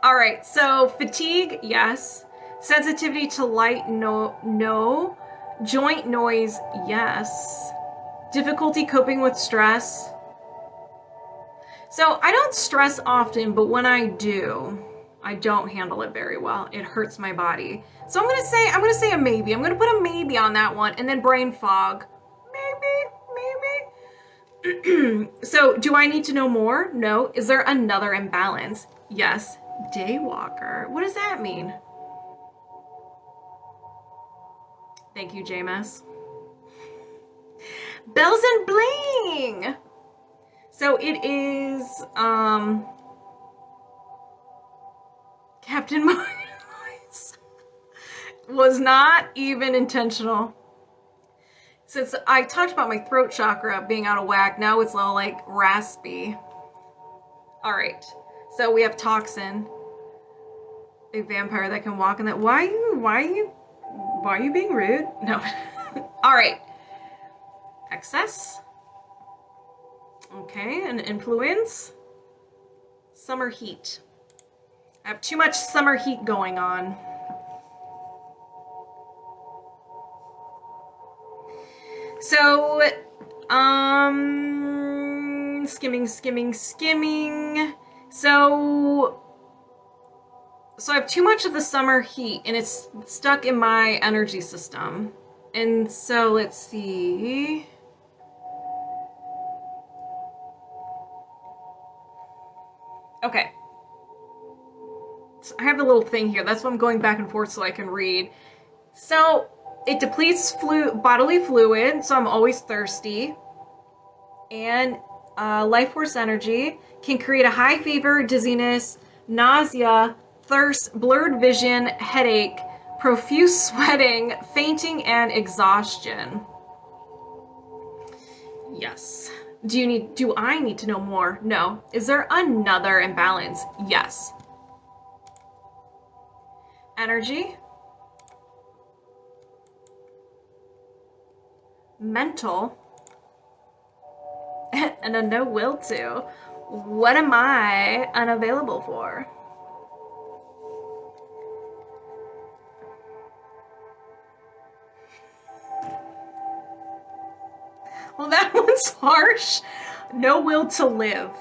All right, so fatigue, yes. Sensitivity to light, no. Joint noise, yes. Difficulty coping with stress. So I don't stress often, but when I do, I don't handle it very well. It hurts my body. So I'm gonna say a maybe. I'm gonna put a maybe on that one, and then brain fog. Maybe. So do I need to know more? No. Is there another imbalance? Yes. Daywalker. What does that mean? Thank you, Jaymas. Bells and bling. So it is Captain Martin's. Was not even intentional. Since I talked about my throat chakra being out of whack, now it's all like raspy. All right. So we have toxin. A vampire that can walk in that. Why are you being rude? No. All right. Excess. Okay, an influence. Summer heat. I have too much summer heat going on. So, skimming. So I have too much of the summer heat and it's stuck in my energy system. And so let's see. Okay. So I have a little thing here. That's why I'm going back and forth so I can read. So it depletes bodily fluid, so I'm always thirsty. And life force energy can create a high fever, dizziness, nausea, thirst, blurred vision, headache, profuse sweating, fainting, and exhaustion. Yes. Do I need to know more? No. Is there another imbalance? Yes. Energy. Mental. And a no will to. What am I unavailable for? Well, that one's harsh. No will to live.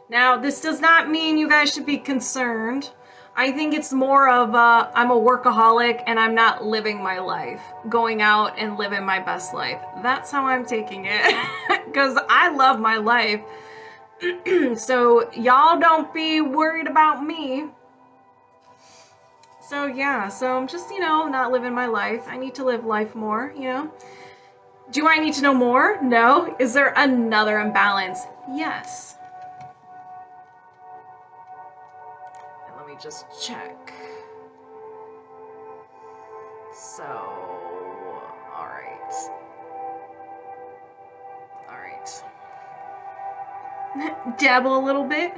Now, this does not mean you guys should be concerned. I think it's more of I'm a workaholic and I'm not living my life, going out and living my best life. That's how I'm taking it, because I love my life. So y'all don't be worried about me. So yeah, so I'm just, not living my life. I need to live life more, Do I need to know more? No. Is there another imbalance? Yes. And let me just check. So, all right. Dabble a little bit.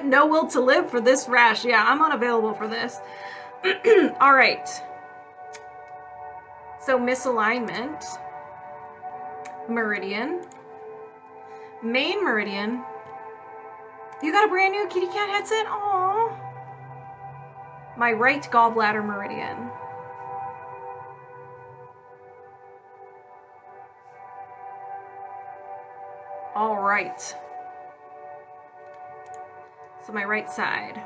No will to live for this rash. Yeah, I'm unavailable for this. All right. So misalignment. Meridian. Main meridian. You got a brand new kitty cat headset? Aww. My right gallbladder meridian. All right. So my right side.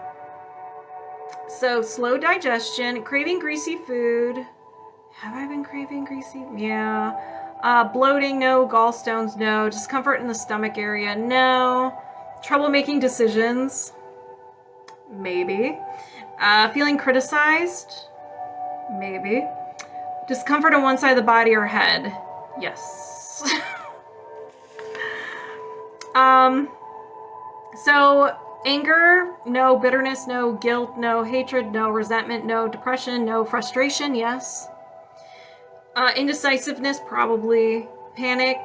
So slow digestion, craving greasy food. Have I been craving greasy? Yeah. Bloating, no. Gallstones, no. Discomfort in the stomach area, no. Trouble making decisions, maybe. Feeling criticized, maybe. Discomfort on one side of the body or head, yes. So anger, no. Bitterness, no. Guilt, no. Hatred, no. Resentment, no. Depression, no. Frustration, yes. Indecisiveness, probably. Panic,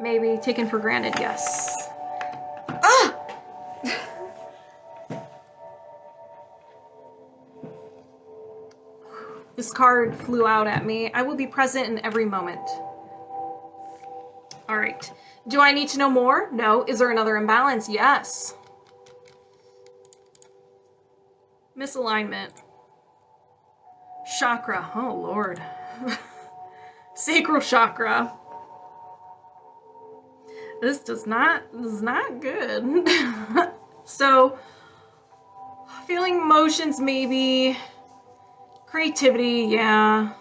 maybe. Taken for granted, yes. Ah! This card flew out at me. I will be present in every moment. All right. Do I need to know more? No. Is there another imbalance? Yes. Misalignment. Chakra. Oh, Lord. Sacral chakra. This is not good. So, feeling emotions, maybe. Creativity, yeah.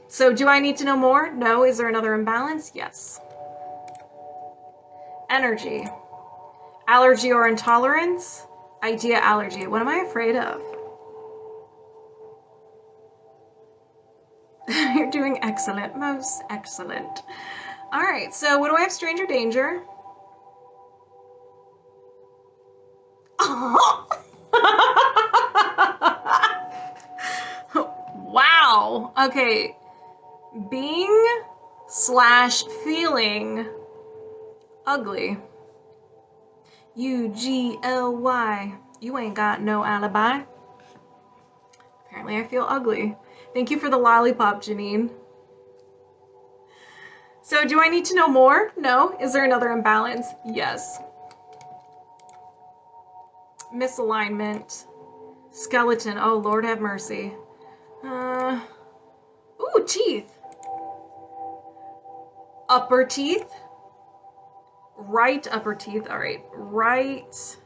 So, do I need to know more? No. Is there another imbalance? Yes. Energy. Allergy or intolerance? Idea allergy. What am I afraid of? You're doing excellent. Most excellent. All right, so what do I have? Stranger danger. Oh. Wow. Okay. Being / feeling ugly. UGLY. You ain't got no alibi. Apparently I feel ugly. Thank you for the lollipop, Janine. So do I need to know more? No. Is there another imbalance? Yes. Misalignment. Skeleton. Oh, Lord have mercy. Ooh, teeth. Upper teeth. Right upper teeth. All right. Right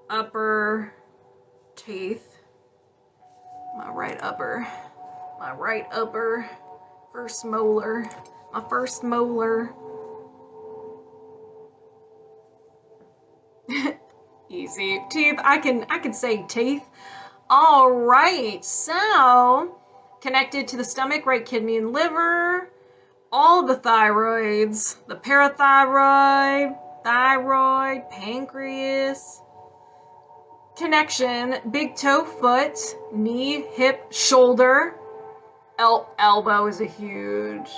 upper teeth. My right upper. First molar. My first molar. Easy. Teeth. I can say teeth. All right. So, connected to the stomach, right kidney and liver. All the thyroids. The parathyroid, thyroid, pancreas. Connection. Big toe, foot, knee, hip, shoulder. Elbow is a huge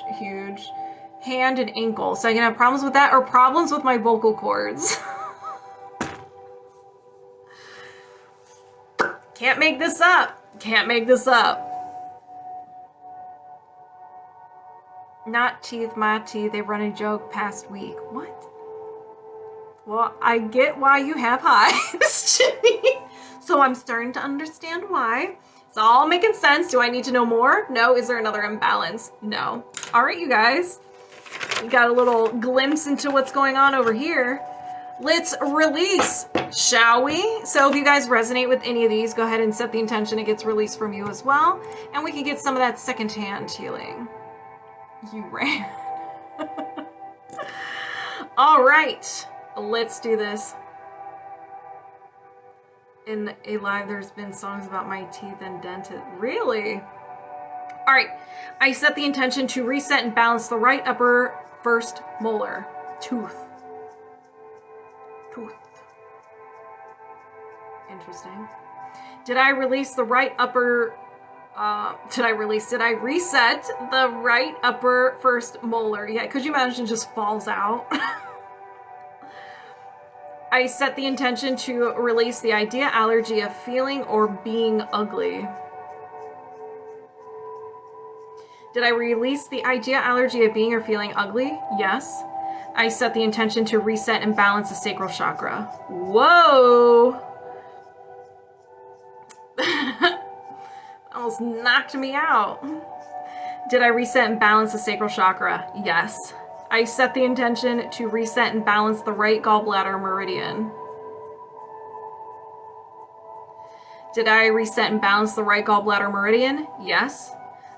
hand and ankle. So I can have problems with that or problems with my vocal cords. Can't make this up. Not teeth, my teeth. They run a joke past week. What? Well, I get why you have hives, Janine. So I'm starting to understand why. It's all making sense. Do I need to know more? No. Is there another imbalance? No. All right, you guys. We got a little glimpse into what's going on over here. Let's release, shall we? So if you guys resonate with any of these, go ahead and set the intention it gets released from you as well. And we can get some of that secondhand healing. You ran. All right, let's do this. In a live, there's been songs about my teeth and dented. Really? All right, I set the intention to reset and balance the right upper first molar. Tooth. Interesting. Did I release the right upper, did I reset the right upper first molar? Yeah, could you imagine it just falls out? I set the intention to release the idea, allergy of feeling or being ugly. Did I release the idea, allergy of being or feeling ugly? Yes. I set the intention to reset and balance the sacral chakra. Whoa! Almost knocked me out. Did I reset and balance the sacral chakra? Yes. I set the intention to reset and balance the right gallbladder meridian. Did I reset and balance the right gallbladder meridian? Yes.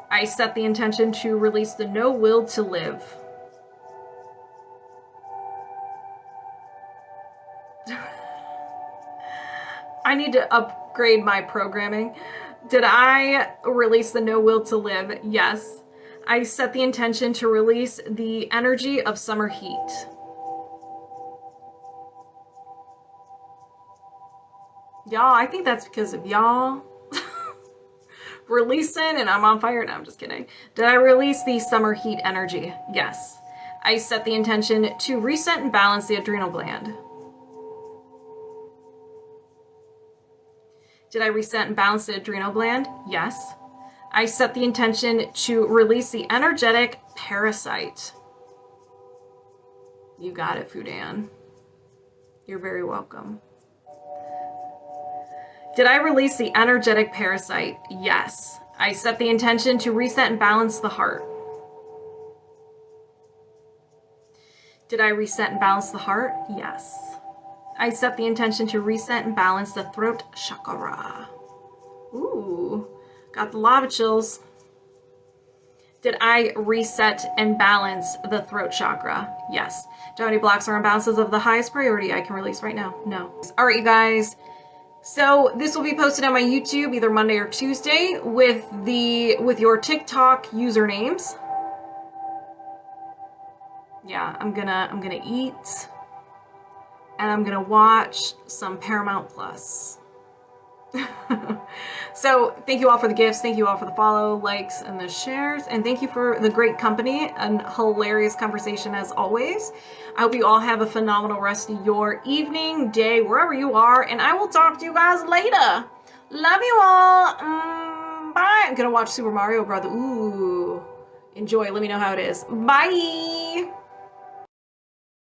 I set the intention to release the no will to live. I need to upgrade my programming. Did I release the no will to live? Yes. I set the intention to release the energy of summer heat. Y'all, I think that's because of y'all releasing and I'm on fire. No, I'm just kidding. Did I release the summer heat energy? Yes. I set the intention to reset and balance the adrenal gland. Did I reset and balance the adrenal gland? Yes. I set the intention to release the energetic parasite. You got it, Fudan. You're very welcome. Did I release the energetic parasite? Yes. I set the intention to reset and balance the heart. Did I reset and balance the heart? Yes. I set the intention to reset and balance the throat chakra. Ooh, got the lava chills. Did I reset and balance the throat chakra? Yes. Do I have any blocks or imbalances of the highest priority I can release right now? No. All right, you guys. So this will be posted on my YouTube either Monday or Tuesday with your TikTok usernames. Yeah, I'm gonna eat and I'm gonna watch some Paramount Plus. So thank you all for the gifts, thank you all for the follow, likes, and the shares, and thank you for the great company and hilarious conversation as always. I hope you all have a phenomenal rest of your evening, day, wherever you are, and I will talk to you guys later. Love you all. Bye. I'm gonna watch Super Mario Brothers. Ooh, enjoy. Let me know how it is. Bye.